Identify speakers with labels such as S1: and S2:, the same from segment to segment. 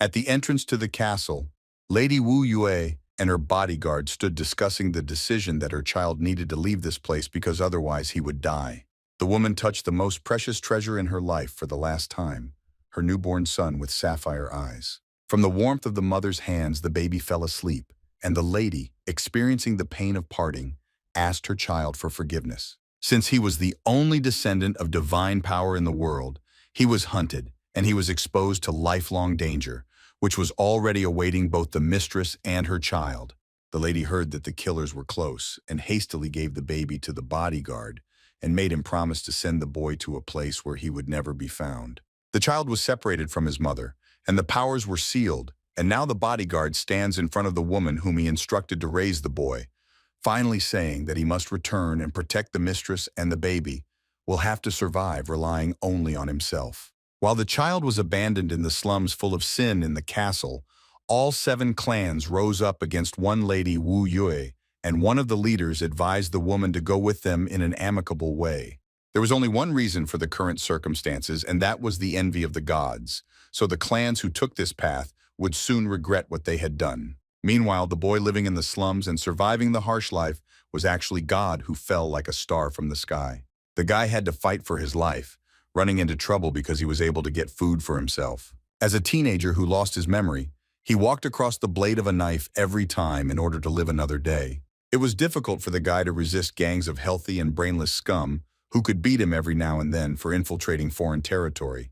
S1: At the entrance to the castle, Lady Wu Yue and her bodyguard stood discussing the decision that her child needed to leave this place because otherwise he would die. The woman touched the most precious treasure in her life for the last time, her newborn son with sapphire eyes. From the warmth of the mother's hands, the baby fell asleep, and the lady, experiencing the pain of parting, asked her child for forgiveness. Since he was the only descendant of divine power in the world, he was hunted, and he was exposed to lifelong danger, which was already awaiting both the mistress and her child. The lady heard that the killers were close and hastily gave the baby to the bodyguard and made him promise to send the boy to a place where he would never be found. The child was separated from his mother, and the powers were sealed, and now the bodyguard stands in front of the woman whom he instructed to raise the boy, finally saying that he must return and protect the mistress, and the baby will have to survive relying only on himself. While the child was abandoned in the slums full of sin in the castle, all 7 clans rose up against one Lady Wu Yue, and one of the leaders advised the woman to go with them in an amicable way. There was only one reason for the current circumstances, and that was the envy of the gods, so the clans who took this path would soon regret what they had done. Meanwhile, the boy living in the slums and surviving the harsh life was actually God who fell like a star from the sky. The guy had to fight for his life, running into trouble because he was able to get food for himself. As a teenager who lost his memory, he walked across the blade of a knife every time in order to live another day. It was difficult for the guy to resist gangs of healthy and brainless scum who could beat him every now and then for infiltrating foreign territory.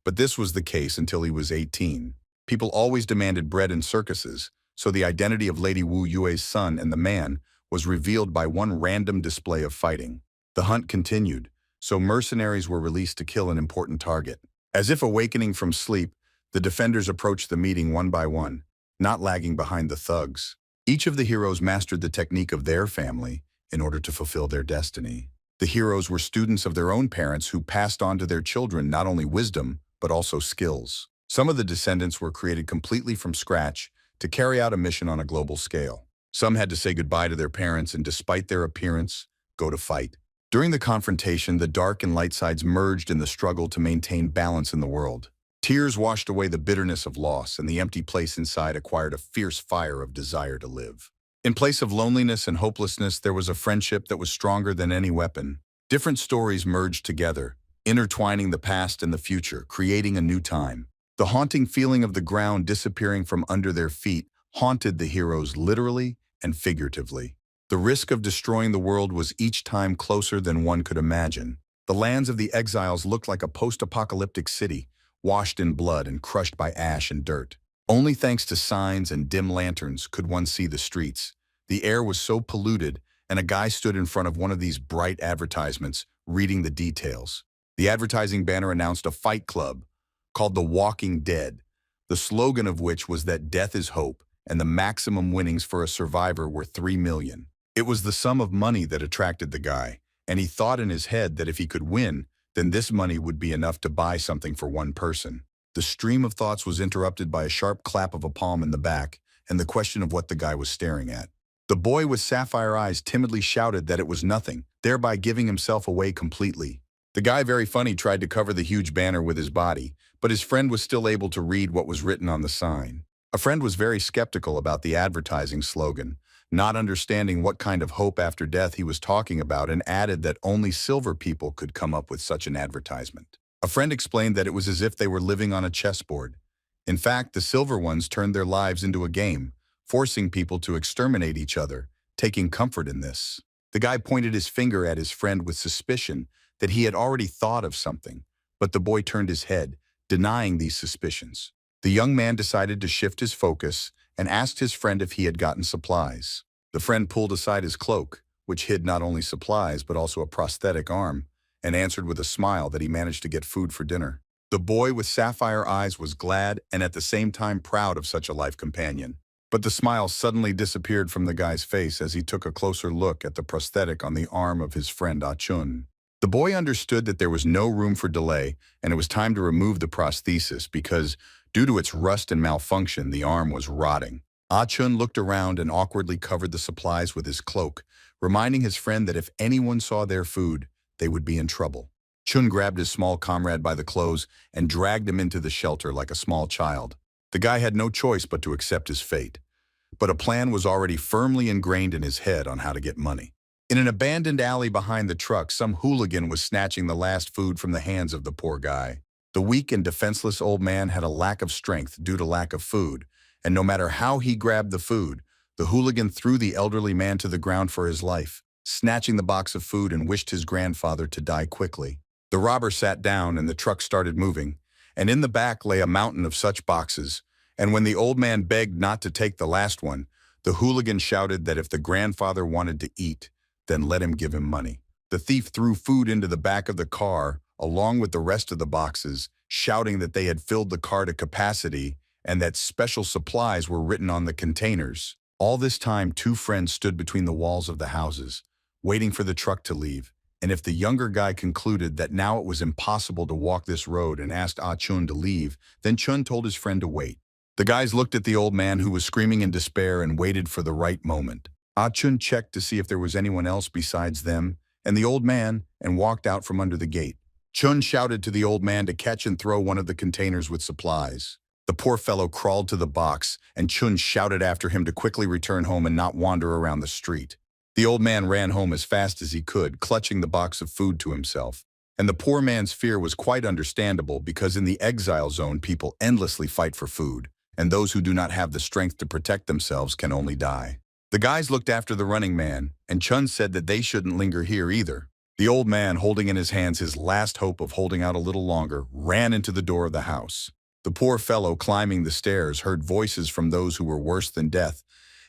S1: But this was the case until he was 18. People always demanded bread in circuses, so the identity of Lady Wu Yue's son and the man was revealed by one random display of fighting. The hunt continued, so mercenaries were released to kill an important target. As if awakening from sleep, the defenders approached the meeting one by one, not lagging behind the thugs. Each of the heroes mastered the technique of their family in order to fulfill their destiny. The heroes were students of their own parents who passed on to their children not only wisdom, but also skills. Some of the descendants were created completely from scratch to carry out a mission on a global scale. Some had to say goodbye to their parents and, despite their appearance, go to fight. During the confrontation, the dark and light sides merged in the struggle to maintain balance in the world. Tears washed away the bitterness of loss, and the empty place inside acquired a fierce fire of desire to live. In place of loneliness and hopelessness, there was a friendship that was stronger than any weapon. Different stories merged together, intertwining the past and the future, creating a new time. The haunting feeling of the ground disappearing from under their feet haunted the heroes literally and figuratively. The risk of destroying the world was each time closer than one could imagine. The lands of the exiles looked like a post-apocalyptic city, washed in blood and crushed by ash and dirt. Only thanks to signs and dim lanterns could one see the streets. The air was so polluted, and a guy stood in front of one of these bright advertisements, reading the details. The advertising banner announced a fight club called The Walking Dead, the slogan of which was that death is hope, and the maximum winnings for a survivor were 3 million. It was the sum of money that attracted the guy, and he thought in his head that if he could win, then this money would be enough to buy something for one person. The stream of thoughts was interrupted by a sharp clap of a palm in the back and the question of what the guy was staring at. The boy with sapphire eyes timidly shouted that it was nothing, thereby giving himself away completely. The guy, very funny, tried to cover the huge banner with his body, but his friend was still able to read what was written on the sign. A friend was very skeptical about the advertising slogan, not understanding what kind of hope after death he was talking about, and added that only silver people could come up with such an advertisement. A friend explained that it was as if they were living on a chessboard. In fact, the silver ones turned their lives into a game, forcing people to exterminate each other, taking comfort in this. The guy pointed his finger at his friend with suspicion that he had already thought of something, but the boy turned his head, denying these suspicions. The young man decided to shift his focus and asked his friend if he had gotten supplies. The friend pulled aside his cloak, which hid not only supplies but also a prosthetic arm, and answered with a smile that he managed to get food for dinner. The boy with sapphire eyes was glad and at the same time proud of such a life companion. But the smile suddenly disappeared from the guy's face as he took a closer look at the prosthetic on the arm of his friend Ah-chun. The boy understood that there was no room for delay, and it was time to remove the prosthesis because, due to its rust and malfunction, the arm was rotting. Ah-chun looked around and awkwardly covered the supplies with his cloak, reminding his friend that if anyone saw their food, they would be in trouble. Chun grabbed his small comrade by the clothes and dragged him into the shelter like a small child. The guy had no choice but to accept his fate. But a plan was already firmly ingrained in his head on how to get money. In an abandoned alley behind the truck, some hooligan was snatching the last food from the hands of the poor guy. The weak and defenseless old man had a lack of strength due to lack of food, and no matter how he grabbed the food, the hooligan threw the elderly man to the ground for his life, snatching the box of food and wished his grandfather to die quickly. The robber sat down and the truck started moving, and in the back lay a mountain of such boxes, and when the old man begged not to take the last one, the hooligan shouted that if the grandfather wanted to eat, then let him give him money. The thief threw food into the back of the car, along with the rest of the boxes, shouting that they had filled the car to capacity and that special supplies were written on the containers. All this time, two friends stood between the walls of the houses, waiting for the truck to leave, and if the younger guy concluded that now it was impossible to walk this road and asked Chun to leave, then Chun told his friend to wait. The guys looked at the old man who was screaming in despair and waited for the right moment. Chun checked to see if there was anyone else besides them and the old man and walked out from under the gate. Chun shouted to the old man to catch and throw one of the containers with supplies. The poor fellow crawled to the box and Chun shouted after him to quickly return home and not wander around the street. The old man ran home as fast as he could, clutching the box of food to himself. And the poor man's fear was quite understandable because in the exile zone people endlessly fight for food, and those who do not have the strength to protect themselves can only die. The guys looked after the running man, and Chun said that they shouldn't linger here either. The old man, holding in his hands his last hope of holding out a little longer, ran into the door of the house. The poor fellow climbing the stairs heard voices from those who were worse than death,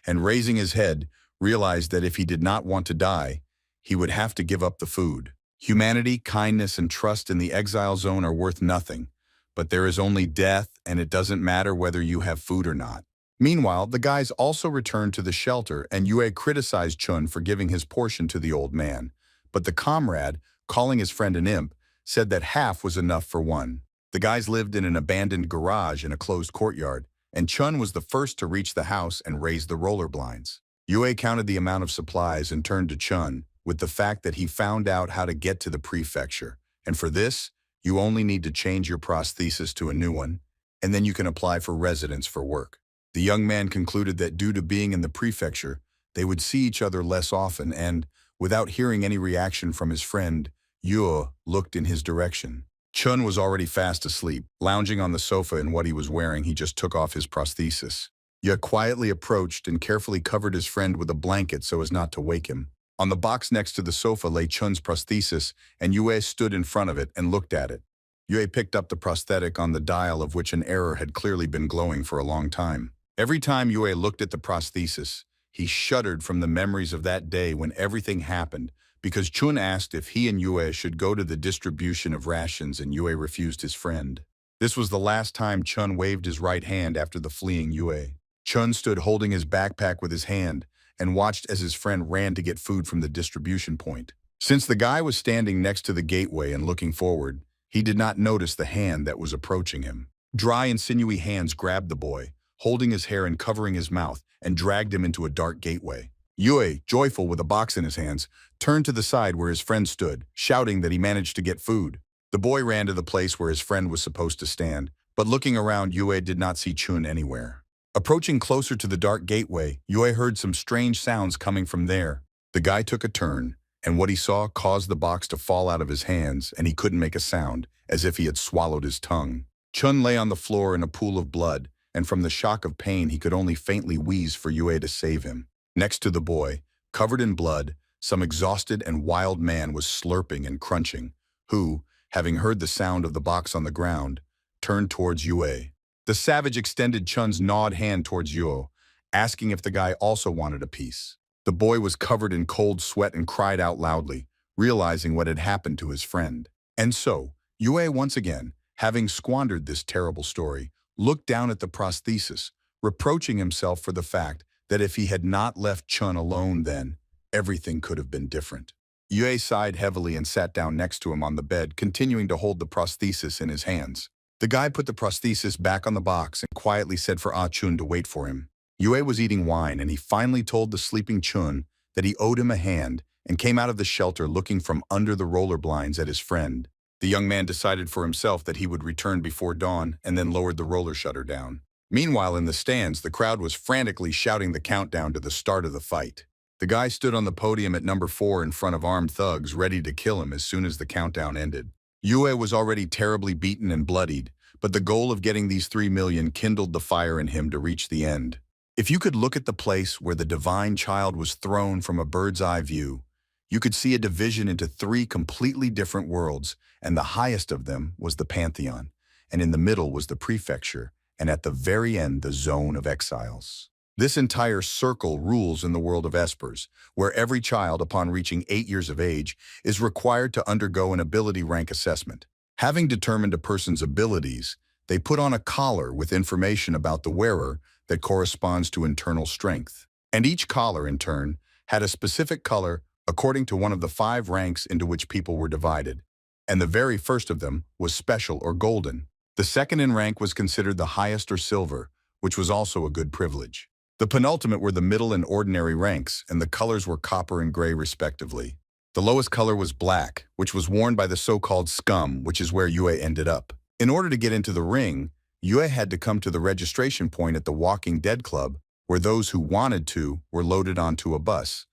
S1: and raising his head, realized that if he did not want to die, he would have to give up the food. Humanity, kindness, and trust in the exile zone are worth nothing, but there is only death, and it doesn't matter whether you have food or not. Meanwhile, the guys also returned to the shelter, and Yue criticized Chun for giving his portion to the old man. But the comrade, calling his friend an imp, said that half was enough for one. The guys lived in an abandoned garage in a closed courtyard, and Chun was the first to reach the house and raise the roller blinds. Yue counted the amount of supplies and turned to Chun with the fact that he found out how to get to the prefecture. And for this, you only need to change your prosthesis to a new one, and then you can apply for residence for work. The young man concluded that due to being in the prefecture, they would see each other less often and, without hearing any reaction from his friend, Yue looked in his direction. Chun was already fast asleep, lounging on the sofa in what he was wearing. He just took off his prosthesis. Yue quietly approached and carefully covered his friend with a blanket so as not to wake him. On the box next to the sofa lay Chun's prosthesis, and Yue stood in front of it and looked at it. Yue picked up the prosthetic on the dial of which an error had clearly been glowing for a long time. Every time Yue looked at the prosthesis, he shuddered from the memories of that day when everything happened, because Chun asked if he and Yue should go to the distribution of rations and Yue refused his friend. This was the last time Chun waved his right hand after the fleeing Yue. Chun stood holding his backpack with his hand and watched as his friend ran to get food from the distribution point. Since the guy was standing next to the gateway and looking forward, he did not notice the hand that was approaching him. Dry and sinewy hands grabbed the boy, holding his hair and covering his mouth, and dragged him into a dark gateway. Yue, joyful with a box in his hands, turned to the side where his friend stood, shouting that he managed to get food. The boy ran to the place where his friend was supposed to stand, but looking around, Yue did not see Chun anywhere. Approaching closer to the dark gateway, Yue heard some strange sounds coming from there. The guy took a turn, and what he saw caused the box to fall out of his hands, and he couldn't make a sound, as if he had swallowed his tongue. Chun lay on the floor in a pool of blood, and from the shock of pain he could only faintly wheeze for Yue to save him. Next to the boy, covered in blood, some exhausted and wild man was slurping and crunching, who, having heard the sound of the box on the ground, turned towards Yue. The savage extended Chun's gnawed hand towards Yue, asking if the guy also wanted a piece. The boy was covered in cold sweat and cried out loudly, realizing what had happened to his friend. And so, Yue once again, having squandered this terrible story, looked down at the prosthesis, reproaching himself for the fact that if he had not left Chun alone then, everything could have been different. Yue sighed heavily and sat down next to him on the bed, continuing to hold the prosthesis in his hands. The guy put the prosthesis back on the box and quietly said for Chun to wait for him. Yue was eating wine, and he finally told the sleeping Chun that he owed him a hand and came out of the shelter looking from under the roller blinds at his friend. The young man decided for himself that he would return before dawn and then lowered the roller shutter down. Meanwhile, in the stands, the crowd was frantically shouting the countdown to the start of the fight. The guy stood on the podium at number 4 in front of armed thugs, ready to kill him as soon as the countdown ended. Yue was already terribly beaten and bloodied, but the goal of getting these 3 million kindled the fire in him to reach the end. If you could look at the place where the divine child was thrown from a bird's eye view, you could see a division into 3 completely different worlds, and the highest of them was the Pantheon, and in the middle was the prefecture, and at the very end the zone of exiles. This entire circle rules in the world of espers, where every child upon reaching 8 years of age is required to undergo an ability rank assessment. Having determined a person's abilities, they put on a collar with information about the wearer that corresponds to internal strength. And each collar, in turn, had a specific color according to one of the 5 ranks into which people were divided. And the very first of them was special or golden. The second in rank was considered the highest or silver, which was also a good privilege. The penultimate were the middle and ordinary ranks, and the colors were copper and gray respectively. The lowest color was black, which was worn by the so-called scum, which is where Yue ended up. In order to get into the ring, Yue had to come to the registration point at the Walking Dead Club, where those who wanted to were loaded onto a bus.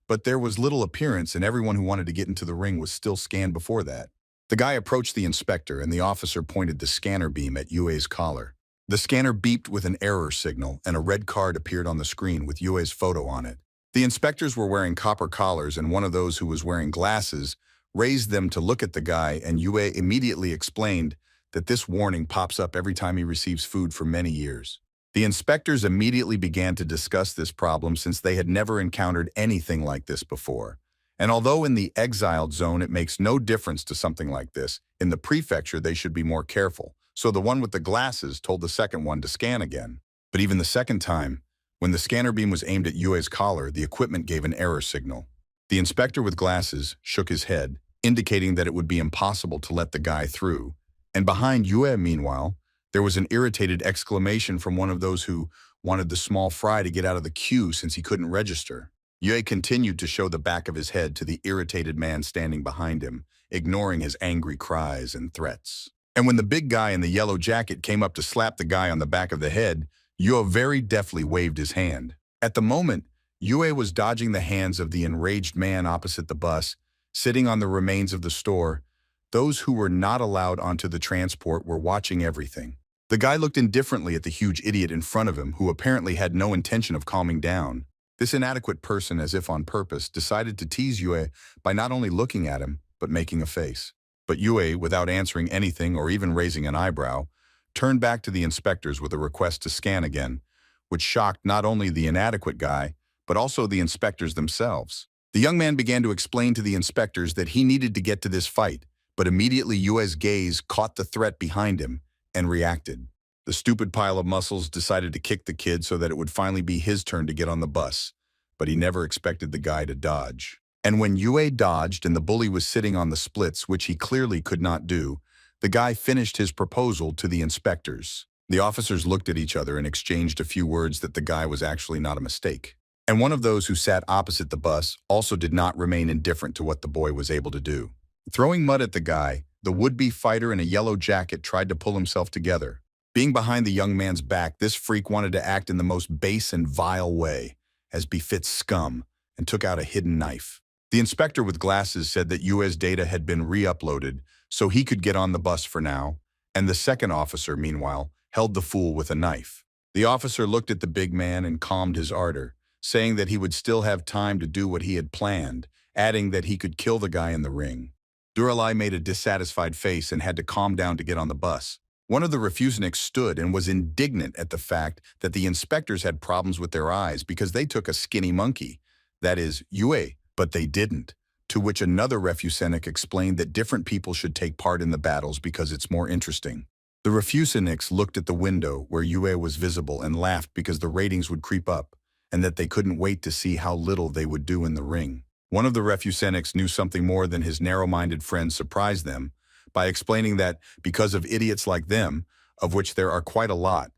S1: But there was little appearance, and everyone who wanted to get into the ring was still scanned before that. The guy approached the inspector, and the officer pointed the scanner beam at Yue's collar. The scanner beeped with an error signal, and a red card appeared on the screen with Yue's photo on it. The inspectors were wearing copper collars, and one of those who was wearing glasses raised them to look at the guy, and Yue immediately explained that this warning pops up every time he receives food for many years. The inspectors immediately began to discuss this problem since they had never encountered anything like this before. And although in the exiled zone it makes no difference to something like this, in the prefecture they should be more careful. So the one with the glasses told the second one to scan again. But even the second time, when the scanner beam was aimed at Yue's collar, the equipment gave an error signal. The inspector with glasses shook his head, indicating that it would be impossible to let the guy through. And behind Yue, meanwhile, there was an irritated exclamation from one of those who wanted the small fry to get out of the queue since he couldn't register. Yue continued to show the back of his head to the irritated man standing behind him, ignoring his angry cries and threats. And when the big guy in the yellow jacket came up to slap the guy on the back of the head, Yue very deftly waved his hand. At the moment, Yue was dodging the hands of the enraged man opposite the bus, sitting on the remains of the store. Those who were not allowed onto the transport were watching everything. The guy looked indifferently at the huge idiot in front of him, who apparently had no intention of calming down. This inadequate person, as if on purpose, decided to tease Yue by not only looking at him, but making a face. But Yue, without answering anything or even raising an eyebrow, turned back to the inspectors with a request to scan again, which shocked not only the inadequate guy, but also the inspectors themselves. The young man began to explain to the inspectors that he needed to get to this fight, but immediately Yue's gaze caught the threat behind him and reacted. The stupid pile of muscles decided to kick the kid so that it would finally be his turn to get on the bus, but he never expected the guy to dodge. And when Yue dodged and the bully was sitting on the splits, which he clearly could not do, the guy finished his proposal to the inspectors. The officers looked at each other and exchanged a few words that the guy was actually not a mistake. And one of those who sat opposite the bus also did not remain indifferent to what the boy was able to do. Throwing mud at the guy, the would-be fighter in a yellow jacket tried to pull himself together. Being behind the young man's back, this freak wanted to act in the most base and vile way, as befits scum, and took out a hidden knife. The inspector with glasses said that Yue's data had been re-uploaded, so he could get on the bus for now, and the second officer, meanwhile, held the fool with a knife. The officer looked at the big man and calmed his ardor, saying that he would still have time to do what he had planned, adding that he could kill the guy in the ring. Duralai made a dissatisfied face and had to calm down to get on the bus. One of the refuseniks stood and was indignant at the fact that the inspectors had problems with their eyes because they took a skinny monkey, that is, Yue, but they didn't, to which another refusenik explained that different people should take part in the battles because it's more interesting. The refuseniks looked at the window where Yue was visible and laughed because the ratings would creep up, and that they couldn't wait to see how little they would do in the ring. One of the refuseniks knew something more than his narrow-minded friend surprised them by explaining that because of idiots like them, of which there are quite a lot,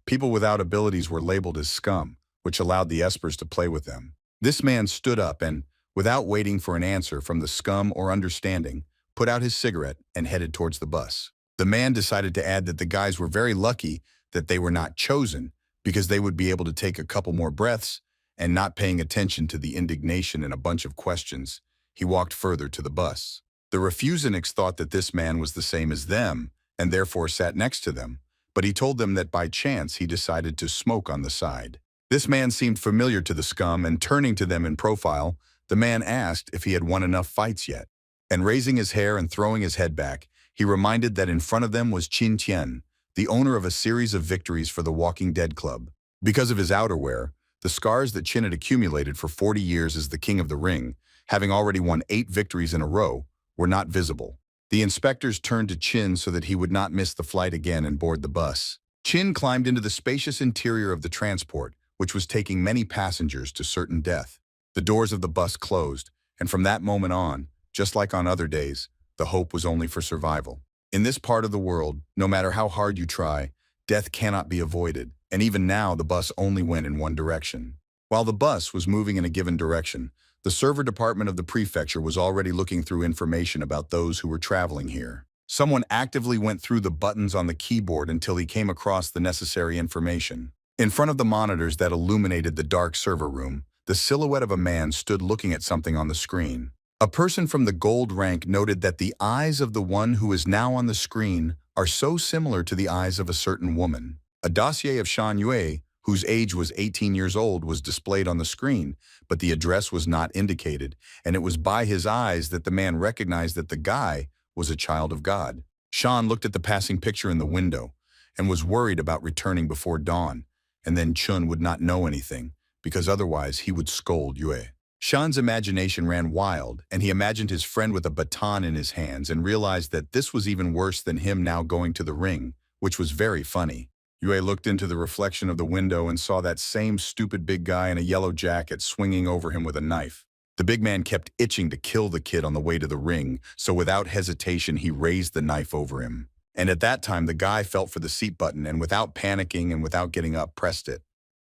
S1: people without abilities were labeled as scum, which allowed the espers to play with them. This man stood up and, without waiting for an answer from the scum or understanding, put out his cigarette and headed towards the bus. The man decided to add that the guys were very lucky that they were not chosen because they would be able to take a couple more breaths, and not paying attention to the indignation and a bunch of questions, he walked further to the bus. The refuseniks thought that this man was the same as them and therefore sat next to them, but he told them that by chance he decided to smoke on the side. This man seemed familiar to the scum, and turning to them in profile, the man asked if he had won enough fights yet. And raising his hair and throwing his head back, he reminded that in front of them was Qin Tian, the owner of a series of victories for the Walking Dead Club. Because of his outerwear, the scars that Qin had accumulated for 40 years as the king of the ring, having already won 8 victories in a row, were not visible. The inspectors turned to Qin so that he would not miss the flight again and board the bus. Qin climbed into the spacious interior of the transport, which was taking many passengers to certain death. The doors of the bus closed, and from that moment on, just like on other days, the hope was only for survival. In this part of the world, no matter how hard you try, death cannot be avoided, and even now the bus only went in one direction. While the bus was moving in a given direction, the server department of the prefecture was already looking through information about those who were traveling here. Someone actively went through the buttons on the keyboard until he came across the necessary information. In front of the monitors that illuminated the dark server room, the silhouette of a man stood looking at something on the screen. A person from the gold rank noted that the eyes of the one who is now on the screen are so similar to the eyes of a certain woman. A dossier of Shan Yue, whose age was 18 years old, was displayed on the screen, but the address was not indicated, and it was by his eyes that the man recognized that the guy was a child of God. Shan looked at the passing picture in the window and was worried about returning before dawn, and then Chun would not know anything, because otherwise he would scold Yue. Shan's imagination ran wild, and he imagined his friend with a baton in his hands and realized that this was even worse than him now going to the ring, which was very funny. Yue looked into the reflection of the window and saw that same stupid big guy in a yellow jacket swinging over him with a knife. The big man kept itching to kill the kid on the way to the ring, so without hesitation he raised the knife over him. And at that time the guy felt for the seat button and without panicking and without getting up, pressed it.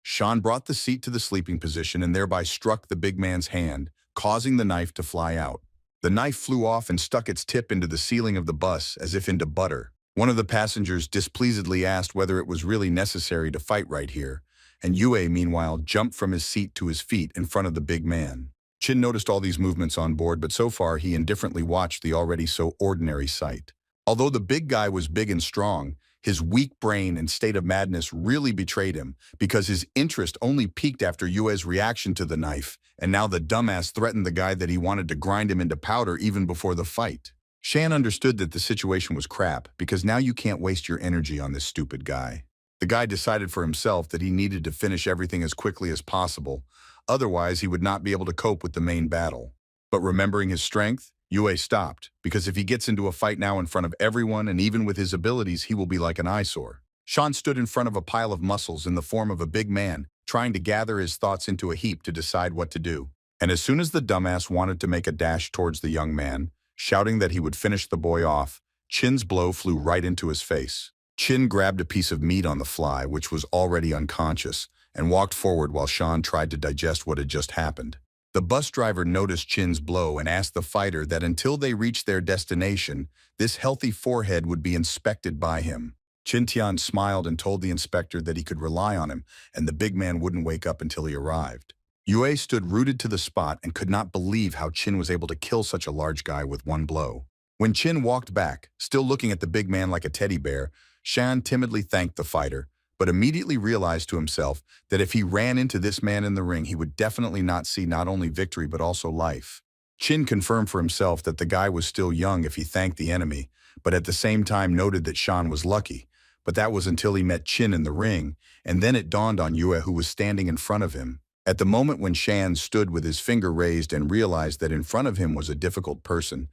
S1: Shan brought the seat to the sleeping position and thereby struck the big man's hand, causing the knife to fly out. The knife flew off and stuck its tip into the ceiling of the bus as if into butter. One of the passengers displeasedly asked whether it was really necessary to fight right here, and Yue, meanwhile, jumped from his seat to his feet in front of the big man. Qin noticed all these movements on board, but so far he indifferently watched the already so ordinary sight. Although the big guy was big and strong, his weak brain and state of madness really betrayed him, because his interest only peaked after Yue's reaction to the knife, and now the dumbass threatened the guy that he wanted to grind him into powder even before the fight. Shan understood that the situation was crap, because now you can't waste your energy on this stupid guy. The guy decided for himself that he needed to finish everything as quickly as possible, otherwise he would not be able to cope with the main battle. But remembering his strength, Yue stopped, because if he gets into a fight now in front of everyone and even with his abilities, he will be like an eyesore. Shan stood in front of a pile of muscles in the form of a big man, trying to gather his thoughts into a heap to decide what to do. And as soon as the dumbass wanted to make a dash towards the young man, shouting that he would finish the boy off, Qin's blow flew right into his face. Qin grabbed a piece of meat on the fly, which was already unconscious, and walked forward while Shan tried to digest what had just happened. The bus driver noticed Qin's blow and asked the fighter that until they reached their destination, this healthy forehead would be inspected by him. Qin Tian smiled and told the inspector that he could rely on him, and the big man wouldn't wake up until he arrived. Yue stood rooted to the spot and could not believe how Qin was able to kill such a large guy with one blow. When Qin walked back, still looking at the big man like a teddy bear, Shan timidly thanked the fighter, but immediately realized to himself that if he ran into this man in the ring, he would definitely not see not only victory but also life. Qin confirmed for himself that the guy was still young if he thanked the enemy, but at the same time noted that Shan was lucky. But that was until he met Qin in the ring, and then it dawned on Yue, who was standing in front of him. At the moment when Shan stood with his finger raised and realized that in front of him was a difficult person,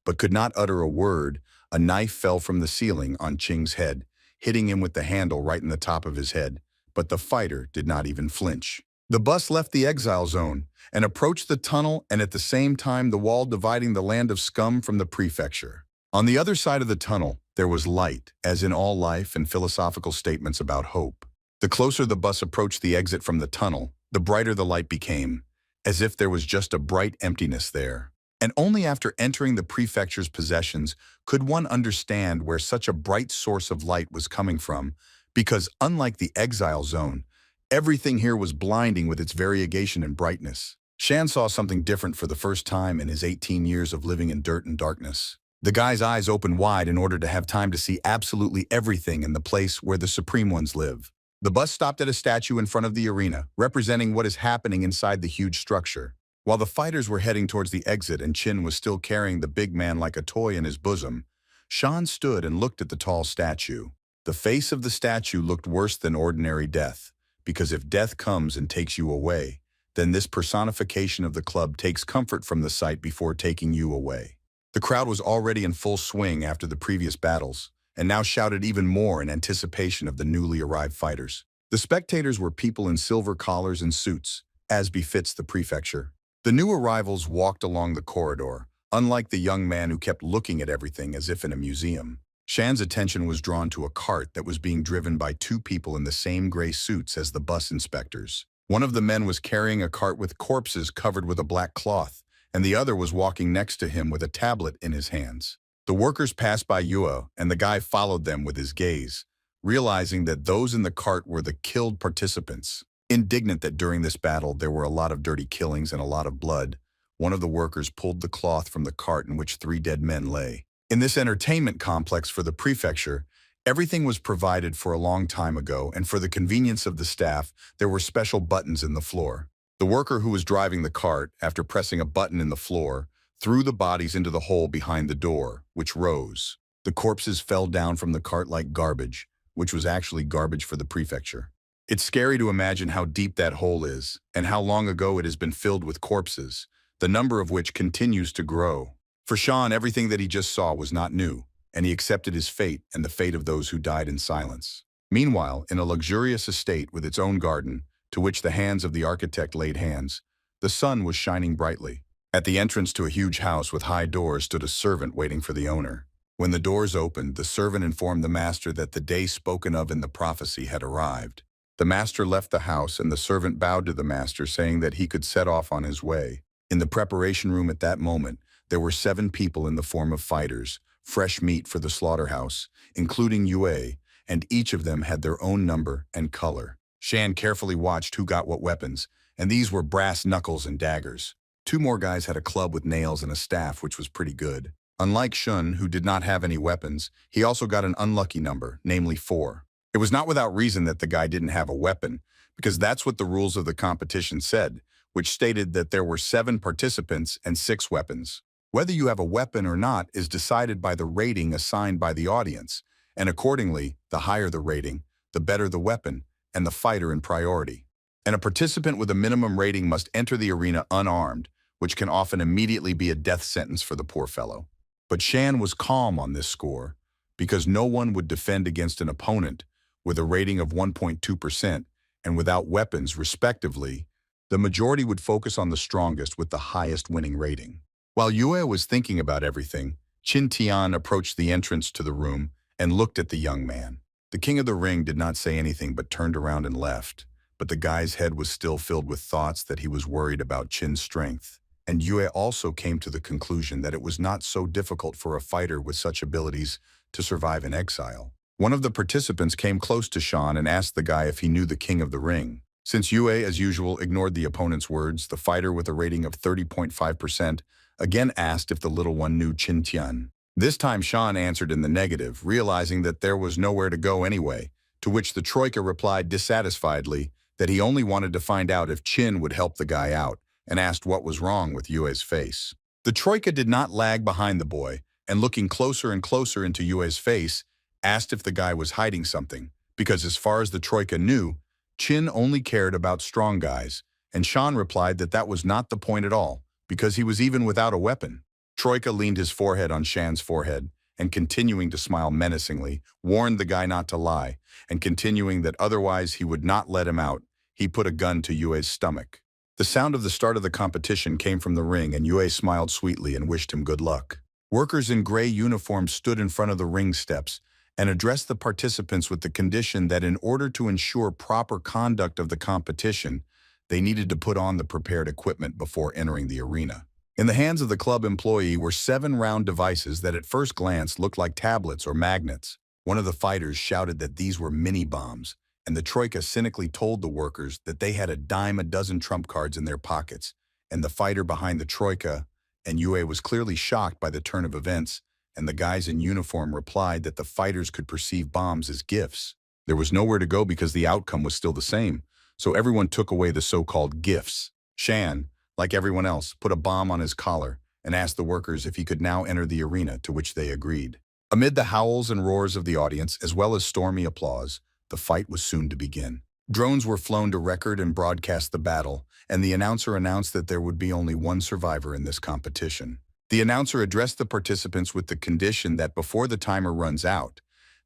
S1: but could not utter a word, a knife fell from the ceiling on Qing's head, hitting him with the handle right in the top of his head, but the fighter did not even flinch. The bus left the exile zone and approached the tunnel, and at the same time the wall dividing the land of scum from the prefecture. On the other side of the tunnel, there was light, as in all life and philosophical statements about hope. The closer the bus approached the exit from the tunnel, the brighter the light became, as if there was just a bright emptiness there. And only after entering the prefecture's possessions could one understand where such a bright source of light was coming from, Because unlike the exile zone, everything here was blinding with its variegation and brightness. Shan saw something different for the first time in his 18 years of living in dirt and darkness. The guy's eyes opened wide in order to have time to see absolutely everything in the place where the Supreme Ones live. The bus stopped at a statue in front of the arena, representing what is happening inside the huge structure. While the fighters were heading towards the exit and Chin was still carrying the big man like a toy in his bosom, Shan stood and looked at the tall statue. The face of the statue looked worse than ordinary death, because if death comes and takes you away, then this personification of the club takes comfort from the sight before taking you away. The crowd was already in full swing after the previous battles, and now shouted even more in anticipation of the newly arrived fighters. The spectators were people in silver collars and suits, as befits the prefecture. The new arrivals walked along the corridor, unlike the young man who kept looking at everything as if in a museum. Shan's attention was drawn to a cart that was being driven by two people in the same gray suits as the bus inspectors. One of the men was carrying a cart with corpses covered with a black cloth, and the other was walking next to him with a tablet in his hands. The workers passed by Yue, and the guy followed them with his gaze, realizing that those in the cart were the killed participants. Indignant that during this battle there were a lot of dirty killings and a lot of blood, one of the workers pulled the cloth from the cart in which 3 dead men lay. In this entertainment complex for the prefecture, everything was provided for a long time ago, and for the convenience of the staff, there were special buttons in the floor. The worker who was driving the cart, after pressing a button in the floor, threw the bodies into the hole behind the door, which rose. The corpses fell down from the cart like garbage, which was actually garbage for the prefecture. It's scary to imagine how deep that hole is, and how long ago it has been filled with corpses, the number of which continues to grow. For Shan, everything that he just saw was not new, and he accepted his fate and the fate of those who died in silence. Meanwhile, in a luxurious estate with its own garden, to which the hands of the architect laid hands, the sun was shining brightly. At the entrance to a huge house with high doors stood a servant waiting for the owner. When the doors opened, the servant informed the master that the day spoken of in the prophecy had arrived. The master left the house, and the servant bowed to the master, saying that he could set off on his way. In the preparation room at that moment, there were 7 people in the form of fighters, fresh meat for the slaughterhouse, including Yue, and each of them had their own number and color. Shan carefully watched who got what weapons, and these were brass knuckles and daggers. 2 more guys had a club with nails and a staff, which was pretty good. Unlike Shun, who did not have any weapons, he also got an unlucky number, namely 4. It was not without reason that the guy didn't have a weapon, because that's what the rules of the competition said, which stated that there were 7 participants and 6 weapons. Whether you have a weapon or not is decided by the rating assigned by the audience, and accordingly, the higher the rating, the better the weapon, and the fighter in priority. And a participant with a minimum rating must enter the arena unarmed, which can often immediately be a death sentence for the poor fellow. But Shan was calm on this score, because no one would defend against an opponent with a rating of 1.2% and without weapons, respectively. The majority would focus on the strongest with the highest winning rating. While Yue was thinking about everything, Qin Tian approached the entrance to the room and looked at the young man. The king of the ring did not say anything but turned around and left, but the guy's head was still filled with thoughts that he was worried about Qin's strength. And Yue also came to the conclusion that it was not so difficult for a fighter with such abilities to survive in exile. One of the participants came close to Shan and asked the guy if he knew the king of the ring. Since Yue, as usual, ignored the opponent's words, the fighter with a rating of 30.5% again asked if the little one knew Qin Tian. This time Shan answered in the negative, realizing that there was nowhere to go anyway, to which the Troika replied dissatisfiedly that he only wanted to find out if Qin would help the guy out, and asked what was wrong with Yue's face. The Troika did not lag behind the boy, and looking closer and closer into Yue's face, asked if the guy was hiding something, because as far as the Troika knew, Qin only cared about strong guys, and Shan replied that that was not the point at all, because he was even without a weapon. Troika leaned his forehead on Shan's forehead, and continuing to smile menacingly, warned the guy not to lie, and continuing that otherwise he would not let him out, he put a gun to Yue's stomach. The sound of the start of the competition came from the ring, and Yue smiled sweetly and wished him good luck. Workers in gray uniforms stood in front of the ring steps and addressed the participants with the condition that in order to ensure proper conduct of the competition, they needed to put on the prepared equipment before entering the arena. In the hands of the club employee were 7 round devices that at first glance looked like tablets or magnets. One of the fighters shouted that these were mini-bombs, and the Troika cynically told the workers that they had a dime a dozen trump cards in their pockets, and the fighter behind the Troika, and Yue was clearly shocked by the turn of events, and the guys in uniform replied that the fighters could perceive bombs as gifts. There was nowhere to go because the outcome was still the same, so everyone took away the so-called gifts. Shan, like everyone else, put a bomb on his collar and asked the workers if he could now enter the arena, to which they agreed. Amid the howls and roars of the audience, as well as stormy applause, the fight was soon to begin. Drones were flown to record and broadcast the battle, and the announcer announced that there would be only one survivor in this competition. The announcer addressed the participants with the condition that before the timer runs out,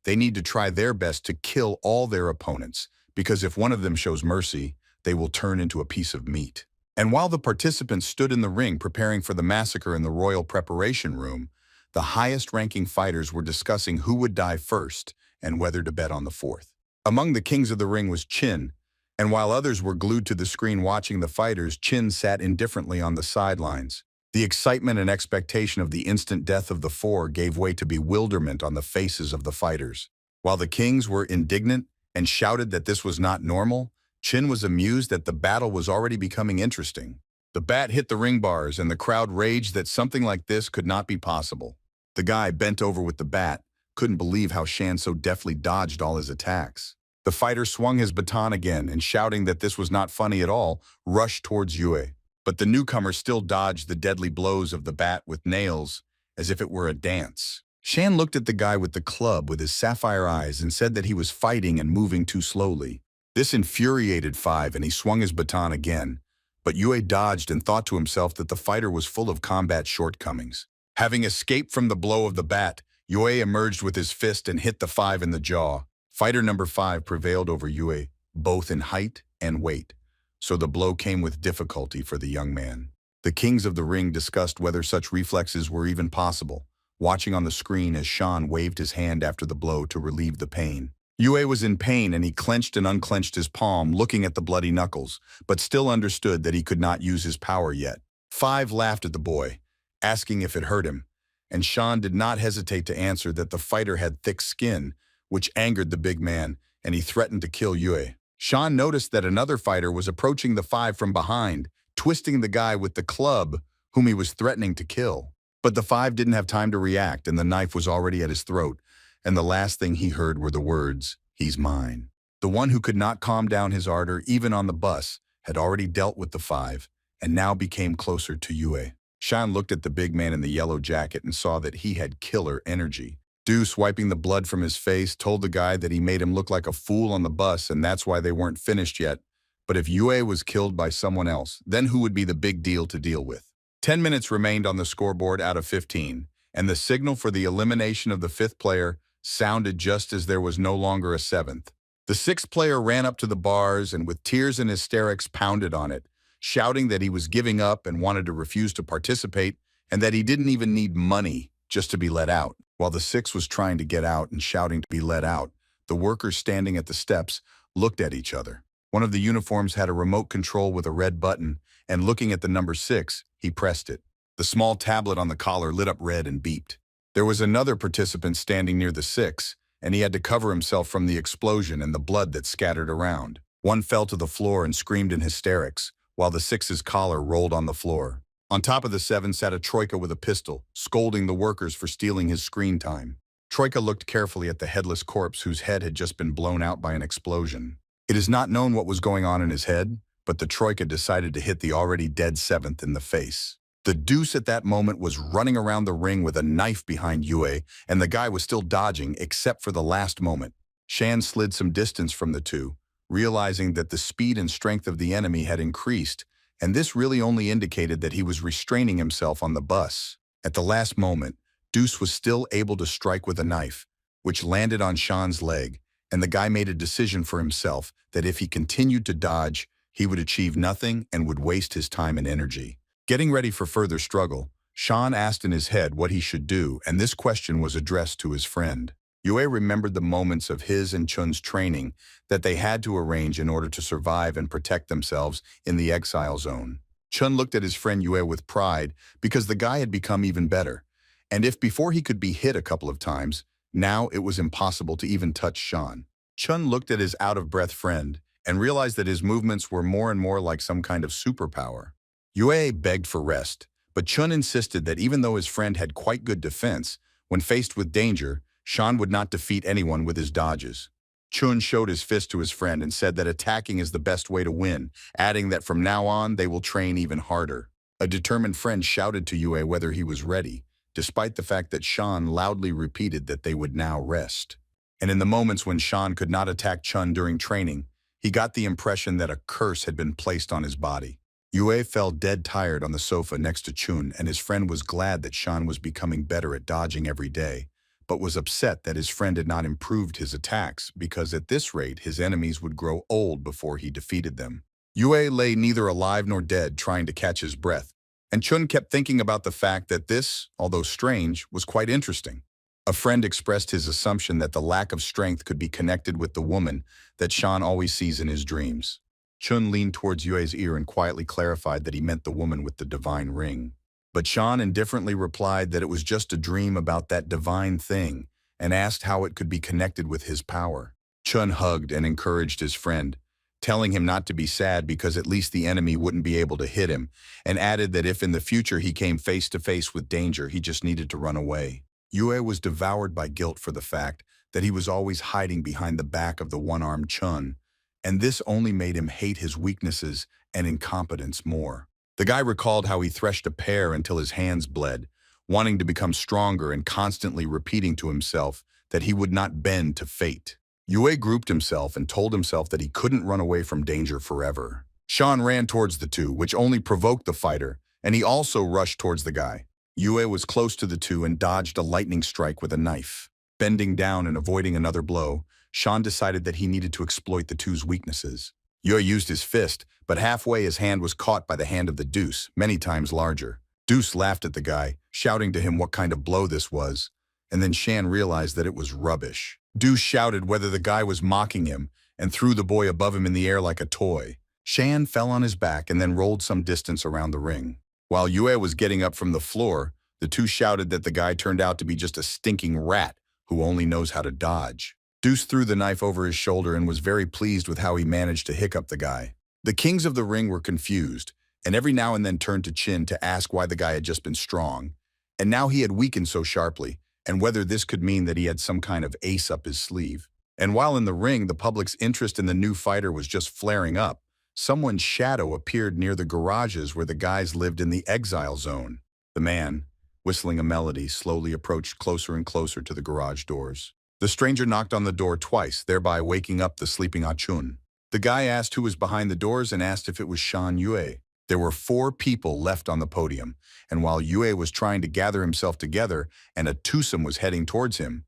S1: they need to try their best to kill all their opponents, because if one of them shows mercy, they will turn into a piece of meat. And while the participants stood in the ring preparing for the massacre in the royal preparation room, the highest-ranking fighters were discussing who would die first and whether to bet on the fourth. Among the kings of the ring was Qin, and while others were glued to the screen watching the fighters, Qin sat indifferently on the sidelines. The excitement and expectation of the instant death of the four gave way to bewilderment on the faces of the fighters. While the kings were indignant and shouted that this was not normal, Qin was amused that the battle was already becoming interesting. The bat hit the ring bars, and the crowd raged that something like this could not be possible. The guy bent over with the bat couldn't believe how Shan so deftly dodged all his attacks. The fighter swung his baton again and, shouting that this was not funny at all, rushed towards Yue. But the newcomer still dodged the deadly blows of the bat with nails as if it were a dance. Shan looked at the guy with the club with his sapphire eyes and said that he was fighting and moving too slowly. This infuriated Five, and he swung his baton again. But Yue dodged and thought to himself that the fighter was full of combat shortcomings. Having escaped from the blow of the bat, Yue emerged with his fist and hit the Five in the jaw. Fighter number 5 prevailed over Yue, both in height and weight, so the blow came with difficulty for the young man. The kings of the ring discussed whether such reflexes were even possible, watching on the screen as Shan waved his hand after the blow to relieve the pain. Yue was in pain, and he clenched and unclenched his palm, looking at the bloody knuckles, but still understood that he could not use his power yet. Five laughed at the boy, asking if it hurt him, and Shan did not hesitate to answer that the fighter had thick skin, which angered the big man, and he threatened to kill Yue. Shan noticed that another fighter was approaching the Five from behind, twisting the guy with the club whom he was threatening to kill. But the Five didn't have time to react, and the knife was already at his throat, and the last thing he heard were the words, "He's mine." The one who could not calm down his ardor, even on the bus, had already dealt with the Five, and now became closer to Yue. Shan looked at the big man in the yellow jacket and saw that he had killer energy. Deuce, wiping the blood from his face, told the guy that he made him look like a fool on the bus, and that's why they weren't finished yet. But if Yue was killed by someone else, then who would be the big deal to deal with? 10 minutes remained on the scoreboard out of 15, and the signal for the elimination of the 5th player sounded just as there was no longer a 7th. The 6th player ran up to the bars and with tears and hysterics pounded on it, shouting that he was giving up and wanted to refuse to participate, and that he didn't even need money just to be let out. While the 6th was trying to get out and shouting to be let out, the workers standing at the steps looked at each other. One of the uniforms had a remote control with a red button, and looking at the number 6, he pressed it. The small tablet on the collar lit up red and beeped. There was another participant standing near the 6, and he had to cover himself from the explosion and the blood that scattered around. One fell to the floor and screamed in hysterics, while the 6's collar rolled on the floor. On top of the 7 sat a Troika with a pistol, scolding the workers for stealing his screen time. Troika looked carefully at the headless corpse whose head had just been blown out by an explosion. It is not known what was going on in his head, but the Troika decided to hit the already dead 7th in the face. The Deuce at that moment was running around the ring with a knife behind Yue, and the guy was still dodging except for the last moment. Shan slid some distance from the two, realizing that the speed and strength of the enemy had increased, and this really only indicated that he was restraining himself on the bus. At the last moment, Deuce was still able to strike with a knife, which landed on Shan's leg, and the guy made a decision for himself that if he continued to dodge, he would achieve nothing and would waste his time and energy. Getting ready for further struggle, Shan asked in his head what he should do, and this question was addressed to his friend. Yue remembered the moments of his and Chun's training that they had to arrange in order to survive and protect themselves in the exile zone. Chun looked at his friend Yue with pride because the guy had become even better, and if before he could be hit a couple of times, Now it was impossible to even touch Sean. Chun looked at his out-of-breath friend and realized that his movements were more and more like some kind of superpower. Yue begged for rest, but Chun insisted that even though his friend had quite good defense, when faced with danger, Sean would not defeat anyone with his dodges. Chun showed his fist to his friend and said that attacking is the best way to win, adding that from now on they will train even harder. A determined friend shouted to Yue whether he was ready, despite the fact that Sean loudly repeated that they would now rest. And in the moments when Sean could not attack Chun during training, he got the impression that a curse had been placed on his body. Yue fell dead tired on the sofa next to Chun, and his friend was glad that Sean was becoming better at dodging every day, but was upset that his friend had not improved his attacks because at this rate his enemies would grow old before he defeated them. Yue lay neither alive nor dead, trying to catch his breath, and Chun kept thinking about the fact that this, although strange, was quite interesting. A friend expressed his assumption that the lack of strength could be connected with the woman that Sean always sees in his dreams. Chun leaned towards Yue's ear and quietly clarified that he meant the woman with the divine ring. But Sean indifferently replied that it was just a dream about that divine thing and asked how it could be connected with his power. Chun hugged and encouraged his friend, telling him not to be sad because at least the enemy wouldn't be able to hit him, and added that if in the future he came face to face with danger, he just needed to run away. Yue was devoured by guilt for the fact that he was always hiding behind the back of the one-armed Chun, and this only made him hate his weaknesses and incompetence more. The guy recalled how he threshed a pear until his hands bled, wanting to become stronger and constantly repeating to himself that he would not bend to fate. Yue grouped himself and told himself that he couldn't run away from danger forever. Sean ran towards the two, which only provoked the fighter, and he also rushed towards the guy. Yue was close to the two and dodged a lightning strike with a knife. Bending down and avoiding another blow, Sean decided that he needed to exploit the two's weaknesses. Yue used his fist, but halfway his hand was caught by the hand of the Deuce, many times larger. Deuce laughed at the guy, shouting to him what kind of blow this was, and then Shan realized that it was rubbish. Deuce shouted whether the guy was mocking him and threw the boy above him in the air like a toy. Shan fell on his back and then rolled some distance around the ring. While Yue was getting up from the floor, the two shouted that the guy turned out to be just a stinking rat who only knows how to dodge. Deuce threw the knife over his shoulder and was very pleased with how he managed to hiccup the guy. The kings of the ring were confused, and every now and then turned to Chin to ask why the guy had just been strong, and now he had weakened so sharply, and whether this could mean that he had some kind of ace up his sleeve. And while in the ring, the public's interest in the new fighter was just flaring up, someone's shadow appeared near the garages where the guys lived in the exile zone. The man, whistling a melody, slowly approached closer and closer to the garage doors. The stranger knocked on the door twice, thereby waking up the sleeping Achun. The guy asked who was behind the doors and asked if it was Shan Yue. There were 4 people left on the podium, and while Yue was trying to gather himself together and a twosome was heading towards him,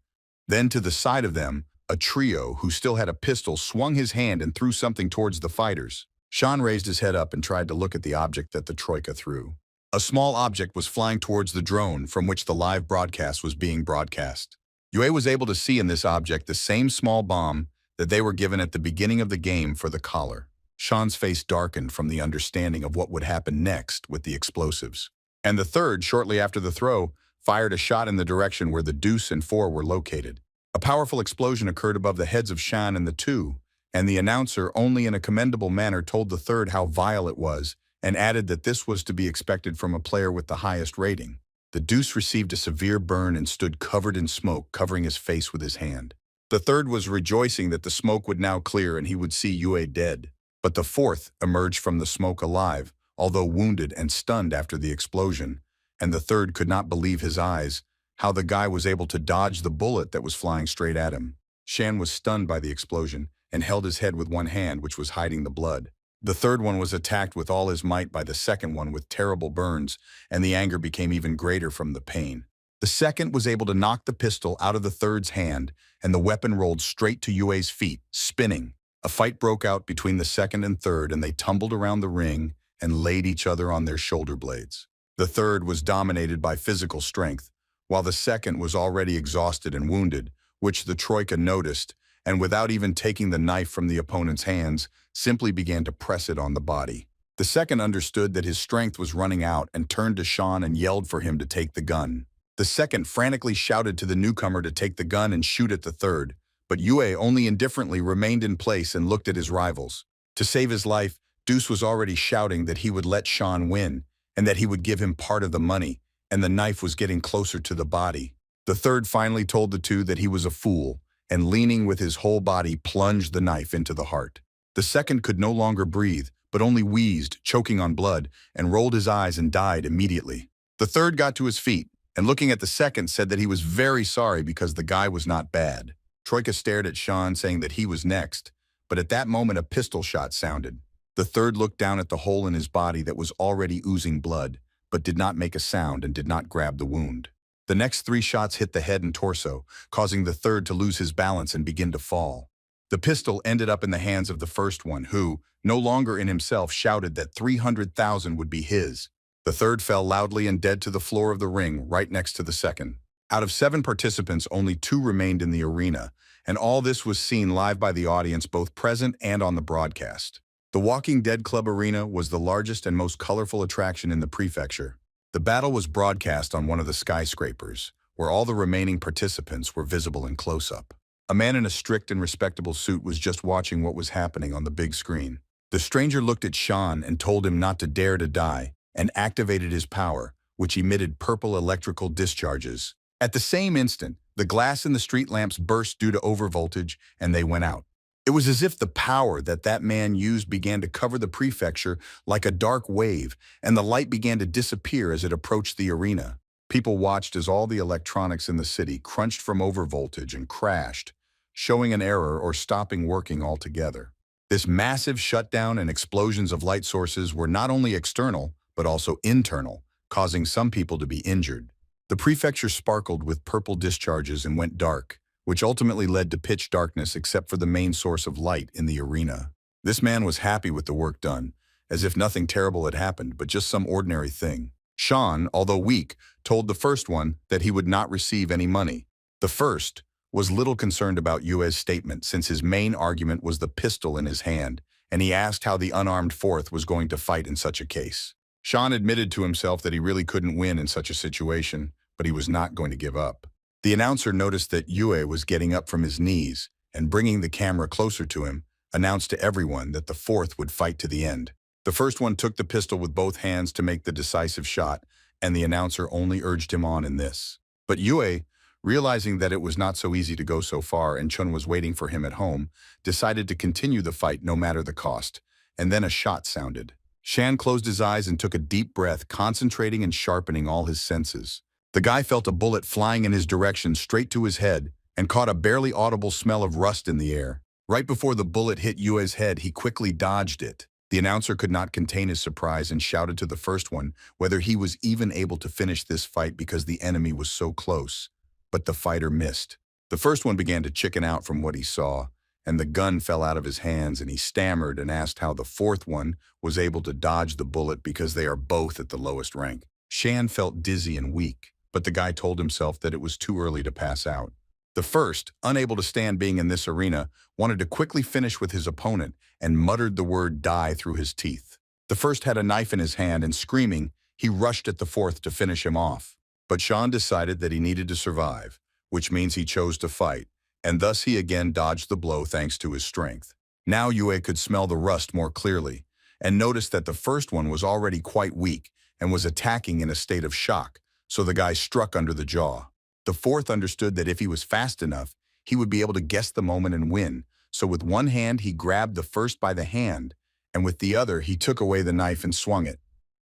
S1: then to the side of them, a trio who still had a pistol swung his hand and threw something towards the fighters. Shan raised his head up and tried to look at the object that the troika threw. A small object was flying towards the drone from which the live broadcast was being broadcast. Yue was able to see in this object the same small bomb that they were given at the beginning of the game for the collar. Shan's face darkened from the understanding of what would happen next with the explosives. And the third, shortly after the throw, fired a shot in the direction where the Deuce and 4 were located. A powerful explosion occurred above the heads of Shan and the 2, and the announcer, only in a commendable manner, told the third how vile it was, and added that this was to be expected from a player with the highest rating. The Deuce received a severe burn and stood covered in smoke, covering his face with his hand. The third was rejoicing that the smoke would now clear and he would see Yue dead. But the 4th emerged from the smoke alive, although wounded and stunned after the explosion, and the third could not believe his eyes, how the guy was able to dodge the bullet that was flying straight at him. Shan was stunned by the explosion and held his head with one hand, which was hiding the blood. The third one was attacked with all his might by the second one with terrible burns, and the anger became even greater from the pain. The second was able to knock the pistol out of the third's hand, and the weapon rolled straight to Yue's feet, spinning. A fight broke out between the second and third, and they tumbled around the ring and laid each other on their shoulder blades. The third was dominated by physical strength, while the second was already exhausted and wounded, which the troika noticed, and without even taking the knife from the opponent's hands, simply began to press it on the body. The second understood that his strength was running out and turned to Sean and yelled for him to take the gun. The second frantically shouted to the newcomer to take the gun and shoot at the third, but Yue only indifferently remained in place and looked at his rivals. To save his life, Deuce was already shouting that he would let Sean win, and that he would give him part of the money, and the knife was getting closer to the body. The third finally told the two that he was a fool, and leaning with his whole body plunged the knife into the heart. The second could no longer breathe, but only wheezed, choking on blood, and rolled his eyes and died immediately. The third got to his feet, and looking at the second said that he was very sorry because the guy was not bad. Troika stared at Sean, saying that he was next, but at that moment a pistol shot sounded. The third looked down at the hole in his body that was already oozing blood, but did not make a sound and did not grab the wound. The next 3 shots hit the head and torso, causing the third to lose his balance and begin to fall. The pistol ended up in the hands of the first one, who, no longer in himself, shouted that 300,000 would be his. The third fell loudly and dead to the floor of the ring right next to the second. Out of 7 participants, only 2 remained in the arena, and all this was seen live by the audience both present and on the broadcast. The Walking Dead Club Arena was the largest and most colorful attraction in the prefecture. The battle was broadcast on one of the skyscrapers, where all the remaining participants were visible in close-up. A man in a strict and respectable suit was just watching what was happening on the big screen. The stranger looked at Sean and told him not to dare to die, and activated his power, which emitted purple electrical discharges. At the same instant, the glass in the street lamps burst due to overvoltage, and they went out. It was as if the power that man used began to cover the prefecture like a dark wave, and the light began to disappear as it approached the arena. People watched as all the electronics in the city crunched from overvoltage and crashed, showing an error or stopping working altogether. This massive shutdown and explosions of light sources were not only external, but also internal, causing some people to be injured. The prefecture sparkled with purple discharges and went dark, which ultimately led to pitch darkness except for the main source of light in the arena. This man was happy with the work done, as if nothing terrible had happened, but just some ordinary thing. Sean, although weak, told the first one that he would not receive any money. The first was little concerned about Yue's statement, since his main argument was the pistol in his hand, and he asked how the unarmed fourth was going to fight in such a case. Sean admitted to himself that he really couldn't win in such a situation, but he was not going to give up. The announcer noticed that Yue was getting up from his knees, and bringing the camera closer to him, announced to everyone that the fourth would fight to the end. The first one took the pistol with both hands to make the decisive shot, and the announcer only urged him on in this. But Yue, realizing that it was not so easy to go so far and Chun was waiting for him at home, decided to continue the fight no matter the cost, and then a shot sounded. Shan closed his eyes and took a deep breath, concentrating and sharpening all his senses. The guy felt a bullet flying in his direction straight to his head and caught a barely audible smell of rust in the air. Right before the bullet hit Yue's head, he quickly dodged it. The announcer could not contain his surprise and shouted to the first one whether he was even able to finish this fight because the enemy was so close. But the fighter missed. The first one began to chicken out from what he saw, and the gun fell out of his hands, and he stammered and asked how the fourth one was able to dodge the bullet because they are both at the lowest rank. Shan felt dizzy and weak, but the guy told himself that it was too early to pass out. The first, unable to stand being in this arena, wanted to quickly finish with his opponent and muttered the word die through his teeth. The first had a knife in his hand and screaming, he rushed at the fourth to finish him off. But Sean decided that he needed to survive, which means he chose to fight, and thus he again dodged the blow thanks to his strength. Now Yue could smell the rust more clearly, and noticed that the first one was already quite weak and was attacking in a state of shock, so the guy struck under the jaw. The fourth understood that if he was fast enough, he would be able to guess the moment and win, so with one hand he grabbed the first by the hand, and with the other he took away the knife and swung it.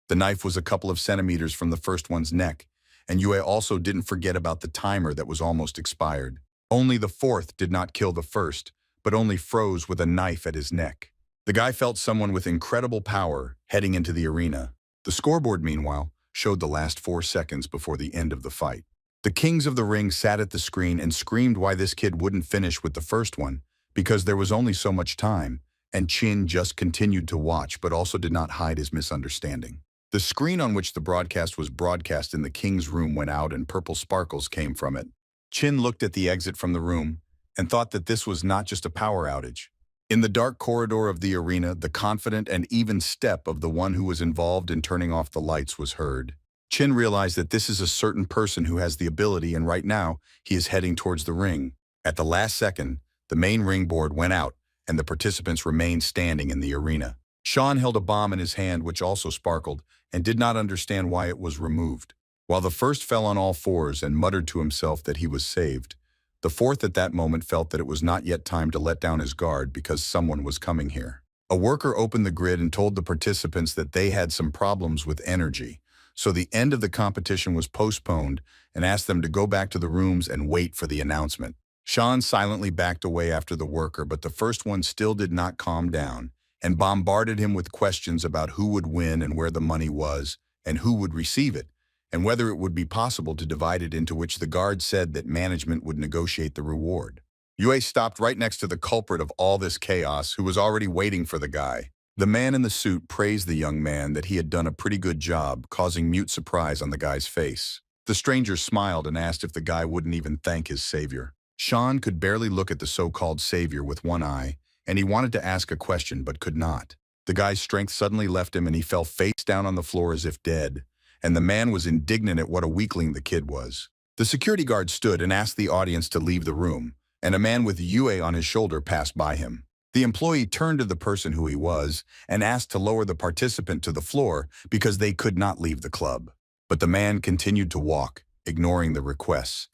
S1: The knife was a couple of centimeters from the first one's neck, and Yue also didn't forget about the timer that was almost expired. Only the fourth did not kill the first, but only froze with a knife at his neck. The guy felt someone with incredible power heading into the arena. The scoreboard, meanwhile, showed the last 4 seconds before the end of the fight. The kings of the ring sat at the screen and screamed why this kid wouldn't finish with the first one, because there was only so much time, and Chin just continued to watch but also did not hide his misunderstanding. The screen on which the broadcast was broadcast in the king's room went out and purple sparkles came from it. Chin looked at the exit from the room and thought that this was not just a power outage. In the dark corridor of the arena, the confident and even step of the one who was involved in turning off the lights was heard. Chin realized that this is a certain person who has the ability, and right now, he is heading towards the ring. At the last second, the main ring board went out, and the participants remained standing in the arena. Sean held a bomb in his hand which also sparkled, and did not understand why it was removed. While the first fell on all fours and muttered to himself that he was saved, the fourth at that moment felt that it was not yet time to let down his guard because someone was coming here. A worker opened the grid and told the participants that they had some problems with energy, so the end of the competition was postponed and asked them to go back to the rooms and wait for the announcement. Sean silently backed away after the worker, but the first one still did not calm down and bombarded him with questions about who would win and where the money was and who would receive it, and whether it would be possible to divide it, into which the guard said that management would negotiate the reward. Yue stopped right next to the culprit of all this chaos, who was already waiting for the guy. The man in the suit praised the young man that he had done a pretty good job, causing mute surprise on the guy's face. The stranger smiled and asked if the guy wouldn't even thank his savior. Sean could barely look at the so-called savior with one eye, and he wanted to ask a question but could not. The guy's strength suddenly left him and he fell face down on the floor as if dead, and the man was indignant at what a weakling the kid was. The security guard stood and asked the audience to leave the room, and a man with Yue on his shoulder passed by him. The employee turned to the person who he was and asked to lower the participant to the floor because they could not leave the club. But the man continued to walk, ignoring the requests,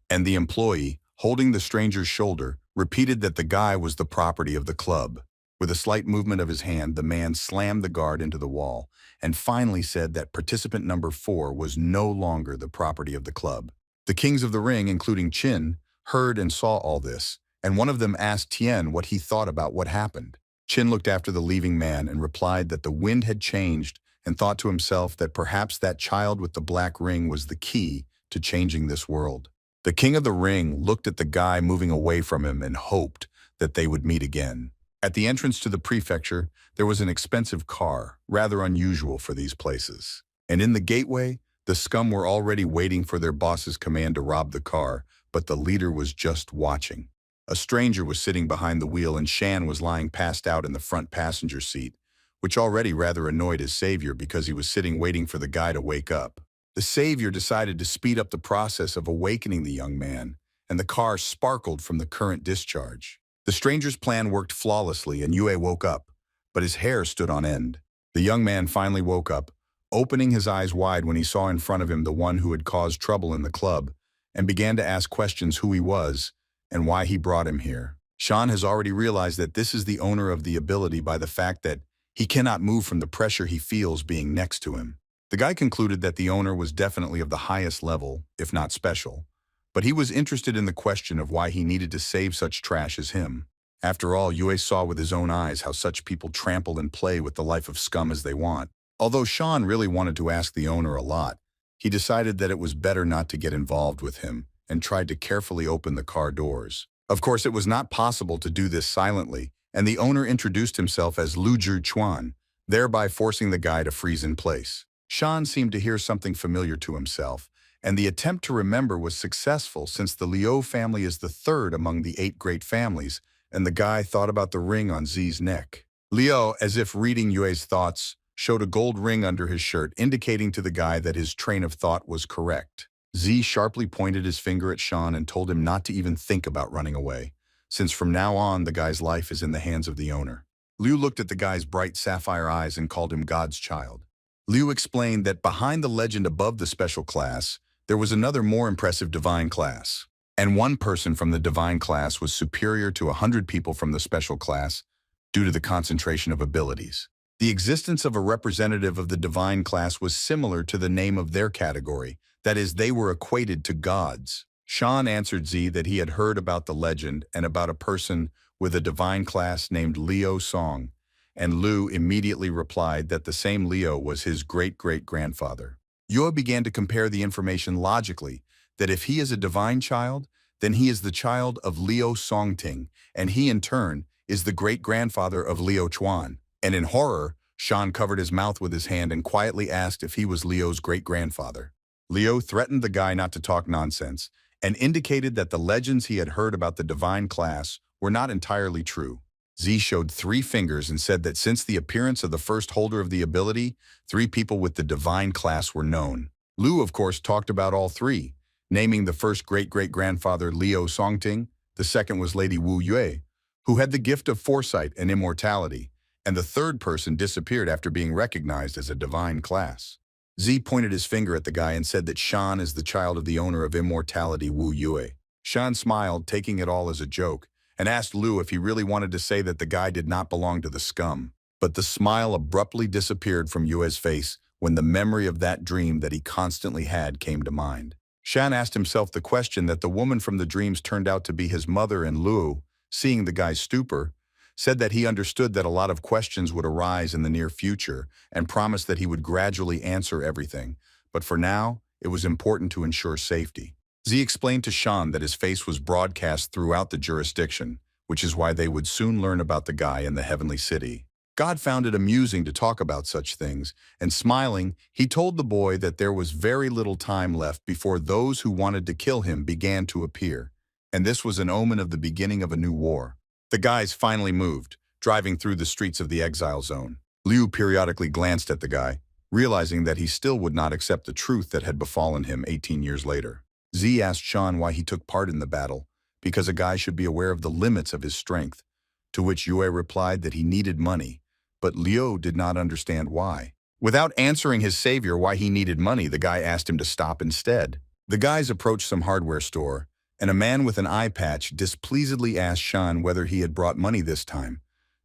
S1: and the employee, holding the stranger's shoulder, repeated that the guy was the property of the club. With a slight movement of his hand, the man slammed the guard into the wall and finally said that participant number 4 was no longer the property of the club. The kings of the ring, including Qin, heard and saw all this, and one of them asked Tian what he thought about what happened. Qin looked after the leaving man and replied that the wind had changed, and thought to himself that perhaps that child with the black ring was the key to changing this world. The king of the ring looked at the guy moving away from him and hoped that they would meet again. At the entrance to the prefecture, there was an expensive car, rather unusual for these places. And in the gateway, the scum were already waiting for their boss's command to rob the car, but the leader was just watching. A stranger was sitting behind the wheel and Shan was lying passed out in the front passenger seat, which already rather annoyed his savior because he was sitting waiting for the guy to wake up. The savior decided to speed up the process of awakening the young man, and the car sparkled from the current discharge. The stranger's plan worked flawlessly and Yue woke up, but his hair stood on end. The young man finally woke up, opening his eyes wide when he saw in front of him the one who had caused trouble in the club, and began to ask questions who he was and why he brought him here. Sean has already realized that this is the owner of the ability by the fact that he cannot move from the pressure he feels being next to him. The guy concluded that the owner was definitely of the highest level, if not special, but he was interested in the question of why he needed to save such trash as him. After all, Yue saw with his own eyes how such people trample and play with the life of scum as they want. Although Sean really wanted to ask the owner a lot, he decided that it was better not to get involved with him and tried to carefully open the car doors. Of course, it was not possible to do this silently, and the owner introduced himself as Lu Chuan, thereby forcing the guy to freeze in place. Sean seemed to hear something familiar to himself, and the attempt to remember was successful since the Liu family is the third among the 8 great families, and the guy thought about the ring on Zi's neck. Liu, as if reading Yue's thoughts, showed a gold ring under his shirt, indicating to the guy that his train of thought was correct. Z sharply pointed his finger at Sean and told him not to even think about running away, since from now on the guy's life is in the hands of the owner. Liu looked at the guy's bright sapphire eyes and called him God's child. Liu explained that behind the legend above the special class, there was another more impressive divine class, and one person from the divine class was superior to 100 people from the special class due to the concentration of abilities. The existence of a representative of the divine class was similar to the name of their category, that is, they were equated to gods. Sean answered Z that he had heard about the legend and about a person with a divine class named Liu Song, and Lu immediately replied that the same Liu was his great-great-grandfather. Yue began to compare the information logically, that if he is a divine child, then he is the child of Liu Songting, and he in turn is the great-grandfather of Liu Chuan. And in horror, Sean covered his mouth with his hand and quietly asked if he was Liu's great-grandfather. Liu threatened the guy not to talk nonsense and indicated that the legends he had heard about the divine class were not entirely true. Z showed 3 fingers and said that since the appearance of the first holder of the ability, 3 people with the divine class were known. Liu, of course, talked about all three, naming the first great-great-grandfather Liu Songting, the second was Lady Wu Yue, who had the gift of foresight and immortality, and the third person disappeared after being recognized as a divine class. Z pointed his finger at the guy and said that Shan is the child of the owner of immortality Wu Yue. Shan smiled, taking it all as a joke, and asked Liu if he really wanted to say that the guy did not belong to the scum. But the smile abruptly disappeared from Yue's face when the memory of that dream that he constantly had came to mind. Shan asked himself the question that the woman from the dreams turned out to be his mother, and Liu, seeing the guy's stupor, said that he understood that a lot of questions would arise in the near future and promised that he would gradually answer everything, but for now, it was important to ensure safety. Z explained to Shan that his face was broadcast throughout the jurisdiction, which is why they would soon learn about the guy in the heavenly city. God found it amusing to talk about such things, and smiling, he told the boy that there was very little time left before those who wanted to kill him began to appear, and this was an omen of the beginning of a new war. The guys finally moved, driving through the streets of the exile zone. Liu periodically glanced at the guy, realizing that he still would not accept the truth that had befallen him 18 years later. Z asked Shan why he took part in the battle, because a guy should be aware of the limits of his strength, to which Yue replied that he needed money, but Liu did not understand why. Without answering his savior why he needed money, the guy asked him to stop instead. The guys approached some hardware store, and a man with an eye patch displeasedly asked Shan whether he had brought money this time,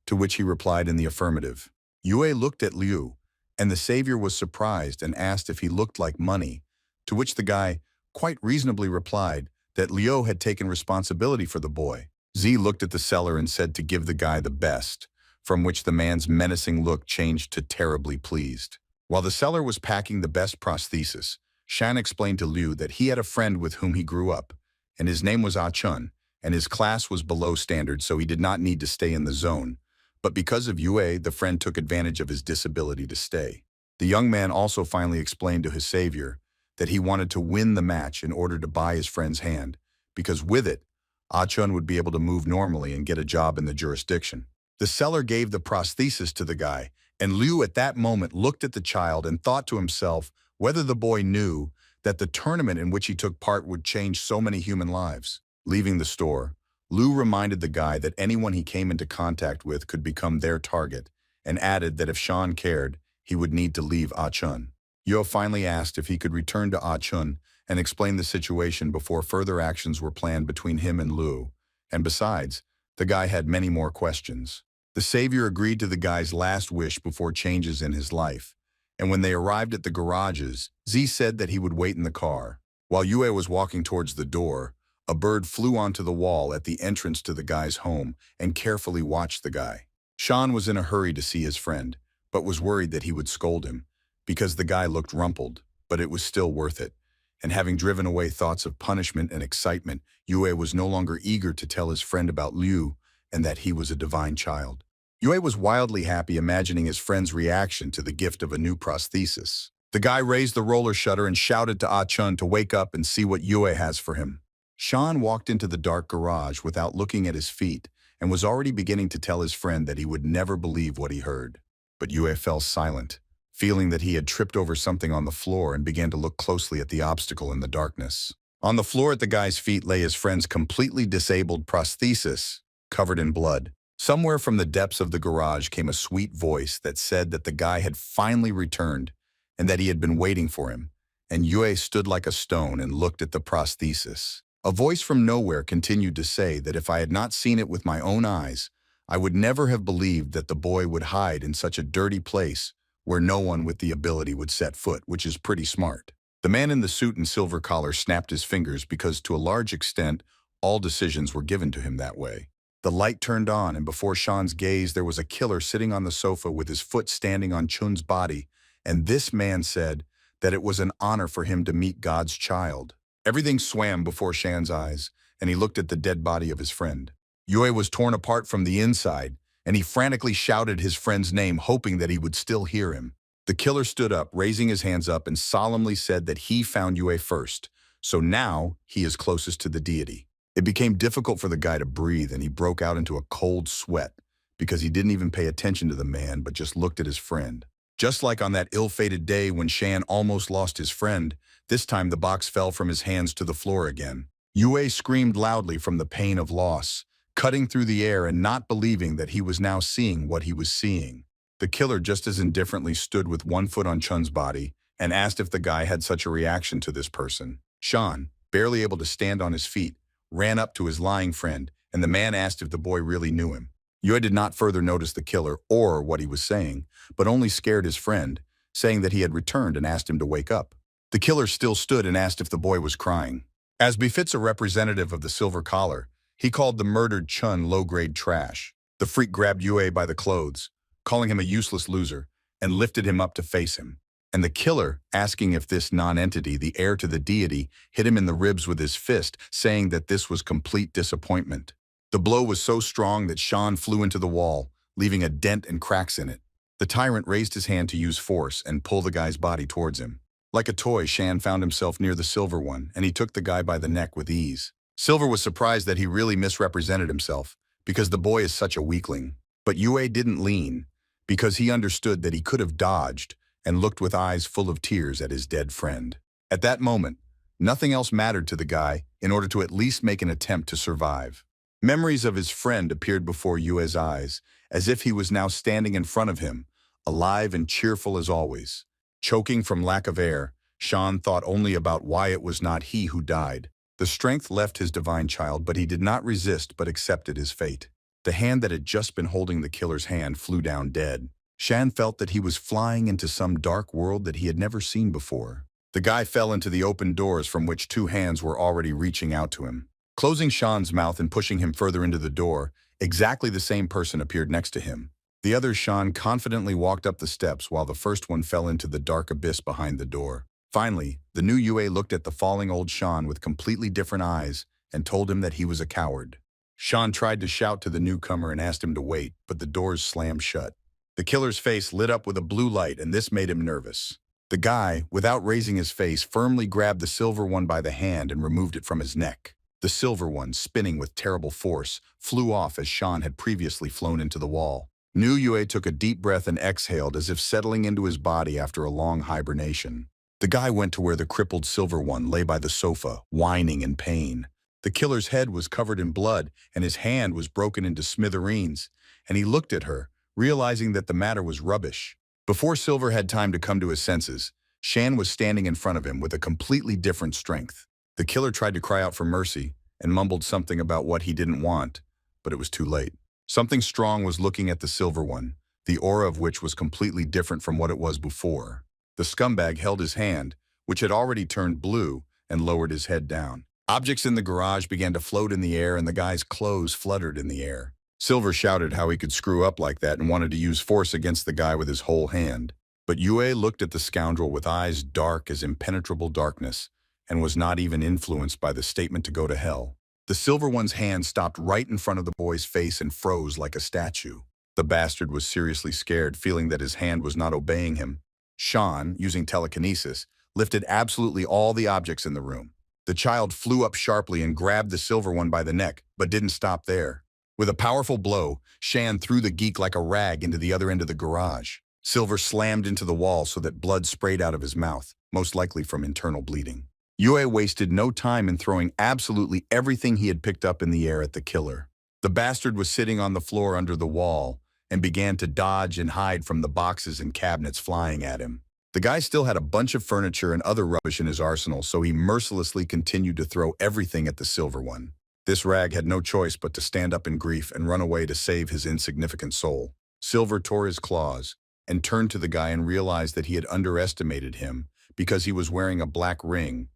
S1: to which he replied in the affirmative. Yue looked at Liu, and the savior was surprised and asked if he looked like money, to which the guy quite reasonably replied that Liu had taken responsibility for the boy. Z looked at the seller and said to give the guy the best, from which the man's menacing look changed to terribly pleased. While the seller was packing the best prosthesis, Shan explained to Liu that he had a friend with whom he grew up, and his name was Ah Chun, and his class was below standard, so he did not need to stay in the zone. But because of Yue, the friend took advantage of his disability to stay. The young man also finally explained to his savior that he wanted to win the match in order to buy his friend's hand, because with it, Ah Chun would be able to move normally and get a job in the jurisdiction. The seller gave the prosthesis to the guy, and Liu at that moment looked at the child and thought to himself whether the boy knew that the tournament in which he took part would change so many human lives. Leaving the store, Liu reminded the guy that anyone he came into contact with could become their target, and added that if Shan cared, he would need to leave Ah Chun. Yo finally asked if he could return to Ah Chun and explain the situation before further actions were planned between him and Liu, and besides, the guy had many more questions. The savior agreed to the guy's last wish before changes in his life, and when they arrived at the garages, Z said that he would wait in the car. While Yue was walking towards the door, a bird flew onto the wall at the entrance to the guy's home and carefully watched the guy. Shan was in a hurry to see his friend, but was worried that he would scold him, because the guy looked rumpled, but it was still worth it. And having driven away thoughts of punishment and excitement, Yue was no longer eager to tell his friend about Liu and that he was a divine child. Yue was wildly happy imagining his friend's reaction to the gift of a new prosthesis. The guy raised the roller shutter and shouted to Ah Chun to wake up and see what Yue has for him. Shan walked into the dark garage without looking at his feet and was already beginning to tell his friend that he would never believe what he heard. But Yue fell silent, feeling that he had tripped over something on the floor, and began to look closely at the obstacle in the darkness. On the floor at the guy's feet lay his friend's completely disabled prosthesis, covered in blood. Somewhere from the depths of the garage came a sweet voice that said that the guy had finally returned and that he had been waiting for him, and Yue stood like a stone and looked at the prosthesis. A voice from nowhere continued to say that if I had not seen it with my own eyes, I would never have believed that the boy would hide in such a dirty place where no one with the ability would set foot, which is pretty smart. The man in the suit and silver collar snapped his fingers because to a large extent, all decisions were given to him that way. The light turned on, and before Shan's gaze, there was a killer sitting on the sofa with his foot standing on Chun's body, and this man said that it was an honor for him to meet God's child. Everything swam before Shan's eyes, and he looked at the dead body of his friend. Yue was torn apart from the inside, and he frantically shouted his friend's name, hoping that he would still hear him. The killer stood up, raising his hands up, and solemnly said that he found Yue first, so now he is closest to the deity. It became difficult for the guy to breathe, and he broke out into a cold sweat because he didn't even pay attention to the man but just looked at his friend. Just like on that ill-fated day when Shan almost lost his friend, this time the box fell from his hands to the floor again. Yue screamed loudly from the pain of loss, cutting through the air and not believing that he was now seeing what he was seeing. The killer just as indifferently stood with one foot on Chun's body and asked if the guy had such a reaction to this person. Shan, barely able to stand on his feet, ran up to his lying friend, and the man asked if the boy really knew him. Yue did not further notice the killer or what he was saying, but only scared his friend, saying that he had returned and asked him to wake up. The killer still stood and asked if the boy was crying. As befits a representative of the Silver Collar, he called the murdered Chun low-grade trash. The freak grabbed Yue by the clothes, calling him a useless loser, and lifted him up to face him. And the killer, asking if this non-entity, the heir to the deity, hit him in the ribs with his fist, saying that this was complete disappointment. The blow was so strong that Shan flew into the wall, leaving a dent and cracks in it. The tyrant raised his hand to use force and pull the guy's body towards him. Like a toy, Shan found himself near the Silver One, and he took the guy by the neck with ease. Silver was surprised that he really misrepresented himself, because the boy is such a weakling. But Yue didn't lean, because he understood that he could have dodged, and looked with eyes full of tears at his dead friend. At that moment, nothing else mattered to the guy in order to at least make an attempt to survive. Memories of his friend appeared before Yue's eyes, as if he was now standing in front of him, alive and cheerful as always. Choking from lack of air, Shan thought only about why it was not he who died. The strength left his divine child, but he did not resist but accepted his fate. The hand that had just been holding the killer's hand flew down dead. Shan felt that he was flying into some dark world that he had never seen before. The guy fell into the open doors from which two hands were already reaching out to him. Closing Shan's mouth and pushing him further into the door, exactly the same person appeared next to him. The other Shan confidently walked up the steps while the first one fell into the dark abyss behind the door. Finally, the new Yue looked at the falling old Shan with completely different eyes and told him that he was a coward. Shan tried to shout to the newcomer and asked him to wait, but the doors slammed shut. The killer's face lit up with a blue light, and this made him nervous. The guy, without raising his face, firmly grabbed the Silver One by the hand and removed it from his neck. The Silver One, spinning with terrible force, flew off as Shan had previously flown into the wall. New Yue took a deep breath and exhaled as if settling into his body after a long hibernation. The guy went to where the crippled Silver One lay by the sofa, whining in pain. The killer's head was covered in blood, and his hand was broken into smithereens, and he looked at her, realizing that the matter was rubbish. Before Silver had time to come to his senses, Shan was standing in front of him with a completely different strength. The killer tried to cry out for mercy and mumbled something about what he didn't want, but it was too late. Something strong was looking at the Silver One, the aura of which was completely different from what it was before. The scumbag held his hand, which had already turned blue, and lowered his head down. Objects in the garage began to float in the air, and the guy's clothes fluttered in the air. Silver shouted how he could screw up like that and wanted to use force against the guy with his whole hand. But Yue looked at the scoundrel with eyes dark as impenetrable darkness, and was not even influenced by the statement to go to hell. The Silver One's hand stopped right in front of the boy's face and froze like a statue. The bastard was seriously scared, feeling that his hand was not obeying him. Shan, using telekinesis, lifted absolutely all the objects in the room. The child flew up sharply and grabbed the Silver One by the neck, but didn't stop there. With a powerful blow, Shan threw the geek like a rag into the other end of the garage. Silver slammed into the wall so that blood sprayed out of his mouth, most likely from internal bleeding. Yue wasted no time in throwing absolutely everything he had picked up in the air at the killer. The bastard was sitting on the floor under the wall and began to dodge and hide from the boxes and cabinets flying at him. The guy still had a bunch of furniture and other rubbish in his arsenal, so he mercilessly continued to throw everything at the Silver One. This rag had no choice but to stand up in grief and run away to save his insignificant soul. Silver tore his claws and turned to the guy and realized that he had underestimated him because he was wearing a black ring,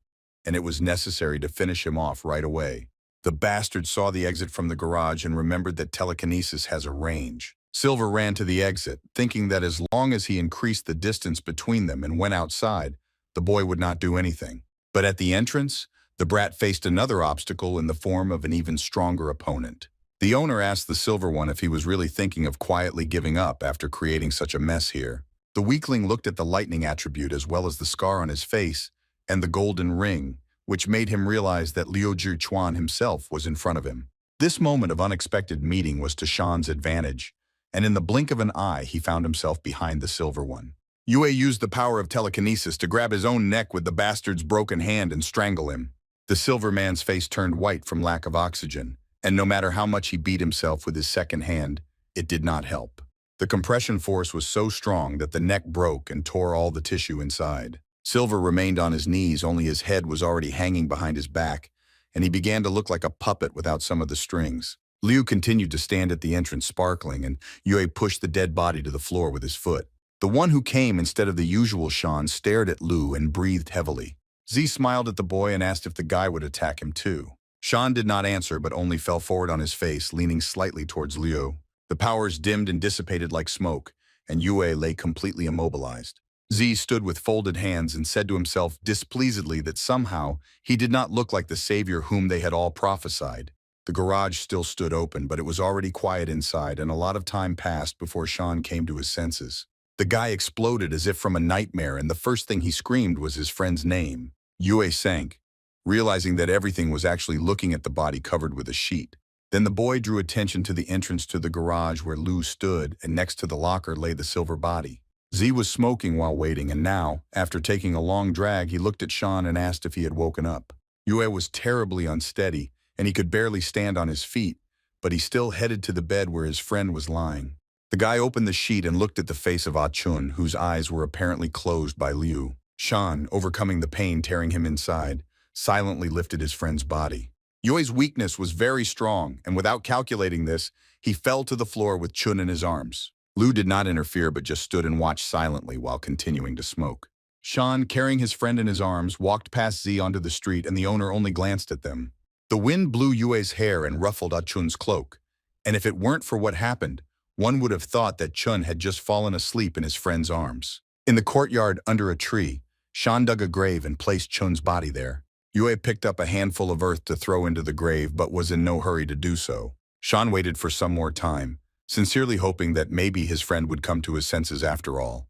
S1: and it was necessary to finish him off right away. The bastard saw the exit from the garage and remembered that telekinesis has a range. Silver ran to the exit, thinking that as long as he increased the distance between them and went outside, the boy would not do anything. But at the entrance, the brat faced another obstacle in the form of an even stronger opponent. The owner asked the Silver One if he was really thinking of quietly giving up after creating such a mess here. The weakling looked at the lightning attribute as well as the scar on his face and the golden ring, which made him realize that Liu Zhichuan himself was in front of him. This moment of unexpected meeting was to Shan's advantage, and in the blink of an eye he found himself behind the Silver One. Yue used the power of telekinesis to grab his own neck with the bastard's broken hand and strangle him. The silver man's face turned white from lack of oxygen, and no matter how much he beat himself with his second hand, it did not help. The compression force was so strong that the neck broke and tore all the tissue inside. Silver remained on his knees, only his head was already hanging behind his back, and he began to look like a puppet without some of the strings. Liu continued to stand at the entrance sparkling, and Yue pushed the dead body to the floor with his foot. The one who came instead of the usual Shan stared at Liu and breathed heavily. Z smiled at the boy and asked if the guy would attack him too. Shan did not answer but only fell forward on his face, leaning slightly towards Liu. The powers dimmed and dissipated like smoke, and Yue lay completely immobilized. Z stood with folded hands and said to himself displeasedly that somehow he did not look like the savior whom they had all prophesied. The garage still stood open, but it was already quiet inside, and a lot of time passed before Shan came to his senses. The guy exploded as if from a nightmare, and the first thing he screamed was his friend's name. Yue sank, realizing that everything was actually looking at the body covered with a sheet. Then the boy drew attention to the entrance to the garage where Liu stood, and next to the locker lay the silver body. Z was smoking while waiting, and now, after taking a long drag, he looked at Shan and asked if he had woken up. Yue was terribly unsteady, and he could barely stand on his feet, but he still headed to the bed where his friend was lying. The guy opened the sheet and looked at the face of Ah-chun, whose eyes were apparently closed by Liu. Shan, overcoming the pain tearing him inside, silently lifted his friend's body. Yue's weakness was very strong, and without calculating this, he fell to the floor with Chun in his arms. Liu did not interfere but just stood and watched silently while continuing to smoke. Shan, carrying his friend in his arms, walked past Z onto the street, and the owner only glanced at them. The wind blew Yue's hair and ruffled Ah-chun's cloak, and if it weren't for what happened, one would have thought that Chun had just fallen asleep in his friend's arms. In the courtyard under a tree, Shan dug a grave and placed Chun's body there. Yue picked up a handful of earth to throw into the grave but was in no hurry to do so. Shan waited for some more time, sincerely hoping that maybe his friend would come to his senses after all.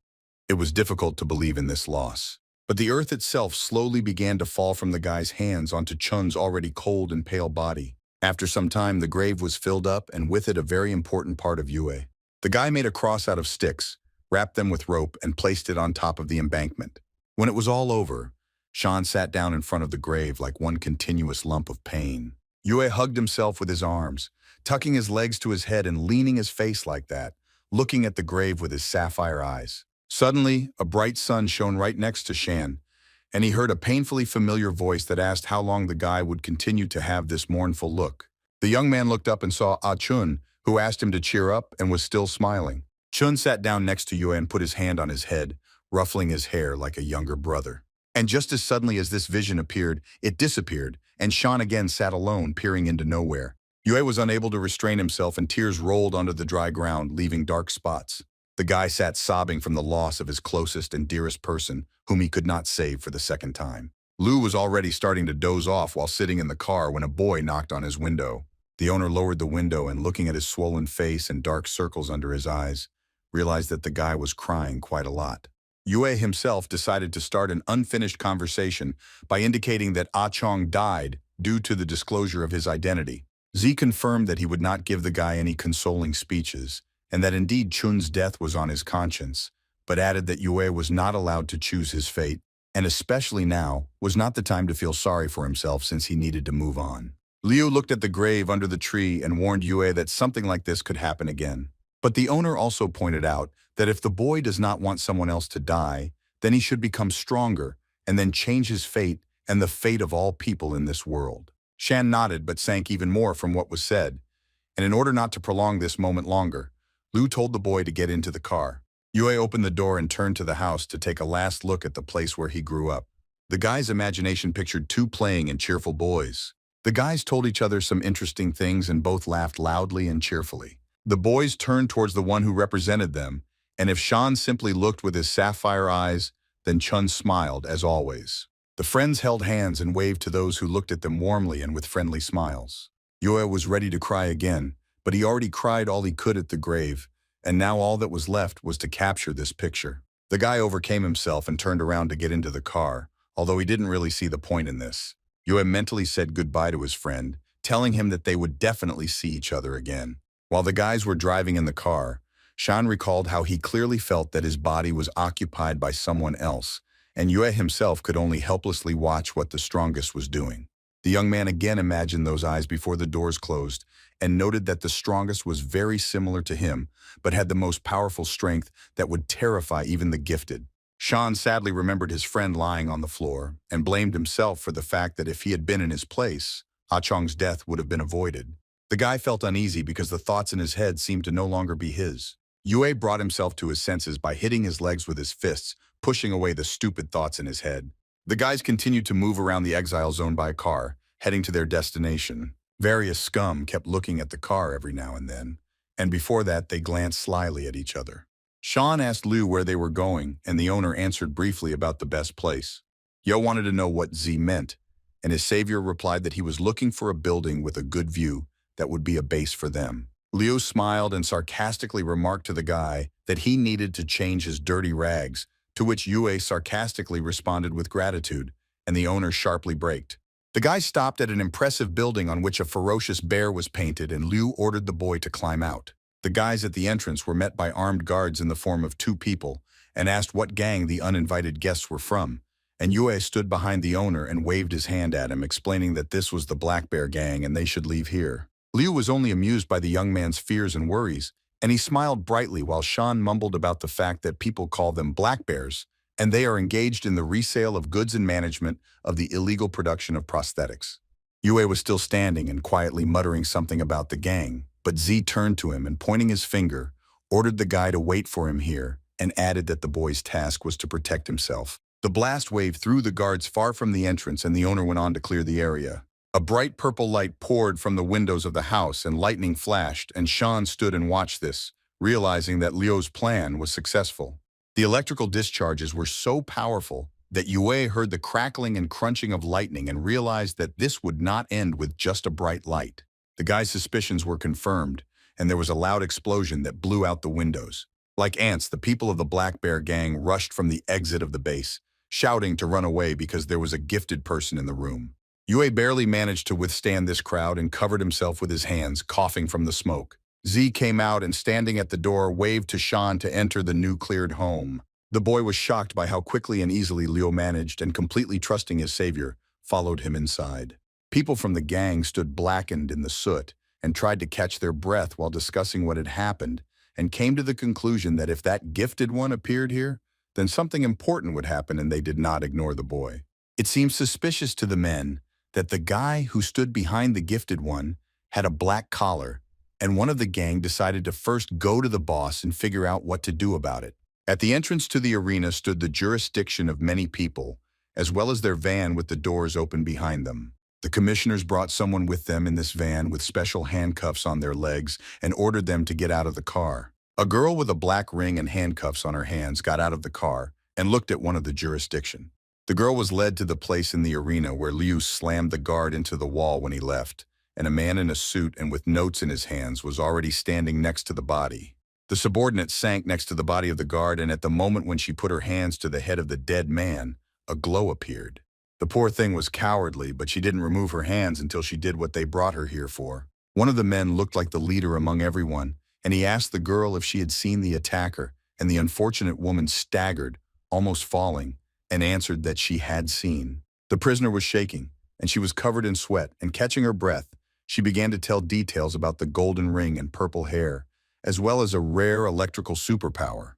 S1: It was difficult to believe in this loss. But the earth itself slowly began to fall from the guy's hands onto Chun's already cold and pale body. After some time, the grave was filled up, and with it a very important part of Yue. The guy made a cross out of sticks, wrapped them with rope, and placed it on top of the embankment. When it was all over, Shan sat down in front of the grave like one continuous lump of pain. Yue hugged himself with his arms, tucking his legs to his head and leaning his face like that, looking at the grave with his sapphire eyes. Suddenly, a bright sun shone right next to Shan, and he heard a painfully familiar voice that asked how long the guy would continue to have this mournful look. The young man looked up and saw Ah-chun, who asked him to cheer up and was still smiling. Chun sat down next to Yue and put his hand on his head, ruffling his hair like a younger brother. And just as suddenly as this vision appeared, it disappeared, and Shan again sat alone, peering into nowhere. Yue was unable to restrain himself, and tears rolled onto the dry ground, leaving dark spots. The guy sat sobbing from the loss of his closest and dearest person, whom he could not save for the second time. Liu was already starting to doze off while sitting in the car when a boy knocked on his window. The owner lowered the window and, looking at his swollen face and dark circles under his eyes, realized that the guy was crying quite a lot. Yue himself decided to start an unfinished conversation by indicating that Ah-chong died due to the disclosure of his identity. Z confirmed that he would not give the guy any consoling speeches, and that indeed Chun's death was on his conscience, but added that Yue was not allowed to choose his fate, and especially now was not the time to feel sorry for himself since he needed to move on. Liu looked at the grave under the tree and warned Yue that something like this could happen again. But the owner also pointed out that if the boy does not want someone else to die, then he should become stronger and then change his fate and the fate of all people in this world. Shan nodded but sank even more from what was said, and in order not to prolong this moment longer, Liu told the boy to get into the car. Yue opened the door and turned to the house to take a last look at the place where he grew up. The guy's imagination pictured two playing and cheerful boys. The guys told each other some interesting things and both laughed loudly and cheerfully. The boys turned towards the one who represented them, and if Shan simply looked with his sapphire eyes, then Chun smiled as always. The friends held hands and waved to those who looked at them warmly and with friendly smiles. Yue was ready to cry again, but he already cried all he could at the grave, and now all that was left was to capture this picture. The guy overcame himself and turned around to get into the car, although he didn't really see the point in this. Yue mentally said goodbye to his friend, telling him that they would definitely see each other again. While the guys were driving in the car, Shan recalled how he clearly felt that his body was occupied by someone else, and Yue himself could only helplessly watch what the strongest was doing. The young man again imagined those eyes before the doors closed and noted that the strongest was very similar to him, but had the most powerful strength that would terrify even the gifted. Shan sadly remembered his friend lying on the floor and blamed himself for the fact that if he had been in his place, Ah Chong's death would have been avoided. The guy felt uneasy because the thoughts in his head seemed to no longer be his. Yue brought himself to his senses by hitting his legs with his fists, pushing away the stupid thoughts in his head. The guys continued to move around the exile zone by car, heading to their destination. Various scum kept looking at the car every now and before that they glanced slyly at each other. Sean asked Liu where they were going, and the owner answered briefly about the best place. Yo wanted to know what Z meant, and his savior replied that he was looking for a building with a good view that would be a base for them. Liu smiled and sarcastically remarked to the guy that he needed to change his dirty rags, to which Yue sarcastically responded with gratitude, and the owner sharply braked. The guy stopped at an impressive building on which a ferocious bear was painted, and Liu ordered the boy to climb out. The guys at the entrance were met by armed guards in the form of 2 people and asked what gang the uninvited guests were from, and Yue stood behind the owner and waved his hand at him, explaining that this was the Black Bear gang and they should leave here. Liu was only amused by the young man's fears and worries, and he smiled brightly while Shan mumbled about the fact that people call them black bears, and they are engaged in the resale of goods and management of the illegal production of prosthetics. Yue was still standing and quietly muttering something about the gang, but Z turned to him and, pointing his finger, ordered the guy to wait for him here and added that the boy's task was to protect himself. The blast waved through the guards far from the entrance, and the owner went on to clear the area. A bright purple light poured from the windows of the house and lightning flashed, and Shan stood and watched this, realizing that Liu's plan was successful. The electrical discharges were so powerful that Yue heard the crackling and crunching of lightning and realized that this would not end with just a bright light. The guy's suspicions were confirmed, and there was a loud explosion that blew out the windows. Like ants, the people of the Black Bear gang rushed from the exit of the base, shouting to run away because there was a gifted person in the room. Yue barely managed to withstand this crowd and covered himself with his hands, coughing from the smoke. Z came out and, standing at the door, waved to Shan to enter the new cleared home. The boy was shocked by how quickly and easily Liu managed, and completely trusting his savior, followed him inside. People from the gang stood blackened in the soot and tried to catch their breath while discussing what had happened, and came to the conclusion that if that gifted one appeared here, then something important would happen, and they did not ignore the boy. It seemed suspicious to the men that the guy who stood behind the gifted one had a black collar, and one of the gang decided to first go to the boss and figure out what to do about it. At the entrance to the arena stood the jurisdiction of many people, as well as their van with the doors open behind them. The commissioners brought someone with them in this van with special handcuffs on their legs and ordered them to get out of the car. A girl with a black ring and handcuffs on her hands got out of the car and looked at one of the jurisdiction. The girl was led to the place in the arena where Liu slammed the guard into the wall when he left, and a man in a suit and with notes in his hands was already standing next to the body. The subordinate sank next to the body of the guard, and at the moment when she put her hands to the head of the dead man, a glow appeared. The poor thing was cowardly, but she didn't remove her hands until she did what they brought her here for. One of the men looked like the leader among everyone, and he asked the girl if she had seen the attacker, and the unfortunate woman staggered, almost falling, and answered that she had seen. The prisoner was shaking, and she was covered in sweat, and catching her breath, she began to tell details about the golden ring and purple hair, as well as a rare electrical superpower.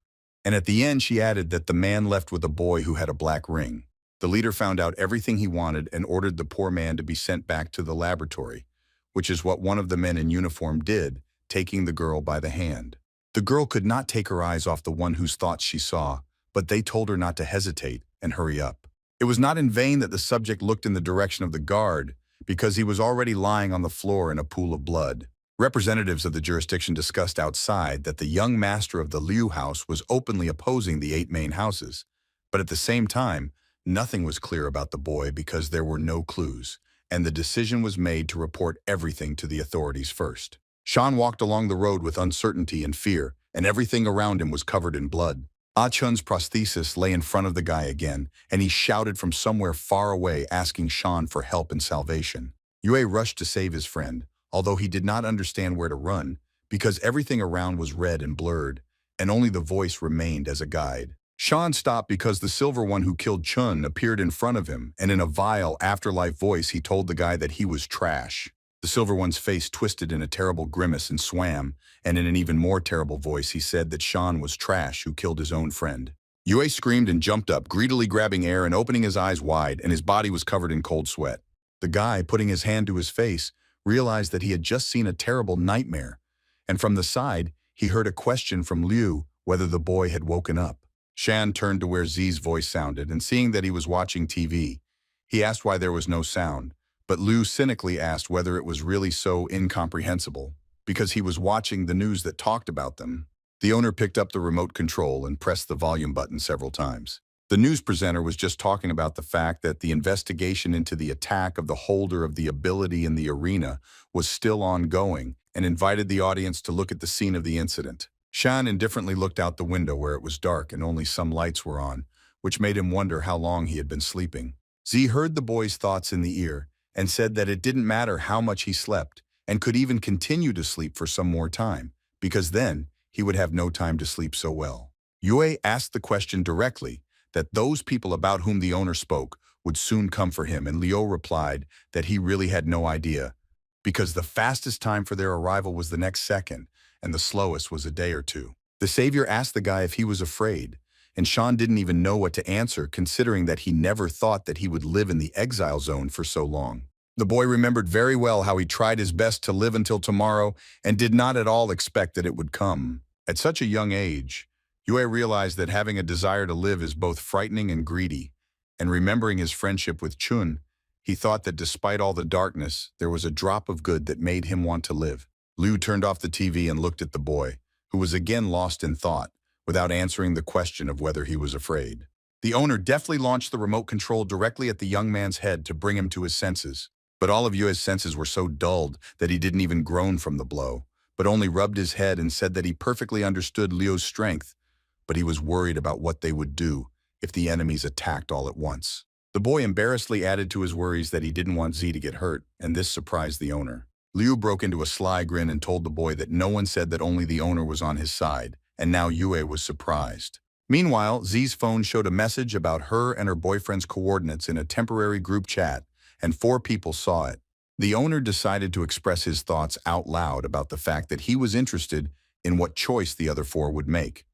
S1: And at the end, she added that the man left with a boy who had a black ring. The leader found out everything he wanted and ordered the poor man to be sent back to the laboratory, which is what one of the men in uniform did, taking the girl by the hand. The girl could not take her eyes off the one whose thoughts she saw, but they told her not to hesitate and hurry up. It was not in vain that the subject looked in the direction of the guard, because he was already lying on the floor in a pool of blood. Representatives of the jurisdiction discussed outside that the young master of the Liu house was openly opposing the 8 main houses, but at the same time, nothing was clear about the boy because there were no clues, and the decision was made to report everything to the authorities first. Shan walked along the road with uncertainty and fear, and everything around him was covered in blood. Ah Chun's prosthesis lay in front of the guy again, and he shouted from somewhere far away, asking Shan for help and salvation. Yue rushed to save his friend, although he did not understand where to run, because everything around was red and blurred, and only the voice remained as a guide. Sean stopped because the silver one who killed Chun appeared in front of him, and in a vile afterlife voice he told the guy that he was trash. The silver one's face twisted in a terrible grimace and swam, and in an even more terrible voice he said that Sean was trash who killed his own friend. Yue screamed and jumped up, greedily grabbing air and opening his eyes wide, and his body was covered in cold sweat. The guy, putting his hand to his face, realized that he had just seen a terrible nightmare, and from the side, he heard a question from Liu whether the boy had woken up. Shan turned to where Zi's voice sounded, and seeing that he was watching TV, he asked why there was no sound, but Liu cynically asked whether it was really so incomprehensible, because he was watching the news that talked about them. The owner picked up the remote control and pressed the volume button several times. The news presenter was just talking about the fact that the investigation into the attack of the holder of the ability in the arena was still ongoing and invited the audience to look at the scene of the incident. Shan indifferently looked out the window where it was dark and only some lights were on, which made him wonder how long he had been sleeping. Z heard the boy's thoughts in the ear and said that it didn't matter how much he slept and could even continue to sleep for some more time, because then he would have no time to sleep so well. Yue asked the question directly, that those people about whom the owner spoke would soon come for him, and Liu replied that he really had no idea, because the fastest time for their arrival was the next second, and the slowest was a day or two. The savior asked the guy if he was afraid, and Sean didn't even know what to answer, considering that he never thought that he would live in the exile zone for so long. The boy remembered very well how he tried his best to live until tomorrow and did not at all expect that it would come. At such a young age, Yue realized that having a desire to live is both frightening and greedy, and remembering his friendship with Chun, he thought that despite all the darkness, there was a drop of good that made him want to live. Liu turned off the TV and looked at the boy, who was again lost in thought, without answering the question of whether he was afraid. The owner deftly launched the remote control directly at the young man's head to bring him to his senses, but all of Yue's senses were so dulled that he didn't even groan from the blow, but only rubbed his head and said that he perfectly understood Liu's strength, but he was worried about what they would do if the enemies attacked all at once. The boy embarrassedly added to his worries that he didn't want Z to get hurt, and this surprised the owner. Liu broke into a sly grin and told the boy that no one said that only the owner was on his side, and now Yue was surprised. Meanwhile, Z's phone showed a message about her and her boyfriend's coordinates in a temporary group chat, and 4 people saw it. The owner decided to express his thoughts out loud about the fact that he was interested in what choice the other 4 would make.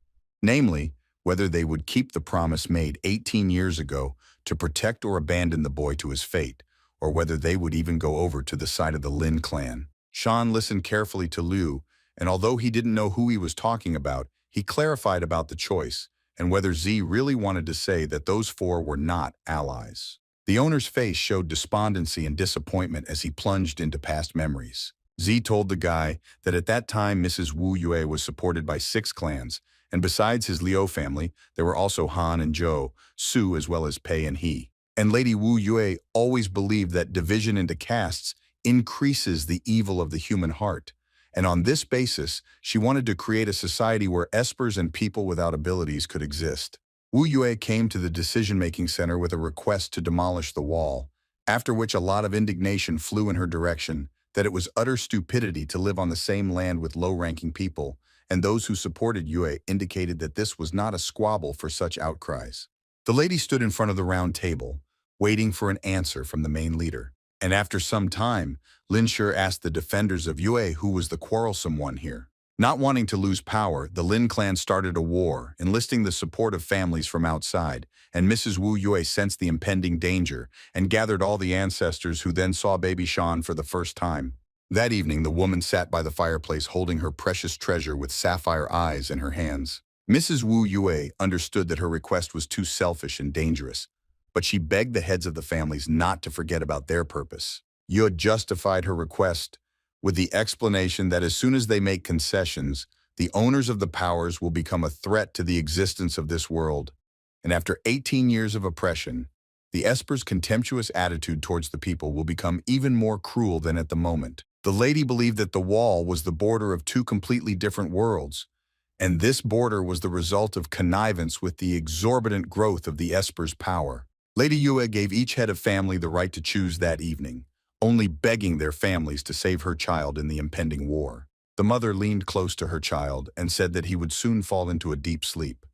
S1: Namely, whether they would keep the promise made 18 years ago to protect or abandon the boy to his fate, or whether they would even go over to the side of the Lin clan. Sean listened carefully to Liu, and although he didn't know who he was talking about, he clarified about the choice, and whether Z really wanted to say that those 4 were not allies. The owner's face showed despondency and disappointment as he plunged into past memories. Z told the guy that at that time Mrs. Wu Yue was supported by 6 clans, and besides his Liu family, there were also Han and Zhou, Su as well as Pei and He. And Lady Wu Yue always believed that division into castes increases the evil of the human heart, and on this basis, she wanted to create a society where espers and people without abilities could exist. Wu Yue came to the decision-making center with a request to demolish the wall, after which a lot of indignation flew in her direction, that it was utter stupidity to live on the same land with low-ranking people, and those who supported Yue indicated that this was not a squabble for such outcries. The lady stood in front of the round table, waiting for an answer from the main leader. And after some time, Lin Shi asked the defenders of Yue who was the quarrelsome one here. Not wanting to lose power, the Lin clan started a war, enlisting the support of families from outside, and Mrs. Wu Yue sensed the impending danger and gathered all the ancestors who then saw baby Sean for the first time. That evening, the woman sat by the fireplace holding her precious treasure with sapphire eyes in her hands. Mrs. Wu Yue understood that her request was too selfish and dangerous, but she begged the heads of the families not to forget about their purpose. Yue justified her request with the explanation that as soon as they make concessions, the owners of the powers will become a threat to the existence of this world. And after 18 years of oppression, the Esper's contemptuous attitude towards the people will become even more cruel than at the moment. The lady believed that the wall was the border of 2 completely different worlds, and this border was the result of connivance with the exorbitant growth of the Esper's power. Lady Yue gave each head of family the right to choose that evening, only begging their families to save her child in the impending war. The mother leaned close to her child and said that he would soon fall into a deep sleep,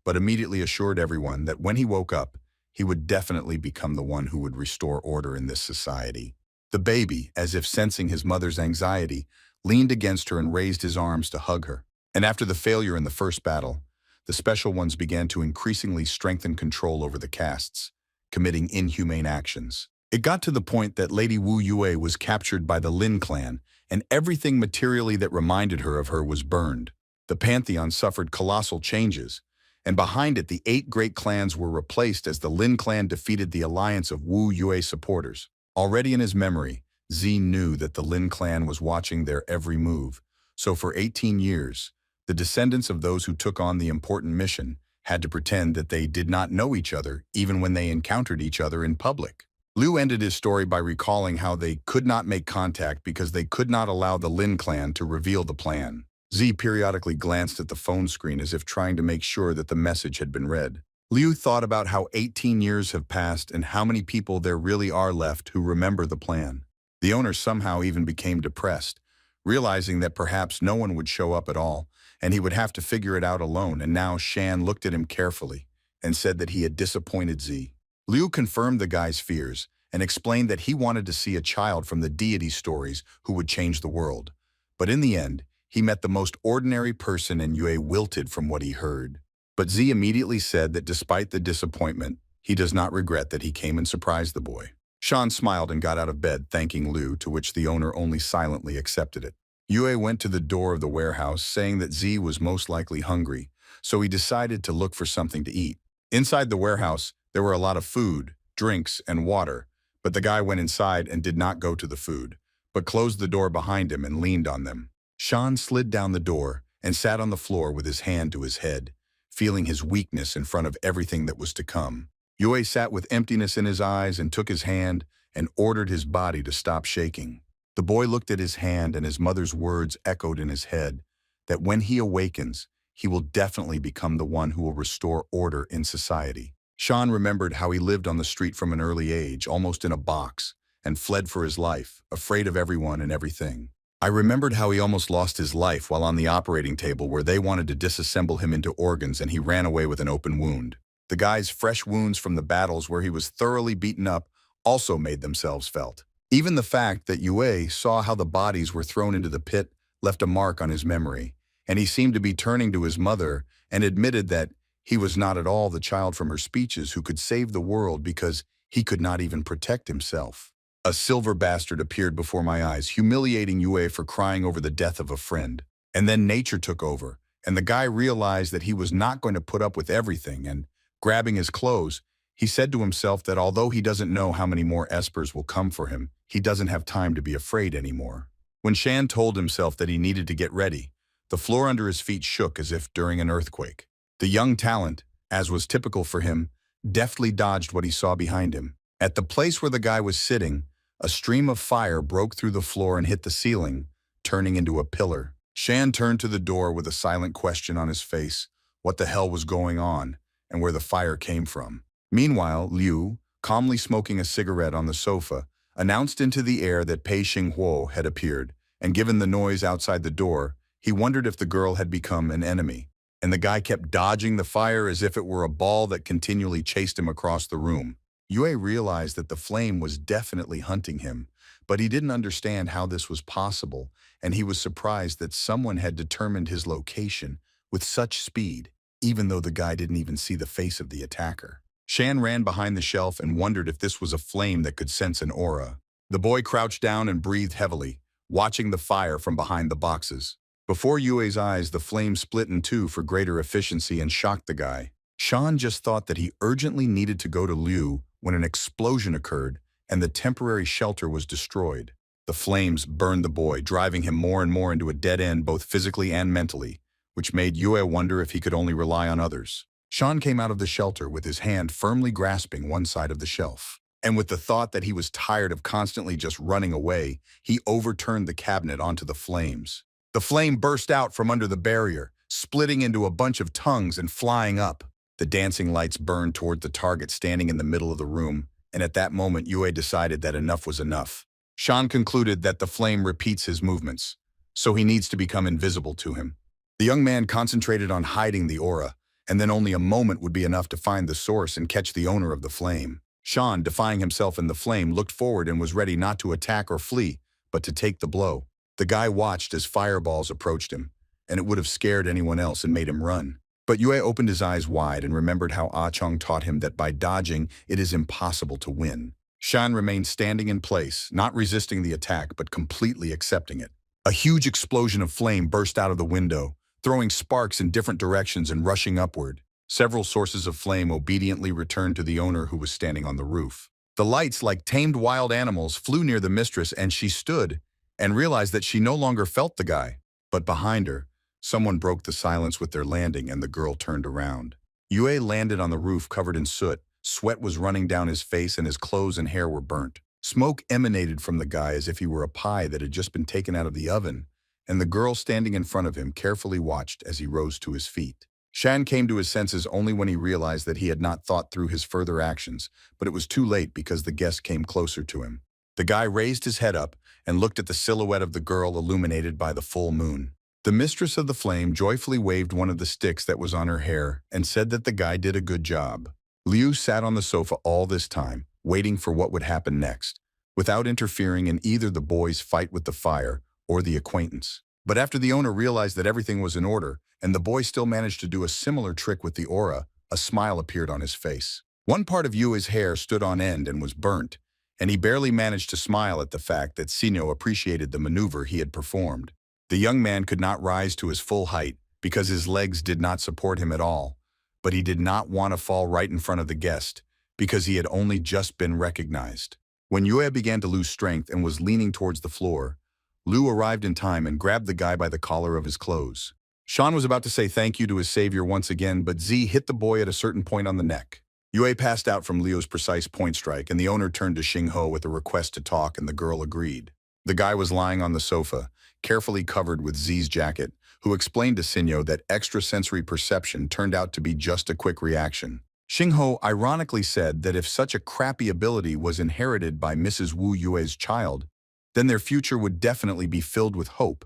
S1: but immediately assured everyone that when he woke up, he would definitely become the one who would restore order in this society. The baby, as if sensing his mother's anxiety, leaned against her and raised his arms to hug her. And after the failure in the first battle, the special ones began to increasingly strengthen control over the castes, committing inhumane actions. It got to the point that Lady Wu Yue was captured by the Lin clan, and everything materially that reminded her of her was burned. The pantheon suffered colossal changes, and behind it the 8 great clans were replaced as the Lin clan defeated the alliance of Wu Yue supporters. Already in his memory, Z knew that the Lin clan was watching their every move, so for 18 years, the descendants of those who took on the important mission had to pretend that they did not know each other even when they encountered each other in public. Liu ended his story by recalling how they could not make contact because they could not allow the Lin clan to reveal the plan. Z periodically glanced at the phone screen as if trying to make sure that the message had been read. Liu thought about how 18 years have passed and how many people there really are left who remember the plan. The owner somehow even became depressed, realizing that perhaps no one would show up at all, and he would have to figure it out alone. And now Shan looked at him carefully and said that he had disappointed Z. Liu confirmed the guy's fears and explained that he wanted to see a child from the deity stories who would change the world. But in the end, he met the most ordinary person and Yue wilted from what he heard. But Z immediately said that despite the disappointment, he does not regret that he came and surprised the boy. Shan smiled and got out of bed, thanking Liu, to which the owner only silently accepted it. Yue went to the door of the warehouse, saying that Z was most likely hungry, so he decided to look for something to eat. Inside the warehouse, there were a lot of food, drinks, and water, but the guy went inside and did not go to the food, but closed the door behind him and leaned on them. Shan slid down the door and sat on the floor with his hand to his head, feeling his weakness in front of everything that was to come. Yue sat with emptiness in his eyes and took his hand and ordered his body to stop shaking. The boy looked at his hand and his mother's words echoed in his head that when he awakens, he will definitely become the one who will restore order in society. Shan remembered how he lived on the street from an early age, almost in a box, and fled for his life, afraid of everyone and everything. I remembered how he almost lost his life while on the operating table where they wanted to disassemble him into organs and he ran away with an open wound. The guy's fresh wounds from the battles where he was thoroughly beaten up also made themselves felt. Even the fact that Yue saw how the bodies were thrown into the pit left a mark on his memory, and he seemed to be turning to his mother and admitted that he was not at all the child from her speeches who could save the world because he could not even protect himself. A silver bastard appeared before my eyes, humiliating Yue for crying over the death of a friend. And then nature took over, and the guy realized that he was not going to put up with everything, and, grabbing his clothes, he said to himself that although he doesn't know how many more espers will come for him, he doesn't have time to be afraid anymore. When Shan told himself that he needed to get ready, the floor under his feet shook as if during an earthquake. The young talent, as was typical for him, deftly dodged what he saw behind him. At the place where the guy was sitting, a stream of fire broke through the floor and hit the ceiling, turning into a pillar. Shan turned to the door with a silent question on his face, what the hell was going on, and where the fire came from. Meanwhile, Liu, calmly smoking a cigarette on the sofa, announced into the air that Pei Xinghuo had appeared, and given the noise outside the door, he wondered if the girl had become an enemy. And the guy kept dodging the fire as if it were a ball that continually chased him across the room. Yue realized that the flame was definitely hunting him, but he didn't understand how this was possible, and he was surprised that someone had determined his location with such speed, even though the guy didn't even see the face of the attacker. Shan ran behind the shelf and wondered if this was a flame that could sense an aura. The boy crouched down and breathed heavily, watching the fire from behind the boxes. Before Yue's eyes, the flame split in two for greater efficiency and shocked the guy. Shan just thought that he urgently needed to go to Liu when an explosion occurred and the temporary shelter was destroyed. The flames burned the boy, driving him more and more into a dead end both physically and mentally, which made Yue wonder if he could only rely on others. Shan came out of the shelter with his hand firmly grasping one side of the shelf. And with the thought that he was tired of constantly just running away, he overturned the cabinet onto the flames. The flame burst out from under the barrier, splitting into a bunch of tongues and flying up. The dancing lights burned toward the target standing in the middle of the room, and at that moment Yue decided that enough was enough. Shan concluded that the flame repeats his movements. so he needs to become invisible to him. The young man concentrated on hiding the aura, and then only a moment would be enough to find the source and catch the owner of the flame. Sean, defying himself in the flame, looked forward and was ready not to attack or flee, but to take the blow. The guy watched as fireballs approached him, and it would have scared anyone else and made him run. But Yue opened his eyes wide and remembered how Ah Chong taught him that by dodging, it is impossible to win. Shan remained standing in place, not resisting the attack, but completely accepting it. A huge explosion of flame burst out of the window, throwing sparks in different directions and rushing upward. Several sources of flame obediently returned to the owner who was standing on the roof. The lights, like tamed wild animals, flew near the mistress, and she stood and realized that she no longer felt the guy. But behind her, someone broke the silence with their landing, and the girl turned around. Yue landed on the roof covered in soot. Sweat was running down his face and his clothes and hair were burnt. Smoke emanated from the guy as if he were a pie that had just been taken out of the oven, and the girl standing in front of him carefully watched as he rose to his feet. Shan came to his senses only when he realized that he had not thought through his further actions, but it was too late because the guest came closer to him. The guy raised his head up and looked at the silhouette of the girl illuminated by the full moon. The mistress of the flame joyfully waved one of the sticks that was on her hair and said that the guy did a good job. Liu sat on the sofa all this time, waiting for what would happen next, without interfering in either the boy's fight with the fire or the acquaintance. But after the owner realized that everything was in order, and the boy still managed to do a similar trick with the aura, a smile appeared on his face. One part of Yue's hair stood on end and was burnt, and he barely managed to smile at the fact that Sinyo appreciated the maneuver he had performed. The young man could not rise to his full height because his legs did not support him at all, but he did not want to fall right in front of the guest because he had only just been recognized. When Yue began to lose strength and was leaning towards the floor, Liu arrived in time and grabbed the guy by the collar of his clothes. Sean was about to say thank you to his savior once again, but Z hit the boy at a certain point on the neck. Yue passed out from Liu's precise point strike, and the owner turned to Xingho with a request to talk, and the girl agreed. The guy was lying on the sofa, carefully covered with Z's jacket, who explained to Sinyo that extrasensory perception turned out to be just a quick reaction. Xingho ironically said that if such a crappy ability was inherited by Mrs. Wu Yue's child, then their future would definitely be filled with hope,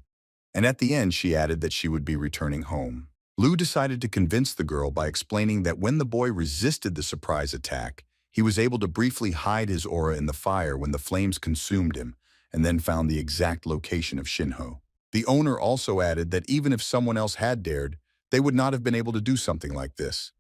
S1: and at the end she added that she would be returning home. Liu decided to convince the girl by explaining that when the boy resisted the surprise attack, he was able to briefly hide his aura in the fire when the flames consumed him, and then found the exact location of Xingho. The owner also added that even if someone else had dared, they would not have been able to do something like this.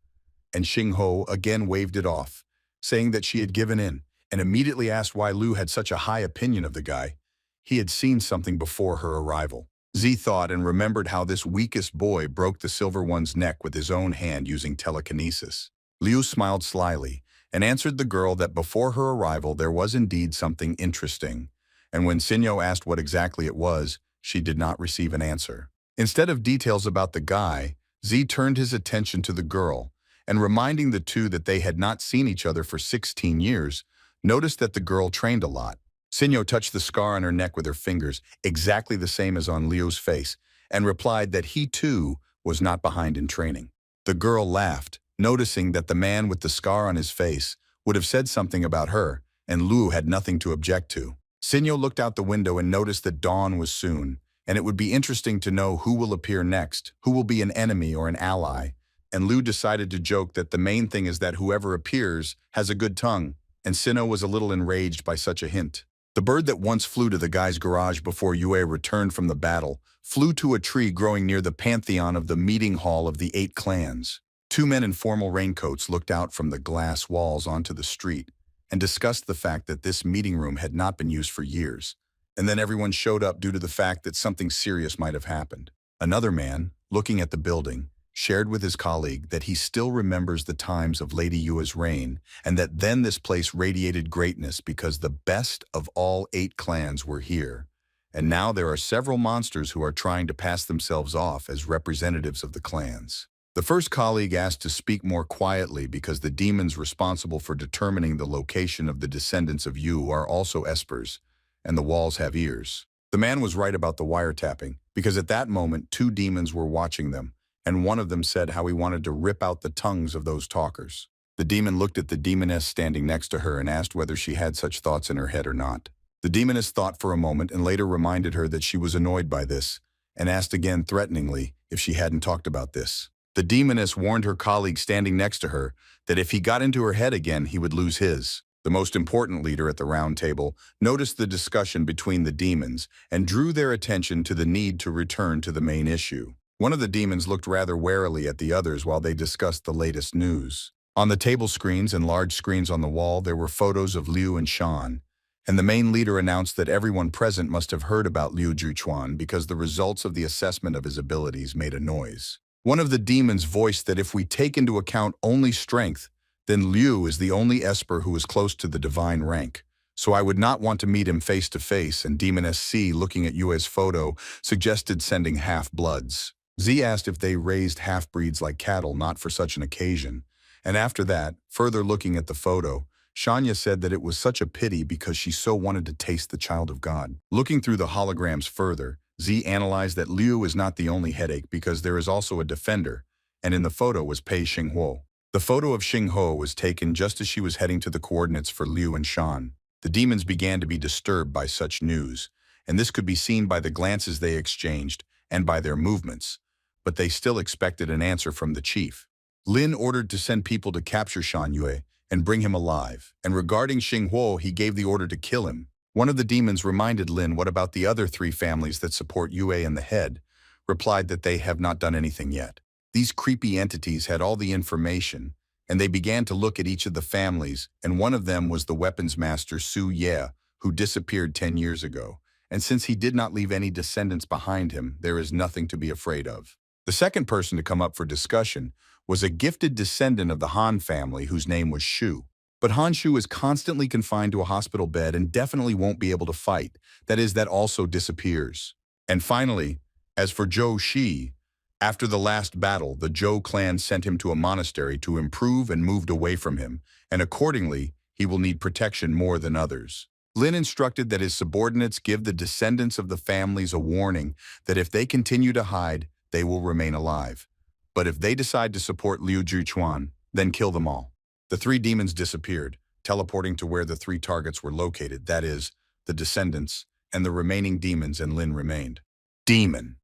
S1: And Xingho again waved it off, saying that she had given in, and immediately asked why Liu had such a high opinion of the guy. He had seen something before her arrival. Z thought and remembered how this weakest boy broke the Silver One's neck with his own hand using telekinesis. Liu smiled slyly and answered the girl that before her arrival there was indeed something interesting, and when Sinyo asked what exactly it was, she did not receive an answer. Instead of details about the guy, Z turned his attention to the girl, and reminding the two that they had not seen each other for 16 years, noticed that the girl trained a lot. Sinyo touched the scar on her neck with her fingers, exactly the same as on Liu's face, and replied that he too was not behind in training. The girl laughed, noticing that the man with the scar on his face would have said something about her, and Liu had nothing to object to. Sinyo looked out the window and noticed that dawn was soon, and it would be interesting to know who will appear next, who will be an enemy or an ally, and Liu decided to joke that the main thing is that whoever appears has a good tongue, and Sinyo was a little enraged by such a hint. The bird that once flew to the guy's garage before Yue returned from the battle flew to a tree growing near the pantheon of the meeting hall of the 8 clans. 2 men in formal raincoats looked out from the glass walls onto the street and discussed the fact that this meeting room had not been used for years, and then everyone showed up due to the fact that something serious might have happened. Another man, looking at the building, shared with his colleague that he still remembers the times of Lady Yue's reign, and that then this place radiated greatness because the best of all 8 clans were here. And now there are several monsters who are trying to pass themselves off as representatives of the clans. The first colleague asked to speak more quietly because the demons responsible for determining the location of the descendants of Yu are also espers, and the walls have ears. The man was right about the wiretapping, because at that moment 2 demons were watching them, and one of them said how he wanted to rip out the tongues of those talkers. The demon looked at the demoness standing next to her and asked whether she had such thoughts in her head or not. The demoness thought for a moment and later reminded her that she was annoyed by this, and asked again threateningly if she hadn't talked about this. The demoness warned her colleague standing next to her that if he got into her head again, he would lose his. The most important leader at the round table noticed the discussion between the demons and drew their attention to the need to return to the main issue. One of the demons looked rather warily at the others while they discussed the latest news. On the table screens and large screens on the wall, there were photos of Liu and Shan, and the main leader announced that everyone present must have heard about Liu Zhuchuan because the results of the assessment of his abilities made a noise. One of the demons voiced that if we take into account only strength, then Liu is the only Esper who is close to the divine rank. So I would not want to meet him face to face, and Demon SC, looking at Yue's photo, suggested sending half-bloods. Z asked if they raised half-breeds like cattle not for such an occasion. And after that, further looking at the photo, Shanya said that it was such a pity because she so wanted to taste the child of God. Looking through the holograms further, Z analyzed that Liu is not the only headache because there is also a defender, and in the photo was Pei Xinghuo. The photo of Xinghuo was taken just as she was heading to the coordinates for Liu and Shan. The demons began to be disturbed by such news, and this could be seen by the glances they exchanged and by their movements, but they still expected an answer from the chief. Lin ordered to send people to capture Shan Yue and bring him alive, and regarding Xinghuo, he gave the order to kill him. One of the demons reminded Lin what about the other 3 families that support Yue and the head, replied that they have not done anything yet. These creepy entities had all the information, and they began to look at each of the families, and one of them was the weapons master Su Ye, who disappeared 10 years ago, and since he did not leave any descendants behind him, there is nothing to be afraid of. The second person to come up for discussion was a gifted descendant of the Han family whose name was Shu. But Han Shu is constantly confined to a hospital bed and definitely won't be able to fight. That is, that also disappears. And finally, as for Zhou Shi, after the last battle, the Zhou clan sent him to a monastery to improve and moved away from him, and accordingly, he will need protection more than others. Lin instructed that his subordinates give the descendants of the families a warning that if they continue to hide, they will remain alive. But if they decide to support Liu Zhuchuan, then kill them all. The 3 demons disappeared, teleporting to where the 3 targets were located, that is, the descendants, and the remaining demons, and Lin remained. Demon.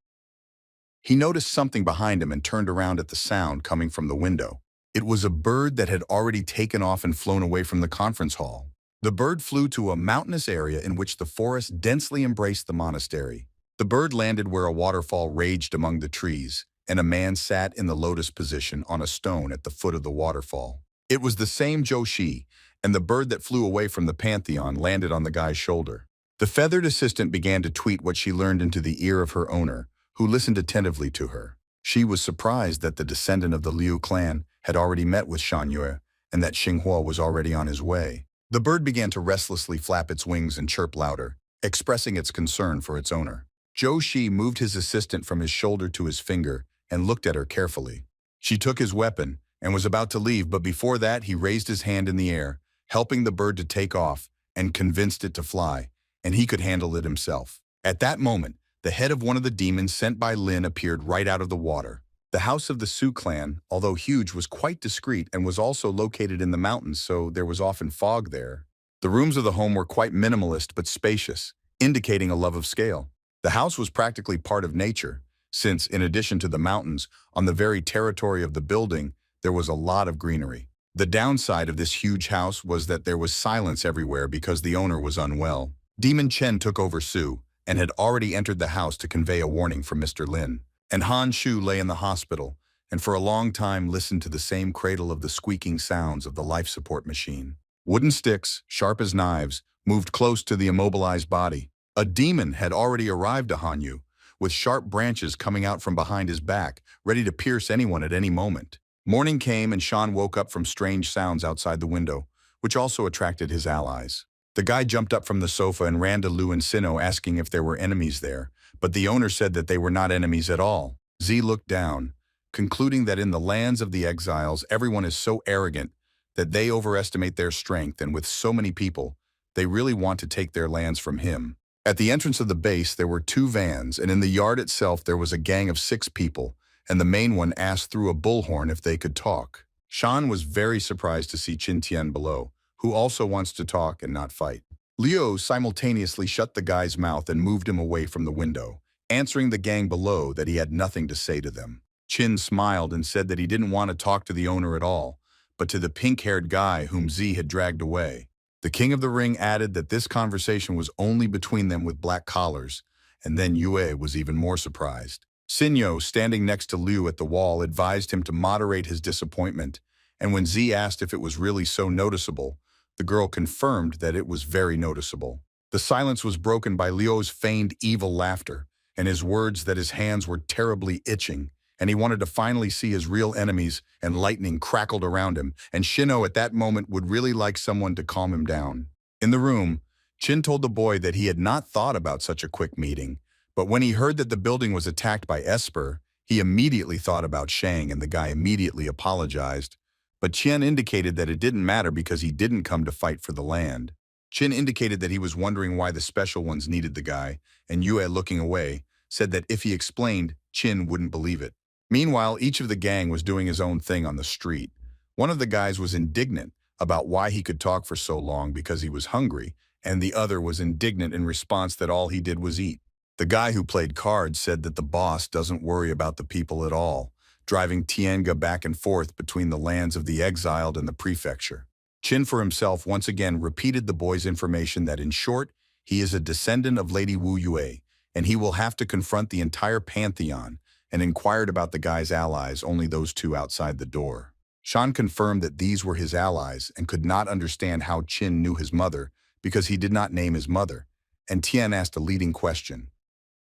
S1: He noticed something behind him and turned around at the sound coming from the window. It was a bird that had already taken off and flown away from the conference hall. The bird flew to a mountainous area in which the forest densely embraced the monastery. The bird landed where a waterfall raged among the trees, and a man sat in the lotus position on a stone at the foot of the waterfall. It was the same Zhou Shi, and the bird that flew away from the pantheon landed on the guy's shoulder. The feathered assistant began to tweet what she learned into the ear of her owner, who listened attentively to her. She was surprised that the descendant of the Liu clan had already met with Shan Yue, and that Xinghuo was already on his way. The bird began to restlessly flap its wings and chirp louder, expressing its concern for its owner. Zhou Shi moved his assistant from his shoulder to his finger and looked at her carefully. She took his weapon and was about to leave, but before that he raised his hand in the air, helping the bird to take off, and convinced it to fly, and he could handle it himself. At that moment, the head of one of the demons sent by Lin appeared right out of the water. The house of the Su clan, although huge, was quite discreet and was also located in the mountains, so there was often fog there. The rooms of the home were quite minimalist but spacious, indicating a love of scale. The house was practically part of nature, since, in addition to the mountains, on the very territory of the building, there was a lot of greenery. The downside of this huge house was that there was silence everywhere because the owner was unwell. Demon Chen took over Su, and had already entered the house to convey a warning from Mr. Lin. And Han Shu lay in the hospital, and for a long time listened to the same cradle of the squeaking sounds of the life support machine. Wooden sticks, sharp as knives, moved close to the immobilized body. A demon had already arrived to Han Yu, with sharp branches coming out from behind his back, ready to pierce anyone at any moment. Morning came and Shan woke up from strange sounds outside the window, which also attracted his allies. The guy jumped up from the sofa and ran to Lu and Sino asking if there were enemies there, but the owner said that they were not enemies at all. Z looked down, concluding that in the lands of the exiles everyone is so arrogant that they overestimate their strength, and with so many people, they really want to take their lands from him. At the entrance of the base there were 2 vans, and in the yard itself there was a gang of 6 people, and the main one asked through a bullhorn if they could talk. Shan was very surprised to see Qin Tian below, who also wants to talk and not fight. Leo simultaneously shut the guy's mouth and moved him away from the window, answering the gang below that he had nothing to say to them. Chin smiled and said that he didn't want to talk to the owner at all, but to the pink-haired guy whom Z had dragged away. The King of the Ring added that this conversation was only between them with black collars, and then Yue was even more surprised. Sinyo, standing next to Liu at the wall, advised him to moderate his disappointment, and when Z asked if it was really so noticeable, the girl confirmed that it was very noticeable. The silence was broken by Liu's feigned evil laughter, and his words that his hands were terribly itching, and he wanted to finally see his real enemies, and lightning crackled around him, and Shino at that moment would really like someone to calm him down. In the room, Chin told the boy that he had not thought about such a quick meeting, but when he heard that the building was attacked by Esper, he immediately thought about Shang, and the guy immediately apologized. But Qian indicated that it didn't matter because he didn't come to fight for the land. Qin indicated that he was wondering why the special ones needed the guy, and Yue, looking away, said that if he explained, Qin wouldn't believe it. Meanwhile, each of the gang was doing his own thing on the street. One of the guys was indignant about why he could talk for so long because he was hungry, and the other was indignant in response that all he did was eat. The guy who played cards said that the boss doesn't worry about the people at all, driving Tiange back and forth between the lands of the exiled and the prefecture. Qin for himself once again repeated the boy's information that in short, he is a descendant of Lady Wu Yue, and he will have to confront the entire pantheon, and inquired about the guy's allies, only those two outside the door. Shan confirmed that these were his allies and could not understand how Qin knew his mother because he did not name his mother, and Tian asked a leading question.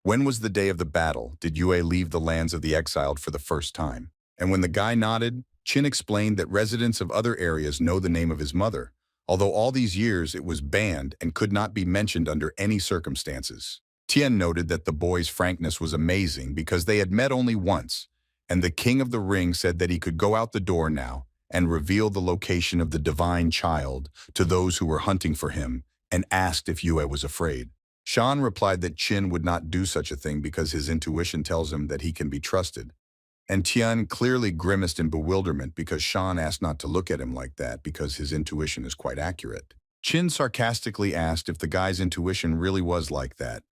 S1: When was the day of the battle did Yue leave the lands of the exiled for the first time? And when the guy nodded, Qin explained that residents of other areas know the name of his mother, although all these years it was banned and could not be mentioned under any circumstances. Tian noted that the boy's frankness was amazing because they had met only once, and the King of the Ring said that he could go out the door now and reveal the location of the divine child to those who were hunting for him, and asked if Yue was afraid. Shan replied that Qin would not do such a thing because his intuition tells him that he can be trusted. And Tian clearly grimaced in bewilderment because Shan asked not to look at him like that because his intuition is quite accurate. Qin sarcastically asked if the guy's intuition really was like that,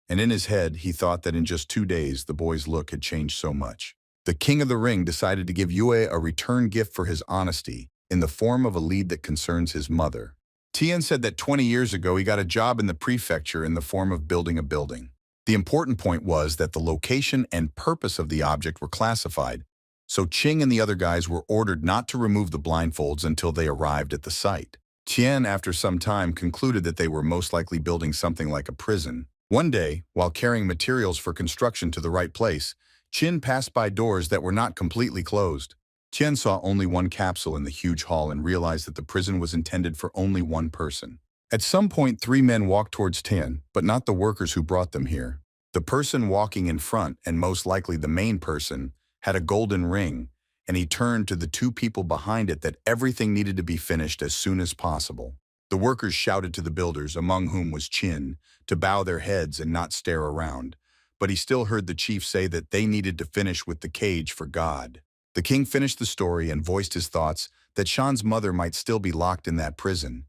S1: and in his head he thought that in just 2 days the boy's look had changed so much. The King of the Ring decided to give Yue a return gift for his honesty in the form of a lead that concerns his mother. Tian said that 20 years ago he got a job in the prefecture in the form of building a building. The important point was that the location and purpose of the object were classified, so Qing and the other guys were ordered not to remove the blindfolds until they arrived at the site. Tian, after some time, concluded that they were most likely building something like a prison. One day, while carrying materials for construction to the right place, Qin passed by doors that were not completely closed. Tian saw only one capsule in the huge hall and realized that the prison was intended for only one person. At some point, 3 men walked towards Tian, but not the workers who brought them here. The person walking in front, and most likely the main person, had a golden ring, and he turned to the 2 people behind it that everything needed to be finished as soon as possible. The workers shouted to the builders, among whom was Qin, to bow their heads and not stare around, but he still heard the chief say that they needed to finish with the cage for God. The king finished the story and voiced his thoughts that Shan's mother might still be locked in that prison,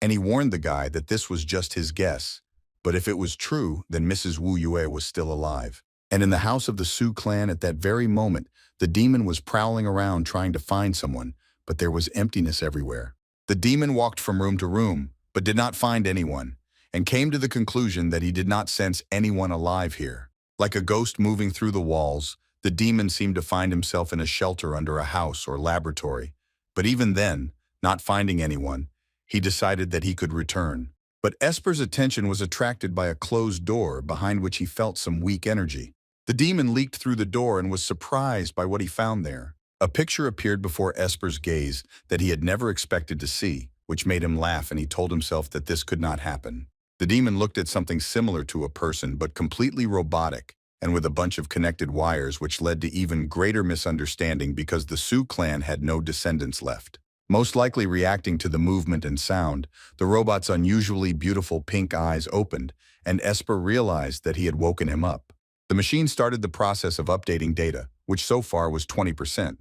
S1: and he warned the guy that this was just his guess, but if it was true, then Mrs. Wu Yue was still alive. And in the house of the Su clan at that very moment, the demon was prowling around trying to find someone, but there was emptiness everywhere. The demon walked from room to room, but did not find anyone, and came to the conclusion that he did not sense anyone alive here. Like a ghost moving through the walls, the demon seemed to find himself in a shelter under a house or laboratory, but even then, not finding anyone, he decided that he could return. But Esper's attention was attracted by a closed door behind which he felt some weak energy. The demon leaked through the door and was surprised by what he found there. A picture appeared before Esper's gaze that he had never expected to see, which made him laugh, and he told himself that this could not happen. The demon looked at something similar to a person but completely robotic, and with a bunch of connected wires, which led to even greater misunderstanding because the Su clan had no descendants left. Most likely reacting to the movement and sound, the robot's unusually beautiful pink eyes opened, and Esper realized that he had woken him up. The machine started the process of updating data, which so far was 20%.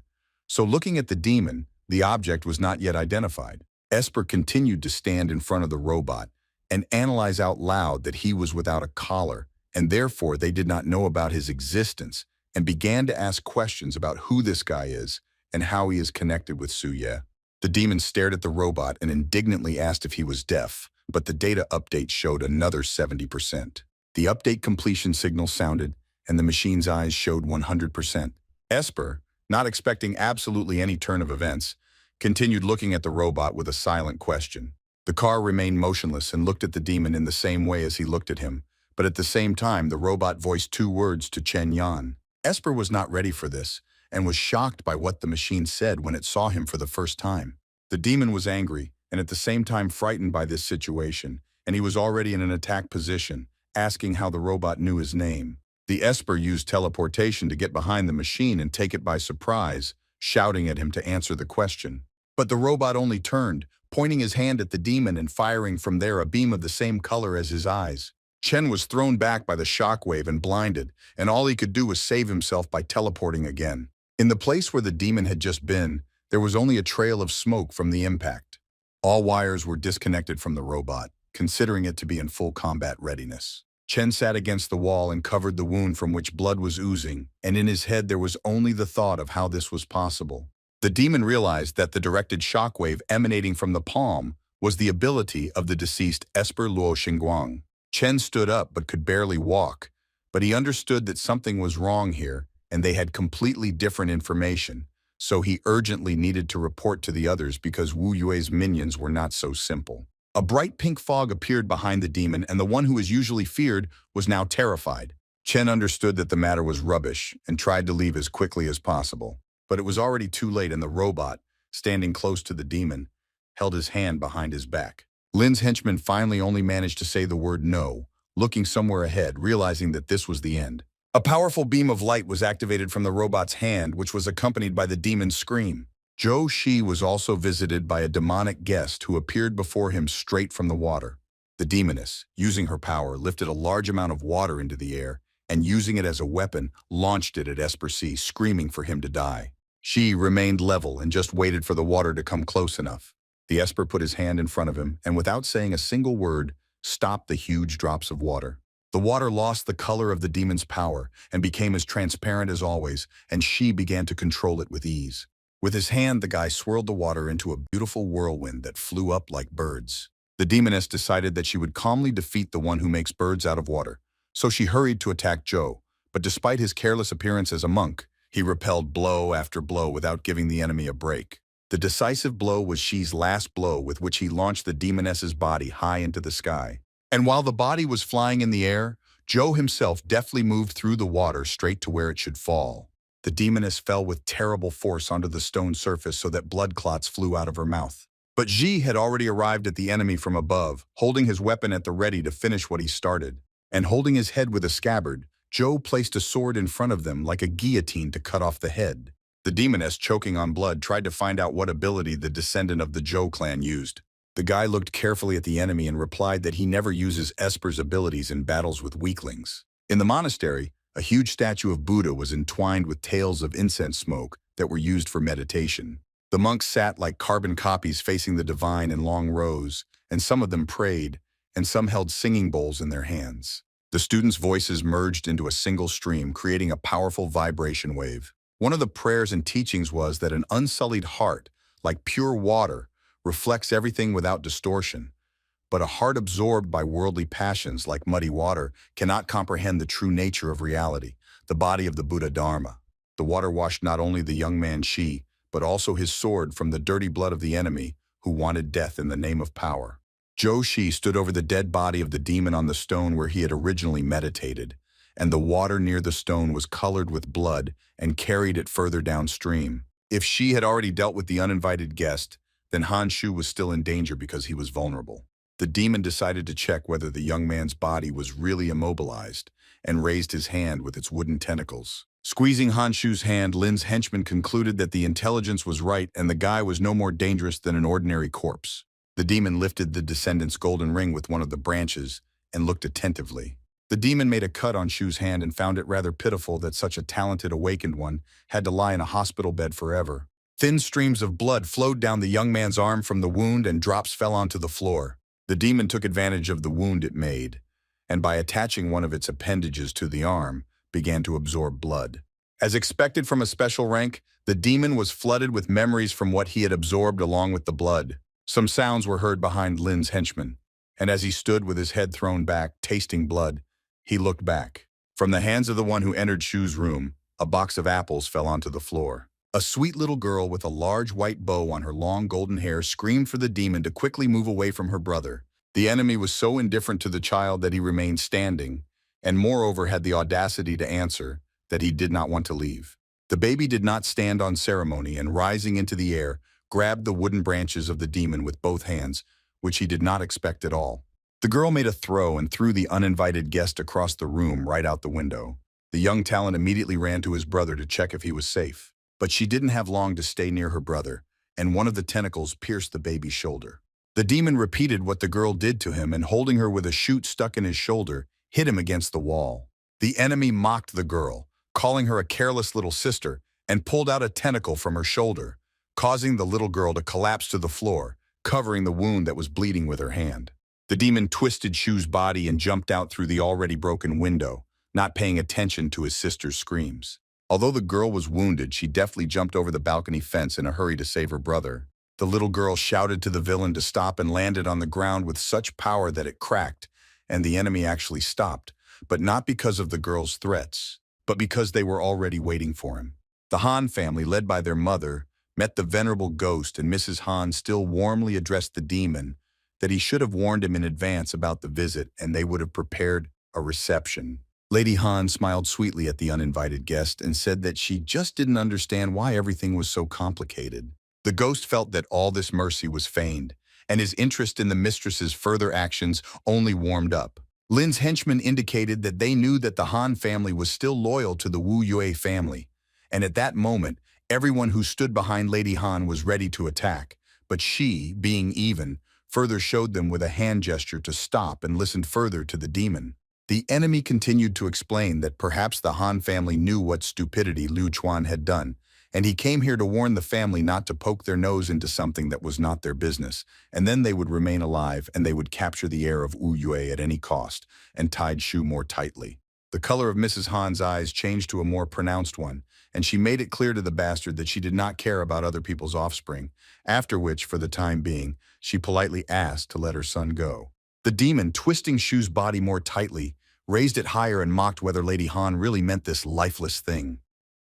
S1: So looking at the demon, the object was not yet identified. Esper continued to stand in front of the robot, and analyze out loud that he was without a collar, and therefore they did not know about his existence, and began to ask questions about who this guy is and how he is connected with Suye. The demon stared at the robot and indignantly asked if he was deaf, but the data update showed another 70%. The update completion signal sounded, and the machine's eyes showed 100%. Esper, not expecting absolutely any turn of events, continued looking at the robot with a silent question. The car remained motionless and looked at the demon in the same way as he looked at him, but at the same time the robot voiced two words to Chen Yan. Esper was not ready for this, and was shocked by what the machine said when it saw him for the first time. The demon was angry, and at the same time frightened by this situation, and he was already in an attack position, asking how the robot knew his name. The Esper used teleportation to get behind the machine and take it by surprise, shouting at him to answer the question. But the robot only turned, pointing his hand at the demon and firing from there a beam of the same color as his eyes. Chen was thrown back by the shockwave and blinded, and all he could do was save himself by teleporting again. In the place where the demon had just been, there was only a trail of smoke from the impact. All wires were disconnected from the robot, considering it to be in full combat readiness. Chen sat against the wall and covered the wound from which blood was oozing, and in his head there was only the thought of how this was possible. The demon realized that the directed shockwave emanating from the palm was the ability of the deceased Esper Luo Xingguang. Chen stood up but could barely walk, but he understood that something was wrong here, and they had completely different information, so he urgently needed to report to the others because Wu Yue's minions were not so simple. A bright pink fog appeared behind the demon, and the one who was usually feared was now terrified. Chen understood that the matter was rubbish and tried to leave as quickly as possible. But it was already too late, and the robot, standing close to the demon, held his hand behind his back. Lin's henchman finally only managed to say the word no, looking somewhere ahead, realizing that this was the end. A powerful beam of light was activated from the robot's hand, which was accompanied by the demon's scream. Zhou Shi was also visited by a demonic guest who appeared before him straight from the water. The demoness, using her power, lifted a large amount of water into the air, and using it as a weapon, launched it at Esper C, screaming for him to die. Shi remained level and just waited for the water to come close enough. The Esper put his hand in front of him, and without saying a single word, stopped the huge drops of water. The water lost the color of the demon's power and became as transparent as always, and Shi began to control it with ease. With his hand, the guy swirled the water into a beautiful whirlwind that flew up like birds. The demoness decided that she would calmly defeat the one who makes birds out of water, so she hurried to attack Zhou, but despite his careless appearance as a monk, he repelled blow after blow without giving the enemy a break. The decisive blow was Shi's last blow, with which he launched the demoness's body high into the sky. And while the body was flying in the air, Zhou himself deftly moved through the water straight to where it should fall. The demoness fell with terrible force onto the stone surface so that blood clots flew out of her mouth. But Ji had already arrived at the enemy from above, holding his weapon at the ready to finish what he started. And holding his head with a scabbard, Zhou placed a sword in front of them like a guillotine to cut off the head. The demoness, choking on blood, tried to find out what ability the descendant of the Zhou clan used. The guy looked carefully at the enemy and replied that he never uses Esper's abilities in battles with weaklings. In the monastery, a huge statue of Buddha was entwined with tails of incense smoke that were used for meditation. The monks sat like carbon copies facing the divine in long rows, and some of them prayed, and some held singing bowls in their hands. The students' voices merged into a single stream, creating a powerful vibration wave. One of the prayers and teachings was that an unsullied heart, like pure water, reflects everything without distortion, but a heart absorbed by worldly passions like muddy water cannot comprehend the true nature of reality, the body of the Buddha Dharma. The water washed not only the young man Shi, but also his sword from the dirty blood of the enemy who wanted death in the name of power. Zhou Shi stood over the dead body of the demon on the stone where he had originally meditated, and the water near the stone was colored with blood and carried it further downstream. If Shi had already dealt with the uninvited guest, then Han Shu was still in danger because he was vulnerable. The demon decided to check whether the young man's body was really immobilized and raised his hand with its wooden tentacles. Squeezing Han Shu's hand, Lin's henchman concluded that the intelligence was right and the guy was no more dangerous than an ordinary corpse. The demon lifted the descendant's golden ring with one of the branches and looked attentively. The demon made a cut on Shu's hand and found it rather pitiful that such a talented awakened one had to lie in a hospital bed forever. Thin streams of blood flowed down the young man's arm from the wound and drops fell onto the floor. The demon took advantage of the wound it made, and by attaching one of its appendages to the arm, began to absorb blood. As expected from a special rank, the demon was flooded with memories from what he had absorbed along with the blood. Some sounds were heard behind Lin's henchman, and as he stood with his head thrown back, tasting blood, he looked back. From the hands of the one who entered Shu's room, a box of apples fell onto the floor. A sweet little girl with a large white bow on her long golden hair screamed for the demon to quickly move away from her brother. The enemy was so indifferent to the child that he remained standing, and moreover had the audacity to answer that he did not want to leave. The baby did not stand on ceremony and, rising into the air, grabbed the wooden branches of the demon with both hands, which he did not expect at all. The girl made a throw and threw the uninvited guest across the room right out the window. The young talent immediately ran to his brother to check if he was safe. But she didn't have long to stay near her brother, and one of the tentacles pierced the baby's shoulder. The demon repeated what the girl did to him and, holding her with a shoot stuck in his shoulder, hit him against the wall. The enemy mocked the girl, calling her a careless little sister, and pulled out a tentacle from her shoulder, causing the little girl to collapse to the floor, covering the wound that was bleeding with her hand. The demon twisted Shu's body and jumped out through the already broken window, not paying attention to his sister's screams. Although the girl was wounded, she deftly jumped over the balcony fence in a hurry to save her brother. The little girl shouted to the villain to stop and landed on the ground with such power that it cracked, and the enemy actually stopped, but not because of the girl's threats, but because they were already waiting for him. The Han family, led by their mother, met the venerable ghost, and Mrs. Han still warmly addressed the demon that he should have warned him in advance about the visit, and they would have prepared a reception. Lady Han smiled sweetly at the uninvited guest and said that she just didn't understand why everything was so complicated. The ghost felt that all this mercy was feigned, and his interest in the mistress's further actions only warmed up. Lin's henchmen indicated that they knew that the Han family was still loyal to the Wu Yue family, and at that moment, everyone who stood behind Lady Han was ready to attack, but she, being even, further showed them with a hand gesture to stop and listen further to the demon. The enemy continued to explain that perhaps the Han family knew what stupidity Liu Chuan had done, and he came here to warn the family not to poke their nose into something that was not their business, and then they would remain alive and they would capture the heir of Wu Yue at any cost, and tied Shu more tightly. The color of Mrs. Han's eyes changed to a more pronounced one, and she made it clear to the bastard that she did not care about other people's offspring, after which, for the time being, she politely asked to let her son go. The demon, twisting Shu's body more tightly, raised it higher and mocked whether Lady Han really meant this lifeless thing.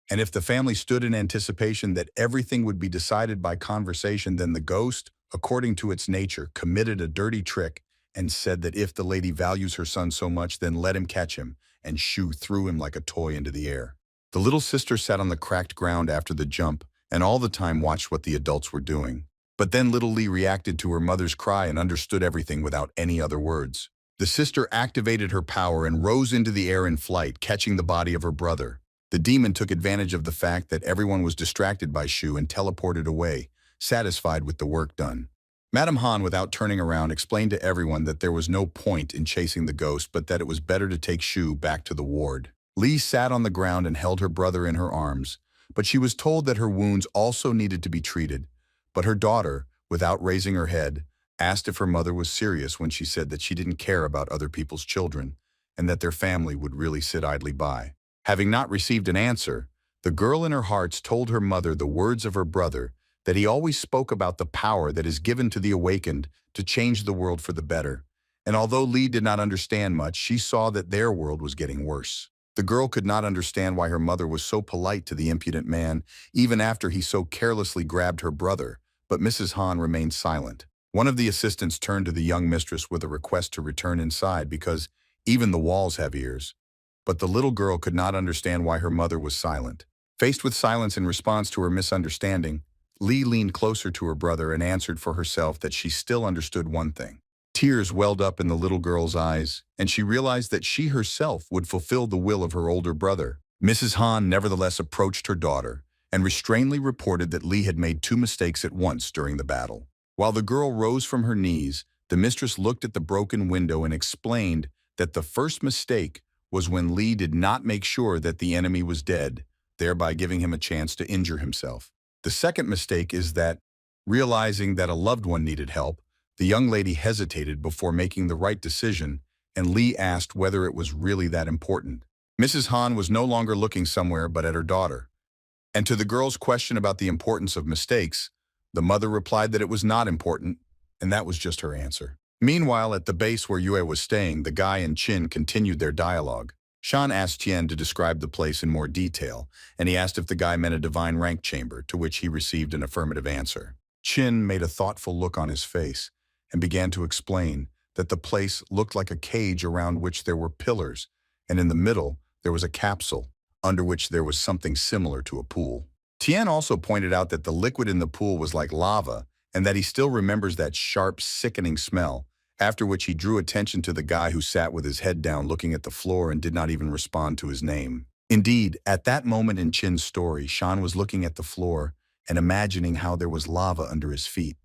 S1: And if the family stood in anticipation that everything would be decided by conversation, then the ghost, according to its nature, committed a dirty trick and said that if the lady values her son so much, then let him catch him, and Shu threw him like a toy into the air. The little sister sat on the cracked ground after the jump and all the time watched what the adults were doing. But then little Li reacted to her mother's cry and understood everything without any other words. The sister activated her power and rose into the air in flight, catching the body of her brother. The demon took advantage of the fact that everyone was distracted by Shu and teleported away, satisfied with the work done. Madame Han, without turning around, explained to everyone that there was no point in chasing the ghost, but that it was better to take Shu back to the ward. Li sat on the ground and held her brother in her arms, but she was told that her wounds also needed to be treated. But her daughter, without raising her head, asked if her mother was serious when she said that she didn't care about other people's children and that their family would really sit idly by. Having not received an answer, the girl in her hearts told her mother the words of her brother, that he always spoke about the power that is given to the awakened to change the world for the better. And although Li did not understand much, she saw that their world was getting worse. The girl could not understand why her mother was so polite to the impudent man, even after he so carelessly grabbed her brother, but Mrs. Han remained silent. One of the assistants turned to the young mistress with a request to return inside because even the walls have ears. But the little girl could not understand why her mother was silent. Faced with silence in response to her misunderstanding, Li leaned closer to her brother and answered for herself that she still understood one thing. Tears welled up in the little girl's eyes, and she realized that she herself would fulfill the will of her older brother. Mrs. Han nevertheless approached her daughter and restrainedly reported that Li had made 2 mistakes at once during the battle. While the girl rose from her knees, the mistress looked at the broken window and explained that the first mistake was when Li did not make sure that the enemy was dead, thereby giving him a chance to injure himself. The second mistake is that, realizing that a loved one needed help, The young lady hesitated before making the right decision, and Lee asked whether it was really that important. Mrs. Han was no longer looking somewhere but at her daughter. And to the girl's question about the importance of mistakes, the mother replied that it was not important, and that was just her answer. Meanwhile, at the base where Yue was staying, the guy and Qin continued their dialogue. Shan asked Tian to describe the place in more detail, and he asked if the guy meant a divine rank chamber, to which he received an affirmative answer. Qin made a thoughtful look on his face and began to explain that the place looked like a cage around which there were pillars, and in the middle there was a capsule, under which there was something similar to a pool. Tian also pointed out that the liquid in the pool was like lava, and that he still remembers that sharp, sickening smell, after which he drew attention to the guy who sat with his head down looking at the floor and did not even respond to his name. Indeed, at that moment in Qin's story, Shan was looking at the floor and imagining how there was lava under his feet,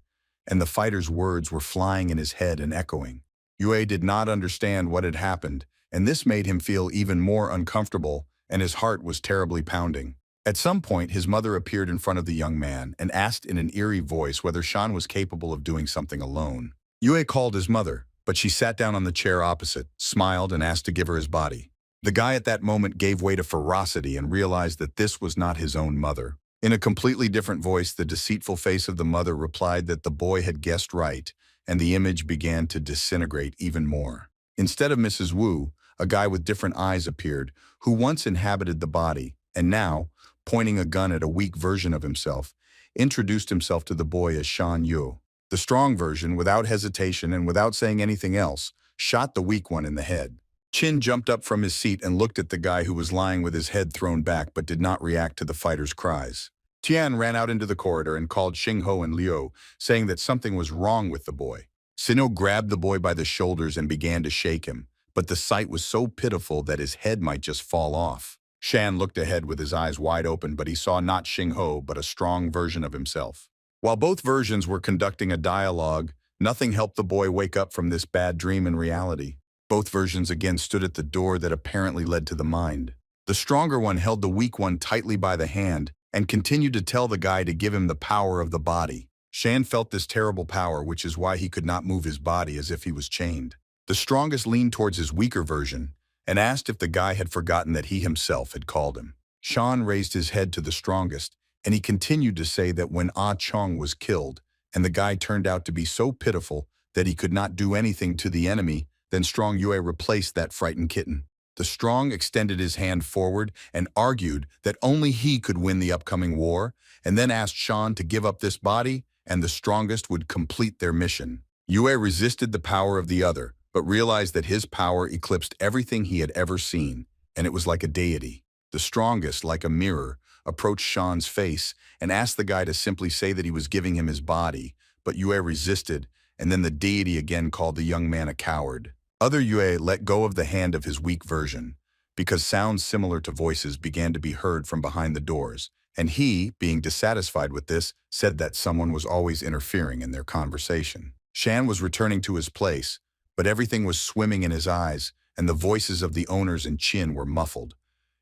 S1: and the fighter's words were flying in his head and echoing. Yue did not understand what had happened, and this made him feel even more uncomfortable, and his heart was terribly pounding. At some point, his mother appeared in front of the young man and asked in an eerie voice whether Shan was capable of doing something alone. Yue called his mother, but she sat down on the chair opposite, smiled, and asked to give her his body. The guy at that moment gave way to ferocity and realized that this was not his own mother. In a completely different voice, the deceitful face of the mother replied that the boy had guessed right, and the image began to disintegrate even more. Instead of Mrs. Wu, a guy with different eyes appeared, who once inhabited the body, and now, pointing a gun at a weak version of himself, introduced himself to the boy as Shan Yu. The strong version, without hesitation and without saying anything else, shot the weak one in the head. Qin jumped up from his seat and looked at the guy who was lying with his head thrown back but did not react to the fighter's cries. Tian ran out into the corridor and called Xingho and Liu, saying that something was wrong with the boy. Sino grabbed the boy by the shoulders and began to shake him, but the sight was so pitiful that his head might just fall off. Shan looked ahead with his eyes wide open, but he saw not Xingho but a strong version of himself. While both versions were conducting a dialogue, nothing helped the boy wake up from this bad dream in reality. Both versions again stood at the door that apparently led to the mind. The stronger one held the weak one tightly by the hand and continued to tell the guy to give him the power of the body. Shan felt this terrible power, which is why he could not move his body as if he was chained. The strongest leaned towards his weaker version and asked if the guy had forgotten that he himself had called him. Shan raised his head to the strongest, and he continued to say that when Ah Chong was killed, and the guy turned out to be so pitiful that he could not do anything to the enemy, then Strong Yue replaced that frightened kitten. The Strong extended his hand forward and argued that only he could win the upcoming war, and then asked Shan to give up this body, and the strongest would complete their mission. Yue resisted the power of the other, but realized that his power eclipsed everything he had ever seen, and it was like a deity. The strongest, like a mirror, approached Shan's face and asked the guy to simply say that he was giving him his body, but Yue resisted, and then the deity again called the young man a coward. Other Yue let go of the hand of his weak version, because sounds similar to voices began to be heard from behind the doors, and he, being dissatisfied with this, said that someone was always interfering in their conversation. Shan was returning to his place, but everything was swimming in his eyes, and the voices of the owners and Qin were muffled.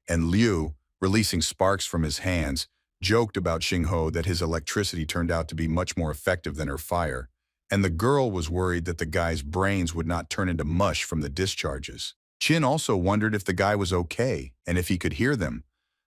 S1: And Liu, releasing sparks from his hands, joked about Xingho that his electricity turned out to be much more effective than her fire, and the girl was worried that the guy's brains would not turn into mush from the discharges. Qin also wondered if the guy was okay and if he could hear them,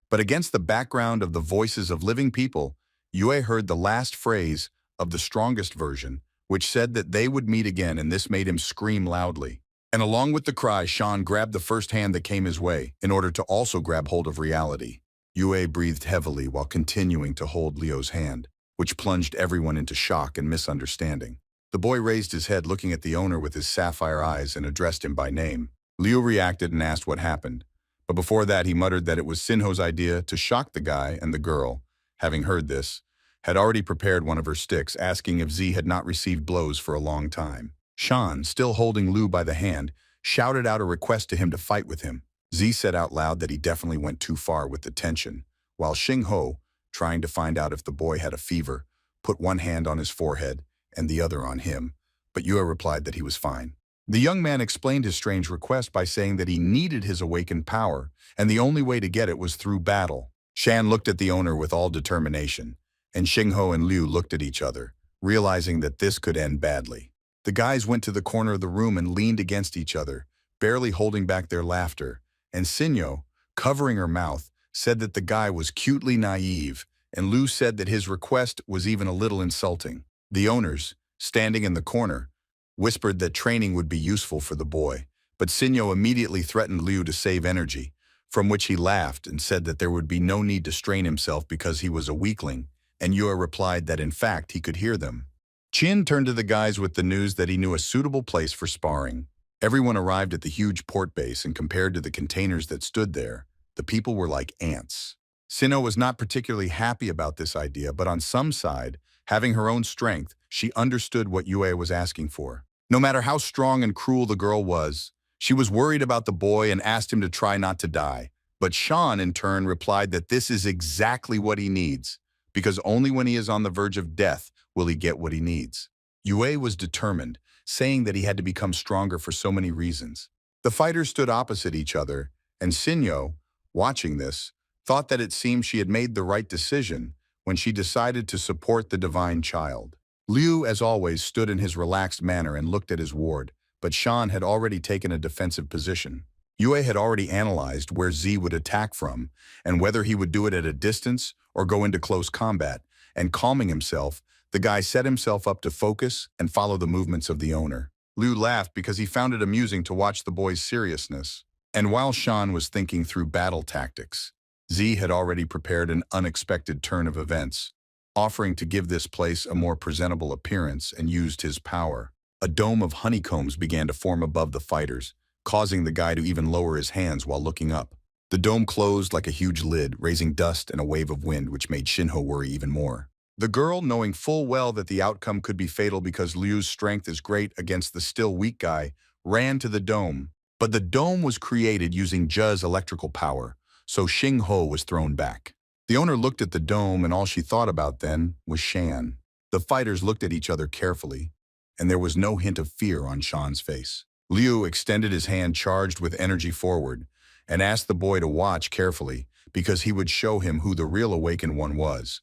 S1: but against the background of the voices of living people, Yue heard the last phrase of the strongest version, which said that they would meet again, and this made him scream loudly. And along with the cry, Shan grabbed the first hand that came his way in order to also grab hold of reality. Yue breathed heavily while continuing to hold Liu's hand, which plunged everyone into shock and misunderstanding. The boy raised his head, looking at the owner with his sapphire eyes, and addressed him by name. Liu reacted and asked what happened, but before that he muttered that it was Sinho's idea to shock the guy, and the girl, having heard this, had already prepared one of her sticks, asking if Z had not received blows for a long time. Shan, still holding Liu by the hand, shouted out a request to him to fight with him. Z said out loud that he definitely went too far with the tension, while Xingho, trying to find out if the boy had a fever, put one hand on his forehead and the other on him, but Yue replied that he was fine. The young man explained his strange request by saying that he needed his awakened power, and the only way to get it was through battle. Shan looked at the owner with all determination, and Xingho and Liu looked at each other, realizing that this could end badly. The guys went to the corner of the room and leaned against each other, barely holding back their laughter, and Sinyo, covering her mouth, said that the guy was cutely naive, and Liu said that his request was even a little insulting. The owners, standing in the corner, whispered that training would be useful for the boy, but Sinyo immediately threatened Liu to save energy, from which he laughed and said that there would be no need to strain himself because he was a weakling, and Yue replied that in fact he could hear them. Chin turned to the guys with the news that he knew a suitable place for sparring. Everyone arrived at the huge port base, and compared to the containers that stood there, the people were like ants. Sinnoh was not particularly happy about this idea, but on some side, having her own strength, she understood what Yue was asking for. No matter how strong and cruel the girl was, she was worried about the boy and asked him to try not to die. But Shan, in turn, replied that this is exactly what he needs, because only when he is on the verge of death will he get what he needs. Yue was determined, saying that he had to become stronger for so many reasons. The fighters stood opposite each other, and Sinyo, watching this, thought that it seemed she had made the right decision when she decided to support the divine child. Liu, as always, stood in his relaxed manner and looked at his ward, but Shan had already taken a defensive position. Yue had already analyzed where Z would attack from and whether he would do it at a distance or go into close combat, and calming himself, the guy set himself up to focus and follow the movements of the owner. Liu laughed because he found it amusing to watch the boy's seriousness. And while Shan was thinking through battle tactics, Z had already prepared an unexpected turn of events, offering to give this place a more presentable appearance, and used his power. A dome of honeycombs began to form above the fighters, causing the guy to even lower his hands while looking up. The dome closed like a huge lid, raising dust and a wave of wind, which made Shinho worry even more. The girl, knowing full well that the outcome could be fatal because Liu's strength is great against the still weak guy, ran to the dome. But the dome was created using Zhe's electrical power, so Xingho was thrown back. The owner looked at the dome, and all she thought about then was Shan. The fighters looked at each other carefully, and there was no hint of fear on Shan's face. Liu extended his hand charged with energy forward, and asked the boy to watch carefully because he would show him who the real awakened one was.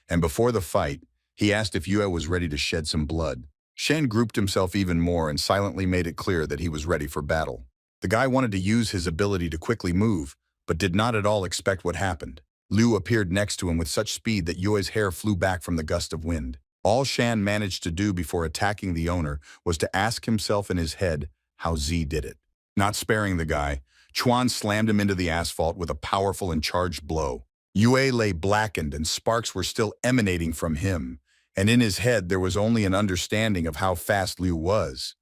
S1: And before the fight, he asked if Yue was ready to shed some blood. Shen grouped himself even more and silently made it clear that he was ready for battle. The guy wanted to use his ability to quickly move, but did not at all expect what happened. Liu appeared next to him with such speed that Yue's hair flew back from the gust of wind. All Shan managed to do before attacking the owner was to ask himself in his head how Z did it. Not sparing the guy, Chuan slammed him into the asphalt with a powerful and charged blow. Yue lay blackened, and sparks were still emanating from him, and in his head there was only an understanding of how fast Liu was.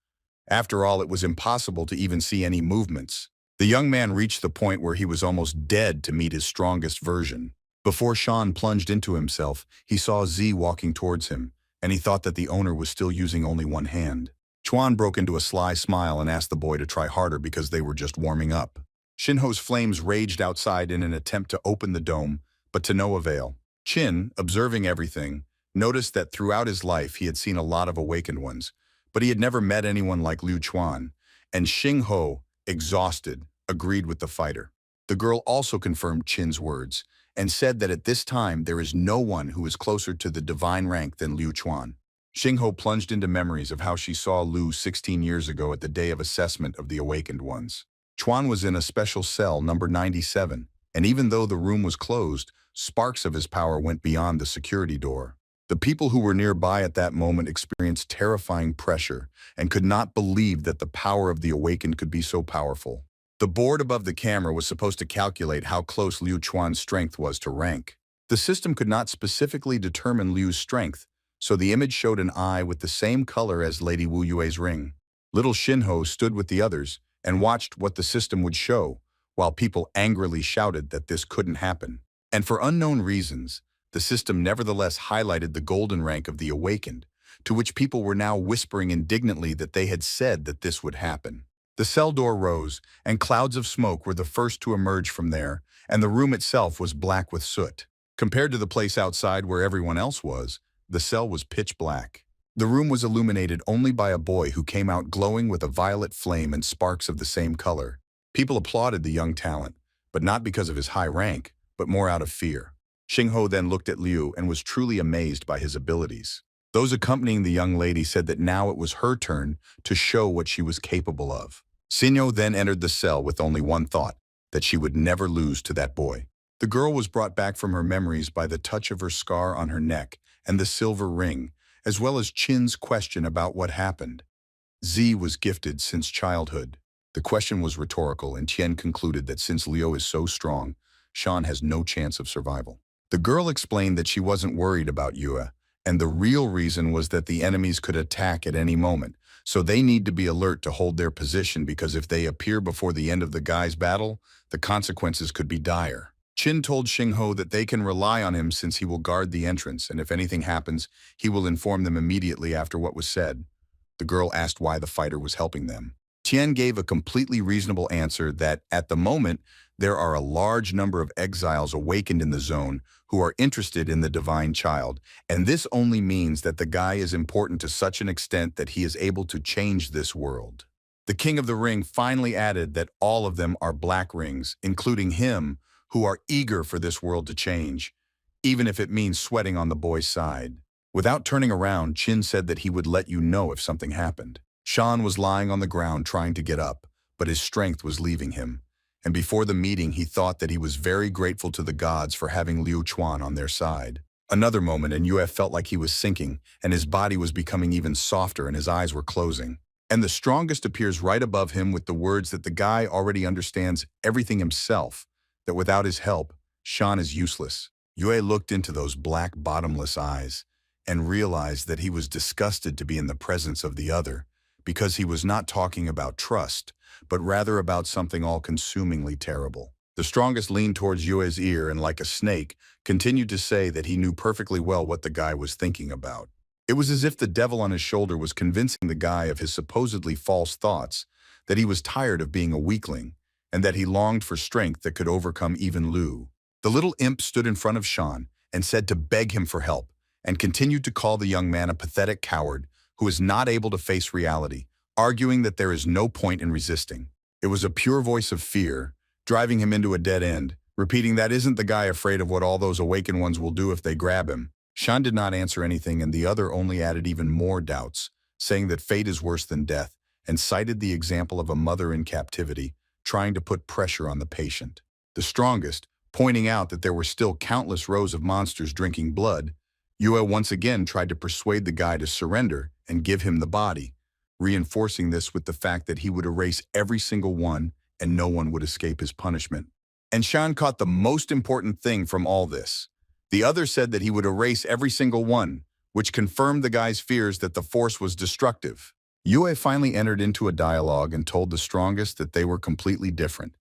S1: After all, it was impossible to even see any movements. The young man reached the point where he was almost dead to meet his strongest version. Before Shan plunged into himself, he saw Z walking towards him, and he thought that the owner was still using only one hand. Chuan broke into a sly smile and asked the boy to try harder because they were just warming up. Shinho's flames raged outside in an attempt to open the dome, but to no avail. Qin, observing everything, noticed that throughout his life he had seen a lot of awakened ones, but he had never met anyone like Liu Chuan, and Xingho, exhausted, agreed with the fighter. The girl also confirmed Qin's words, and said that at this time there is no one who is closer to the divine rank than Liu Chuan. Xingho plunged into memories of how she saw Liu 16 years ago at the day of assessment of the awakened ones. Chuan was in a special cell, number 97, and even though the room was closed, sparks of his power went beyond the security door. The people who were nearby at that moment experienced terrifying pressure and could not believe that the power of the awakened could be so powerful. The board above the camera was supposed to calculate how close Liu Chuan's strength was to rank. The system could not specifically determine Liu's strength, so the image showed an eye with the same color as Lady Wu Yue's ring. Little Shinho stood with the others and watched what the system would show, while people angrily shouted that this couldn't happen. And for unknown reasons, the system nevertheless highlighted the golden rank of the awakened, to which people were now whispering indignantly that they had said that this would happen. The cell door rose, and clouds of smoke were the first to emerge from there, and the room itself was black with soot. Compared to the place outside where everyone else was, the cell was pitch black. The room was illuminated only by a boy who came out glowing with a violet flame and sparks of the same color. People applauded the young talent, but not because of his high rank, but more out of fear. Xingho then looked at Liu and was truly amazed by his abilities. Those accompanying the young lady said that now it was her turn to show what she was capable of. Sinyo then entered the cell with only one thought, that she would never lose to that boy. The girl was brought back from her memories by the touch of her scar on her neck and the silver ring, as well as Chin's question about what happened. Z was gifted since childhood. The question was rhetorical, and Tien concluded that since Liu is so strong, Shan has no chance of survival. The girl explained that she wasn't worried about Yue, and the real reason was that the enemies could attack at any moment, so they need to be alert to hold their position because if they appear before the end of the guy's battle, the consequences could be dire. Qin told Xingho that they can rely on him since he will guard the entrance, and if anything happens, he will inform them immediately after what was said. The girl asked why the fighter was helping them. Tien gave a completely reasonable answer that, at the moment, there are a large number of exiles awakened in the zone who are interested in the divine child, and this only means that the guy is important to such an extent that he is able to change this world. The King of the Ring finally added that all of them are black rings, including him, who are eager for this world to change, even if it means sweating on the boy's side. Without turning around, Qin said that he would let you know if something happened. Shan was lying on the ground trying to get up, but his strength was leaving him. And before the meeting, he thought that he was very grateful to the gods for having Liu Chuan on their side. Another moment, and Yue felt like he was sinking, and his body was becoming even softer and his eyes were closing. And the strongest appears right above him with the words that the guy already understands everything himself, that without his help, Shan is useless. Yue looked into those black, bottomless eyes and realized that he was disgusted to be in the presence of the other, because he was not talking about trust, but rather about something all-consumingly terrible. The strongest leaned towards Yue's ear and, like a snake, continued to say that he knew perfectly well what the guy was thinking about. It was as if the devil on his shoulder was convincing the guy of his supposedly false thoughts, that he was tired of being a weakling, and that he longed for strength that could overcome even Liu. The little imp stood in front of Shan and said to beg him for help, and continued to call the young man a pathetic coward who is not able to face reality, arguing that there is no point in resisting. It was a pure voice of fear, driving him into a dead end, repeating that isn't the guy afraid of what all those awakened ones will do if they grab him. Shan did not answer anything, and the other only added even more doubts, saying that fate is worse than death, and cited the example of a mother in captivity, trying to put pressure on the patient. The strongest, pointing out that there were still countless rows of monsters drinking blood, Yue once again tried to persuade the guy to surrender and give him the body, reinforcing this with the fact that he would erase every single one and no one would escape his punishment. And Shan caught the most important thing from all this. The other said that he would erase every single one, which confirmed the guy's fears that the force was destructive. Yue finally entered into a dialogue and told the strongest that they were completely different,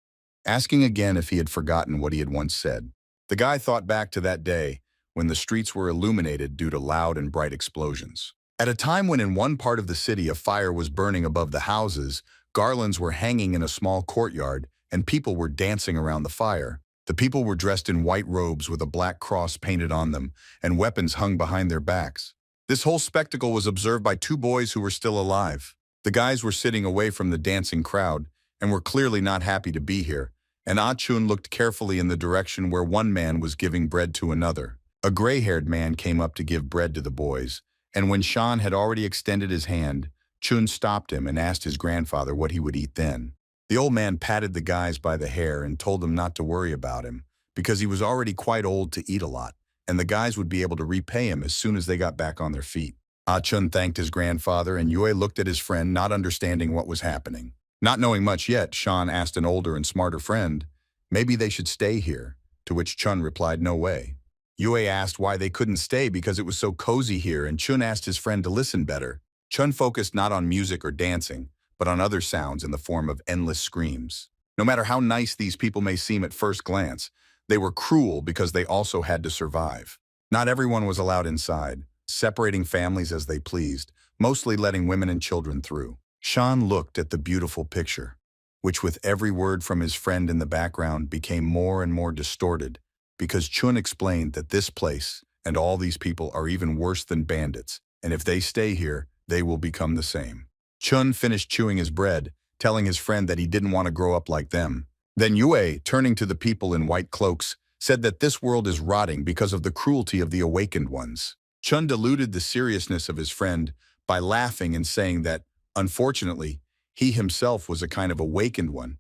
S1: asking again if he had forgotten what he had once said. The guy thought back to that day when the streets were illuminated due to loud and bright explosions. At a time when in one part of the city a fire was burning above the houses, garlands were hanging in a small courtyard, and people were dancing around the fire. The people were dressed in white robes with a black cross painted on them, and weapons hung behind their backs. This whole spectacle was observed by two boys who were still alive. The guys were sitting away from the dancing crowd, and were clearly not happy to be here, and Ah Chun looked carefully in the direction where one man was giving bread to another. A gray-haired man came up to give bread to the boys, and when Shan had already extended his hand, Chun stopped him and asked his grandfather what he would eat then. The old man patted the guys by the hair and told them not to worry about him, because he was already quite old to eat a lot, and the guys would be able to repay him as soon as they got back on their feet. Ah Chun thanked his grandfather, and Yue looked at his friend, not understanding what was happening. Not knowing much yet, Shan asked an older and smarter friend, maybe they should stay here, to which Chun replied, no way. Yue asked why they couldn't stay because it was so cozy here, and Chun asked his friend to listen better. Chun focused not on music or dancing, but on other sounds in the form of endless screams. No matter how nice these people may seem at first glance, they were cruel because they also had to survive. Not everyone was allowed inside, separating families as they pleased, mostly letting women and children through. Shan looked at the beautiful picture, which with every word from his friend in the background became more and more distorted, because Chun explained that this place and all these people are even worse than bandits, and if they stay here, they will become the same. Chun finished chewing his bread, telling his friend that he didn't want to grow up like them. Then Yue, turning to the people in white cloaks, said that this world is rotting because of the cruelty of the awakened ones. Chun diluted the seriousness of his friend by laughing and saying that, unfortunately, he himself was a kind of awakened one,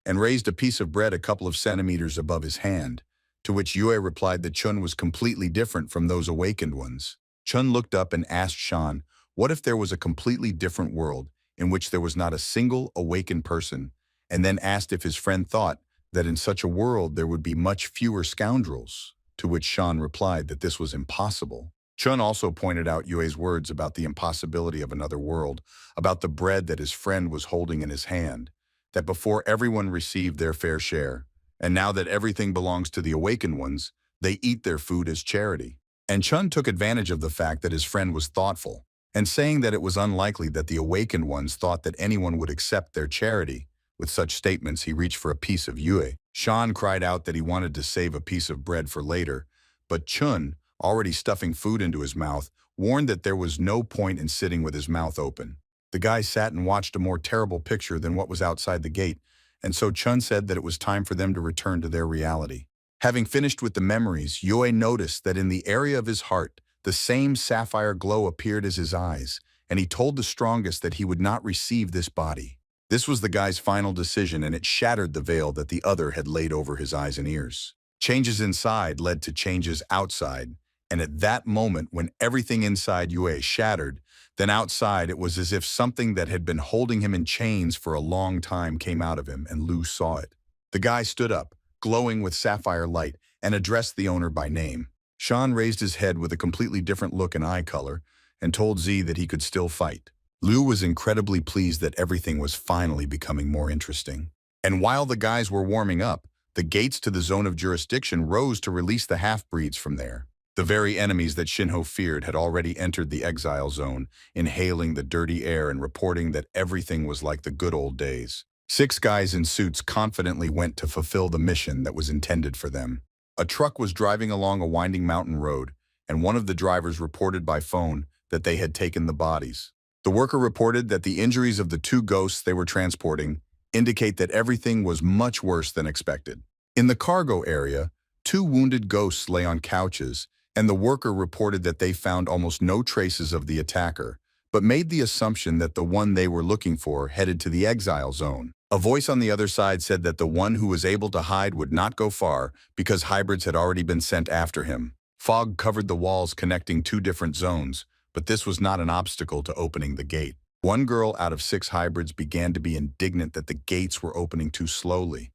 S1: and raised a piece of bread a couple of centimeters above his hand, to which Yue replied that Chun was completely different from those awakened ones. Chun looked up and asked Shan, what if there was a completely different world in which there was not a single awakened person, and then asked if his friend thought that in such a world there would be much fewer scoundrels, to which Shan replied that this was impossible. Chun also pointed out Yue's words about the impossibility of another world, about the bread that his friend was holding in his hand, that before everyone received their fair share, and now that everything belongs to the awakened ones, they eat their food as charity. And Chun took advantage of the fact that his friend was thoughtful, and saying that it was unlikely that the awakened ones thought that anyone would accept their charity. With such statements, he reached for a piece of Yue. Shan cried out that he wanted to save a piece of bread for later, but Chun, already stuffing food into his mouth, warned that there was no point in sitting with his mouth open. The guy sat and watched a more terrible picture than what was outside the gate, and so Chun said that it was time for them to return to their reality. Having finished with the memories, Yue noticed that in the area of his heart, the same sapphire glow appeared as his eyes, and he told the strongest that he would not receive this body. This was the guy's final decision, and it shattered the veil that the other had laid over his eyes and ears. Changes inside led to changes outside, and at that moment when everything inside Yue shattered, then outside it was as if something that had been holding him in chains for a long time came out of him, and Lu saw it. The guy stood up, glowing with sapphire light, and addressed the owner by name. Shan raised his head with a completely different look and eye color, and told Z that he could still fight. Lu was incredibly pleased that everything was finally becoming more interesting. And while the guys were warming up, the gates to the zone of jurisdiction rose to release the half-breeds from there. The very enemies that Shinho feared had already entered the exile zone, inhaling the dirty air and reporting that everything was like the good old days. 6 guys in suits confidently went to fulfill the mission that was intended for them. A truck was driving along a winding mountain road, and one of the drivers reported by phone that they had taken the bodies. The worker reported that the injuries of the 2 ghosts they were transporting indicate that everything was much worse than expected. In the cargo area, 2 wounded ghosts lay on couches, and the worker reported that they found almost no traces of the attacker, but made the assumption that the one they were looking for headed to the exile zone. A voice on the other side said that the one who was able to hide would not go far because hybrids had already been sent after him. Fog covered the walls connecting 2 different zones, but this was not an obstacle to opening the gate. 1 girl out of 6 hybrids began to be indignant that the gates were opening too slowly,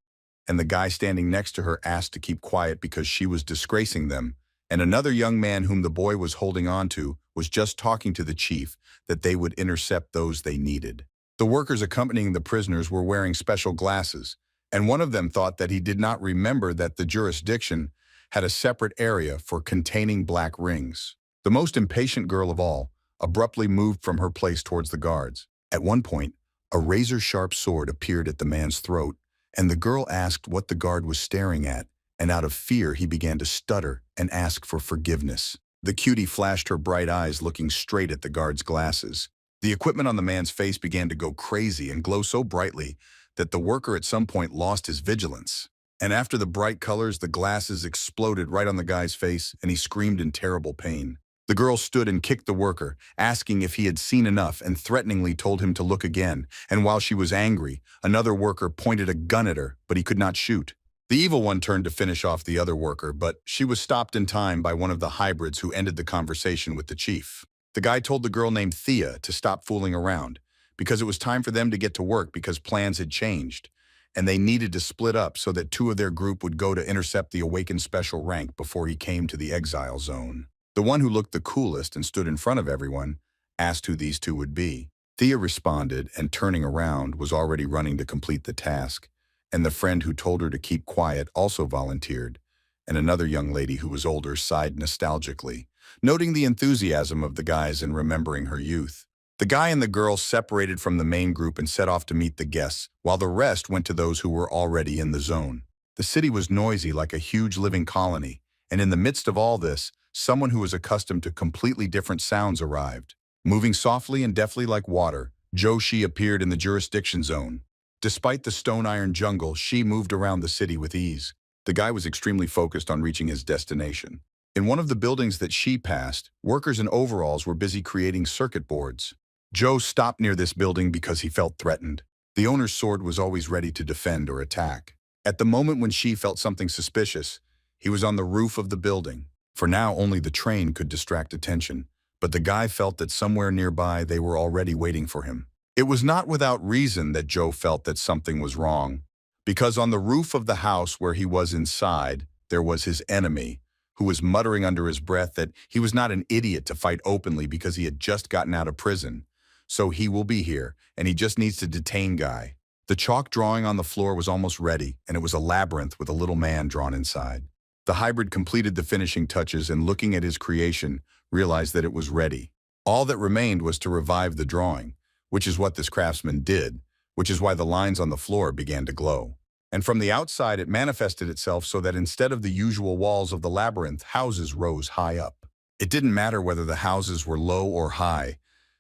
S1: and the guy standing next to her asked to keep quiet because she was disgracing them, and another young man whom the boy was holding on to was just talking to the chief that they would intercept those they needed. The workers accompanying the prisoners were wearing special glasses, and one of them thought that he did not remember that the jurisdiction had a separate area for containing black rings. The most impatient girl of all abruptly moved from her place towards the guards. At one point, a razor-sharp sword appeared at the man's throat, and the girl asked what the guard was staring at, and out of fear he began to stutter and ask for forgiveness. The cutie flashed her bright eyes looking straight at the guard's glasses. The equipment on the man's face began to go crazy and glow so brightly that the worker at some point lost his vigilance. And after the bright colors, the glasses exploded right on the guy's face, and he screamed in terrible pain. The girl stood and kicked the worker, asking if he had seen enough, and threateningly told him to look again. And while she was angry, another worker pointed a gun at her, but he could not shoot. The evil one turned to finish off the other worker, but she was stopped in time by one of the hybrids who ended the conversation with the chief. The guy told the girl named Thea to stop fooling around, because it was time for them to get to work because plans had changed, and they needed to split up so that 2 of their group would go to intercept the awakened special rank before he came to the exile zone. The one who looked the coolest and stood in front of everyone asked who these 2 would be. Thea responded, and turning around was already running to complete the task, and the friend who told her to keep quiet also volunteered, and another young lady who was older sighed nostalgically, noting the enthusiasm of the guys and remembering her youth. The guy and the girl separated from the main group and set off to meet the guests, while the rest went to those who were already in the zone. The city was noisy like a huge living colony, and in the midst of all this, someone who was accustomed to completely different sounds arrived. Moving softly and deftly like water, Zhou Shi appeared in the jurisdiction zone. Despite the stone-iron jungle, Shi moved around the city with ease. The guy was extremely focused on reaching his destination. In one of the buildings that she passed, workers in overalls were busy creating circuit boards. Joe stopped near this building because he felt threatened. The owner's sword was always ready to defend or attack. At the moment when she felt something suspicious, he was on the roof of the building. For now, only the train could distract attention, but the guy felt that somewhere nearby they were already waiting for him. It was not without reason that Joe felt that something was wrong, because on the roof of the house where he was inside, there was his enemy, who was muttering under his breath that he was not an idiot to fight openly because he had just gotten out of prison. So he will be here, and he just needs to detain Guy. The chalk drawing on the floor was almost ready, and it was a labyrinth with a little man drawn inside. The hybrid completed the finishing touches and, looking at his creation, realized that it was ready. All that remained was to revive the drawing, which is what this craftsman did, which is why the lines on the floor began to glow. And from the outside it manifested itself so that instead of the usual walls of the labyrinth, houses rose high up. It didn't matter whether the houses were low or high,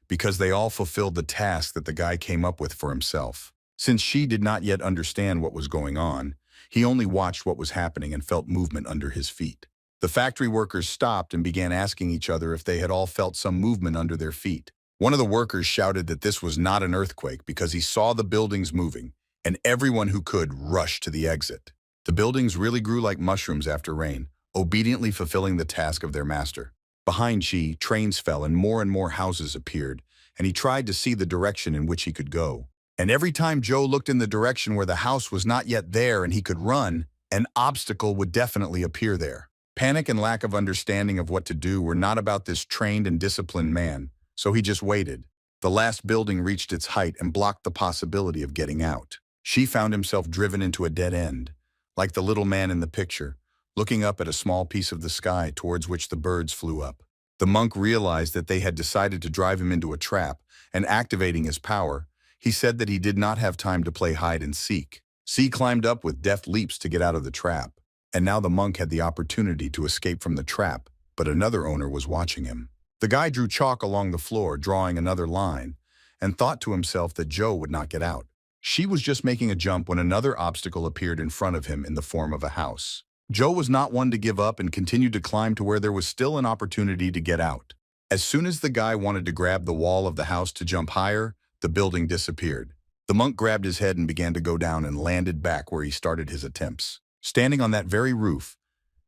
S1: because they all fulfilled the task that the guy came up with for himself. Since she did not yet understand what was going on, he only watched what was happening and felt movement under his feet. The factory workers stopped and began asking each other if they had all felt some movement under their feet. One of the workers shouted that this was not an earthquake because he saw the buildings moving, and everyone who could rushed to the exit. The buildings really grew like mushrooms after rain, obediently fulfilling the task of their master. Behind Chi, trains fell and more houses appeared, and he tried to see the direction in which he could go. And every time Joe looked in the direction where the house was not yet there and he could run, an obstacle would definitely appear there. Panic and lack of understanding of what to do were not about this trained and disciplined man, so he just waited. The last building reached its height and blocked the possibility of getting out. She found himself driven into a dead end, like the little man in the picture, looking up at a small piece of the sky towards which the birds flew up. The monk realized that they had decided to drive him into a trap, and activating his power, he said that he did not have time to play hide and seek. C climbed up with deft leaps to get out of the trap, and now the monk had the opportunity to escape from the trap, but another owner was watching him. The guy drew chalk along the floor, drawing another line, and thought to himself that Joe would not get out. She was just making a jump when another obstacle appeared in front of him in the form of a house. Joe was not one to give up and continued to climb to where there was still an opportunity to get out. As soon as the guy wanted to grab the wall of the house to jump higher, the building disappeared. The monk grabbed his head and began to go down and landed back where he started his attempts. Standing on that very roof,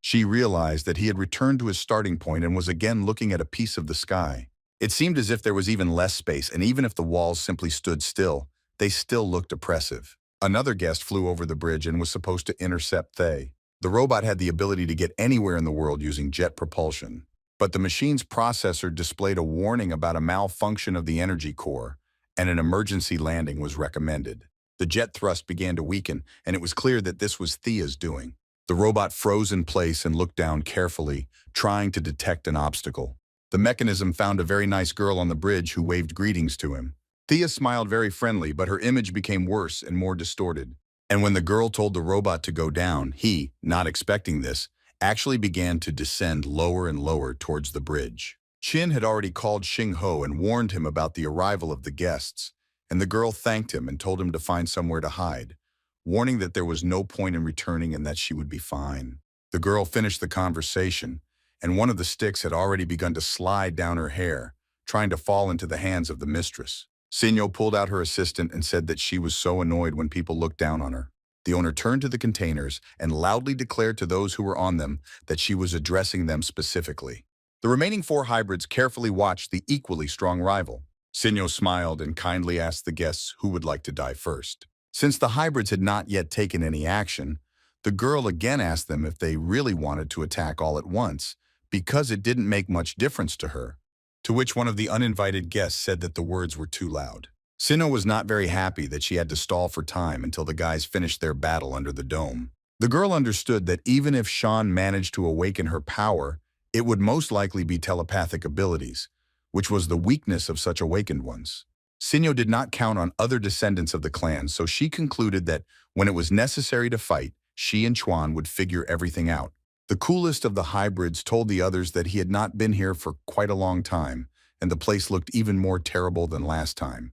S1: she realized that he had returned to his starting point and was again looking at a piece of the sky. It seemed as if there was even less space, and even if the walls simply stood still, they still looked oppressive. Another guest flew over the bridge and was supposed to intercept Thay. The robot had the ability to get anywhere in the world using jet propulsion, but the machine's processor displayed a warning about a malfunction of the energy core, and an emergency landing was recommended. The jet thrust began to weaken, and it was clear that this was Thea's doing. The robot froze in place and looked down carefully, trying to detect an obstacle. The mechanism found a very nice girl on the bridge who waved greetings to him. Thea smiled very friendly, but her image became worse and more distorted. And when the girl told the robot to go down, he, not expecting this, actually began to descend lower and lower towards the bridge. Chin had already called Xing Ho and warned him about the arrival of the guests, and the girl thanked him and told him to find somewhere to hide, warning that there was no point in returning and that she would be fine. The girl finished the conversation, and one of the sticks had already begun to slide down her hair, trying to fall into the hands of the mistress. Sinyo pulled out her assistant and said that she was so annoyed when people looked down on her. The owner turned to the containers and loudly declared to those who were on them that she was addressing them specifically. The remaining 4 hybrids carefully watched the equally strong rival. Sinyo smiled and kindly asked the guests who would like to die first. Since the hybrids had not yet taken any action, the girl again asked them if they really wanted to attack all at once, because it didn't make much difference to her. To which one of the uninvited guests said that the words were too loud. Sinno was not very happy that she had to stall for time until the guys finished their battle under the dome. The girl understood that even if Sean managed to awaken her power, it would most likely be telepathic abilities, which was the weakness of such awakened ones. Sinyo did not count on other descendants of the clan, so she concluded that when it was necessary to fight, she and Chuan would figure everything out. The coolest of the hybrids told the others that he had not been here for quite a long time, and the place looked even more terrible than last time.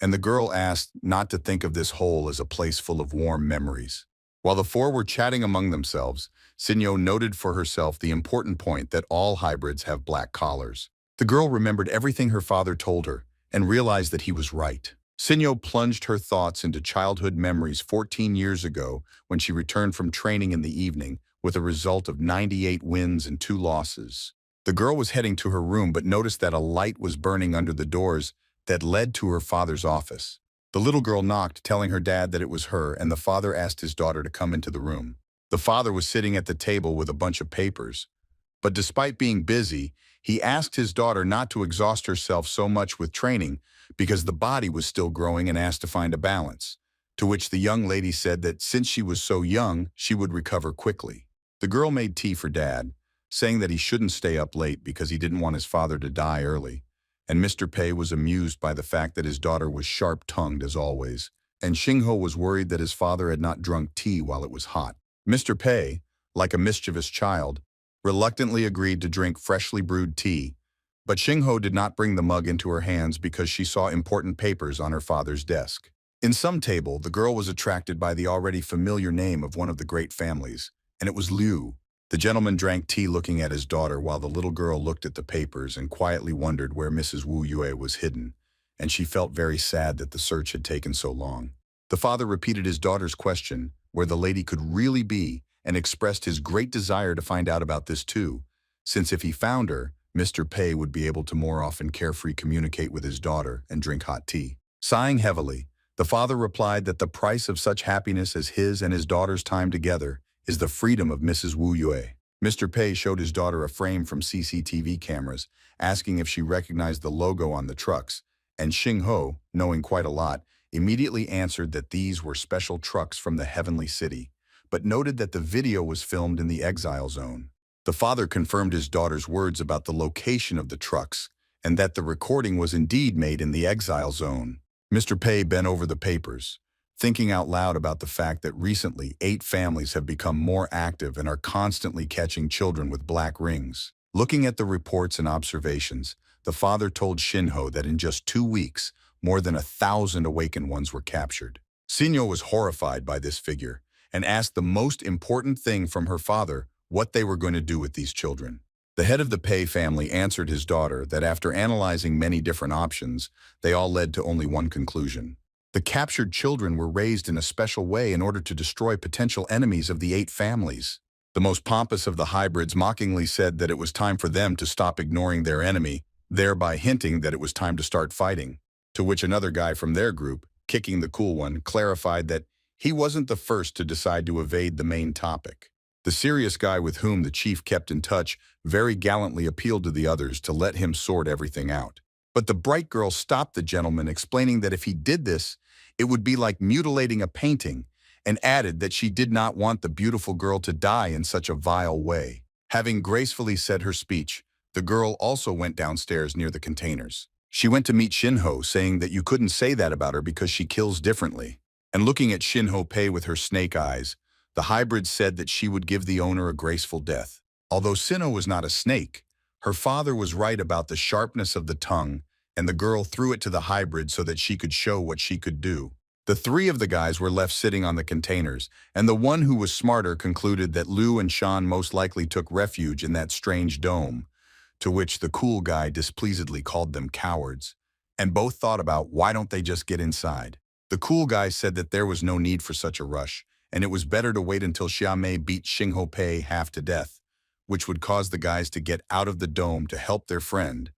S1: And the girl asked not to think of this hole as a place full of warm memories. While the four were chatting among themselves, Sinyo noted for herself the important point that all hybrids have black collars. The girl remembered everything her father told her and realized that he was right. Sinyo plunged her thoughts into childhood memories 14 years ago when she returned from training in the evening with a result of 98 wins and 2 losses. The girl was heading to her room but noticed that a light was burning under the doors that led to her father's office. The little girl knocked, telling her dad that it was her, and the father asked his daughter to come into the room. The father was sitting at the table with a bunch of papers. But despite being busy, he asked his daughter not to exhaust herself so much with training because the body was still growing and asked to find a balance, to which the young lady said that since she was so young, she would recover quickly. The girl made tea for Dad, saying that he shouldn't stay up late because he didn't want his father to die early, and Mr. Pei was amused by the fact that his daughter was sharp-tongued as always, and Xingho was worried that his father had not drunk tea while it was hot. Mr. Pei, like a mischievous child, reluctantly agreed to drink freshly brewed tea, but Xingho did not bring the mug into her hands because she saw important papers on her father's desk. In some table, the girl was attracted by the already familiar name of one of the great families, and it was Liu. The gentleman drank tea looking at his daughter while the little girl looked at the papers and quietly wondered where Mrs. Wu Yue was hidden, and she felt very sad that the search had taken so long. The father repeated his daughter's question, where the lady could really be, and expressed his great desire to find out about this too, since if he found her, Mr. Pei would be able to more often carefree communicate with his daughter and drink hot tea. Sighing heavily, the father replied that the price of such happiness as his and his daughter's time together is the freedom of Mrs. Wu Yue. Mr. Pei showed his daughter a frame from CCTV cameras, asking if she recognized the logo on the trucks, and Xingho, knowing quite a lot, immediately answered that these were special trucks from the heavenly city, but noted that the video was filmed in the exile zone. The father confirmed his daughter's words about the location of the trucks, and that the recording was indeed made in the exile zone. Mr. Pei bent over the papers, thinking out loud about the fact that recently 8 families have become more active and are constantly catching children with black rings. Looking at the reports and observations, the father told Xingho that in just 2 weeks, more than 1,000 awakened ones were captured. Sinyo was horrified by this figure and asked the most important thing from her father, what they were going to do with these children. The head of the Pei family answered his daughter that after analyzing many different options, they all led to only one conclusion. The captured children were raised in a special way in order to destroy potential enemies of the 8 families. The most pompous of the hybrids mockingly said that it was time for them to stop ignoring their enemy, thereby hinting that it was time to start fighting, to which another guy from their group, kicking the cool one, clarified that he wasn't the first to decide to evade the main topic. The serious guy with whom the chief kept in touch very gallantly appealed to the others to let him sort everything out. But the bright girl stopped the gentleman, explaining that if he did this, it would be like mutilating a painting, and added that she did not want the beautiful girl to die in such a vile way. Having gracefully said her speech, the girl also went downstairs near the containers. She went to meet Xingho, saying that you couldn't say that about her because she kills differently. And looking at Xingho Pei with her snake eyes, the hybrid said that she would give the owner a graceful death. Although Sinho was not a snake, her father was right about the sharpness of the tongue, and the girl threw it to the hybrid so that she could show what she could do. The 3 of the guys were left sitting on the containers, and the one who was smarter concluded that Liu and Shan most likely took refuge in that strange dome, to which the cool guy displeasedly called them cowards, and both thought about why don't they just get inside. The cool guy said that there was no need for such a rush, and it was better to wait until Xia Mei beat Xingho Pei half to death, which would cause the guys to get out of the dome to help their friend,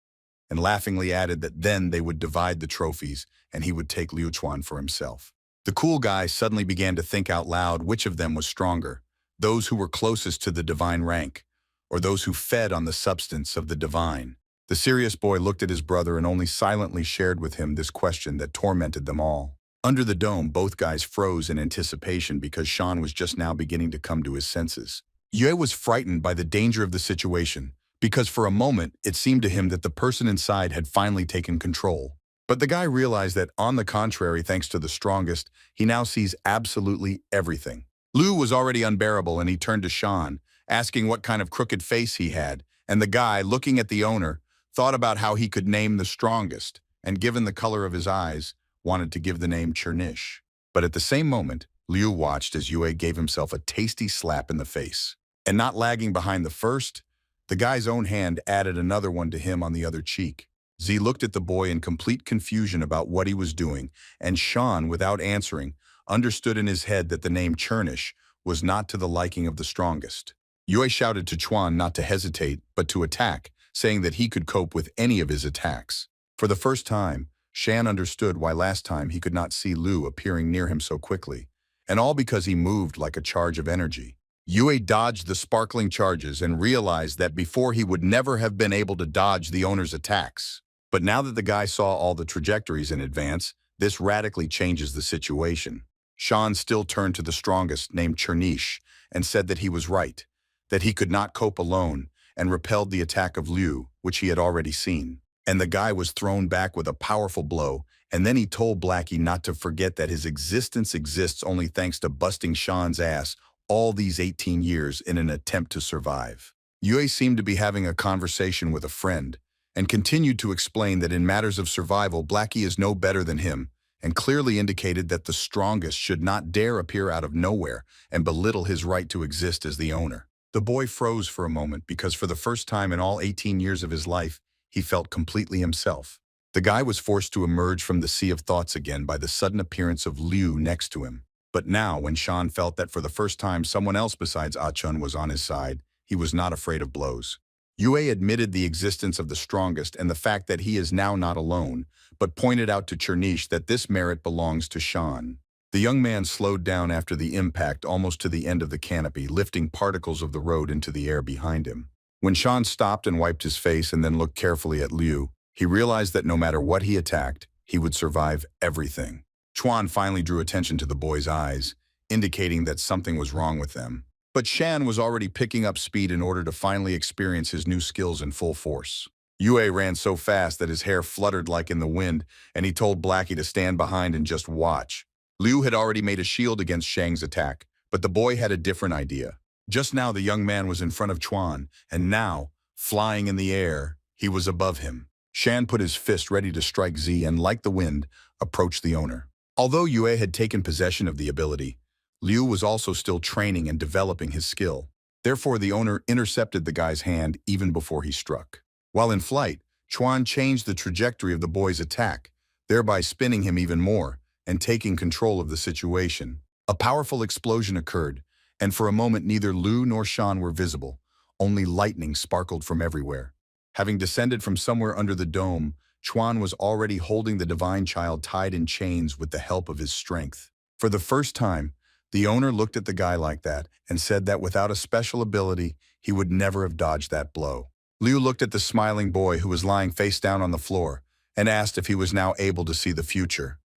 S1: and laughingly added that then they would divide the trophies and he would take Liu Chuan for himself. The cool guy suddenly began to think out loud which of them was stronger, those who were closest to the divine rank, or those who fed on the substance of the divine. The serious boy looked at his brother and only silently shared with him this question that tormented them all. Under the dome, both guys froze in anticipation because Shan was just now beginning to come to his senses. Yue was frightened by the danger of the situation, because for a moment it seemed to him that the person inside had finally taken control. But the guy realized that, on the contrary, thanks to the strongest, he now sees absolutely everything. Liu was already unbearable, and he turned to Shan, asking what kind of crooked face he had, and the guy, looking at the owner, thought about how he could name the strongest, and given the color of his eyes, wanted to give the name Chernish. But at the same moment, Liu watched as Yue gave himself a tasty slap in the face. And not lagging behind the first, the guy's own hand added another one to him on the other cheek. Z looked at the boy in complete confusion about what he was doing, and Sean, without answering, understood in his head that the name Chernish was not to the liking of the strongest. Yue shouted to Chuan not to hesitate, but to attack, saying that he could cope with any of his attacks. For the first time, Shan understood why last time he could not see Liu appearing near him so quickly, and all because he moved like a charge of energy. Yue dodged the sparkling charges and realized that before he would never have been able to dodge the owner's attacks. But now that the guy saw all the trajectories in advance, this radically changes the situation. Shan still turned to the strongest, named Chernish, and said that he was right, that he could not cope alone, and repelled the attack of Liu, which he had already seen. And the guy was thrown back with a powerful blow, and then he told Blackie not to forget that his existence exists only thanks to busting Shan's ass all these 18 years in an attempt to survive. Yue seemed to be having a conversation with a friend, and continued to explain that in matters of survival, Blackie is no better than him, and clearly indicated that the strongest should not dare appear out of nowhere and belittle his right to exist as the owner. The boy froze for a moment because for the first time in all 18 years of his life, he felt completely himself. The guy was forced to emerge from the sea of thoughts again by the sudden appearance of Liu next to him. But now, when Shan felt that for the first time someone else besides Ah-chun was on his side, he was not afraid of blows. Yue admitted the existence of the strongest and the fact that he is now not alone, but pointed out to Chernish that this merit belongs to Shan. The young man slowed down after the impact almost to the end of the canopy, lifting particles of the road into the air behind him. When Shan stopped and wiped his face and then looked carefully at Liu, he realized that no matter what he attacked, he would survive everything. Chuan finally drew attention to the boy's eyes, indicating that something was wrong with them. But Shan was already picking up speed in order to finally experience his new skills in full force. Yue ran so fast that his hair fluttered like in the wind, and he told Blackie to stand behind and just watch. Liu had already made a shield against Shang's attack, but the boy had a different idea. Just now the young man was in front of Chuan, and now, flying in the air, he was above him. Shan put his fist ready to strike Z and, like the wind, approached the owner. Although Yue had taken possession of the ability, Liu was also still training and developing his skill. Therefore, the owner intercepted the guy's hand even before he struck. While in flight, Chuan changed the trajectory of the boy's attack, thereby spinning him even more and taking control of the situation. A powerful explosion occurred, and for a moment neither Liu nor Shan were visible. Only lightning sparkled from everywhere. Having descended from somewhere under the dome, Chuan was already holding the divine child tied in chains with the help of his strength. For the first time, the owner looked at the guy like that and said that without a special ability, he would never have dodged that blow. Liu looked at the smiling boy who was lying face down on the floor and asked if he was now able to see the future.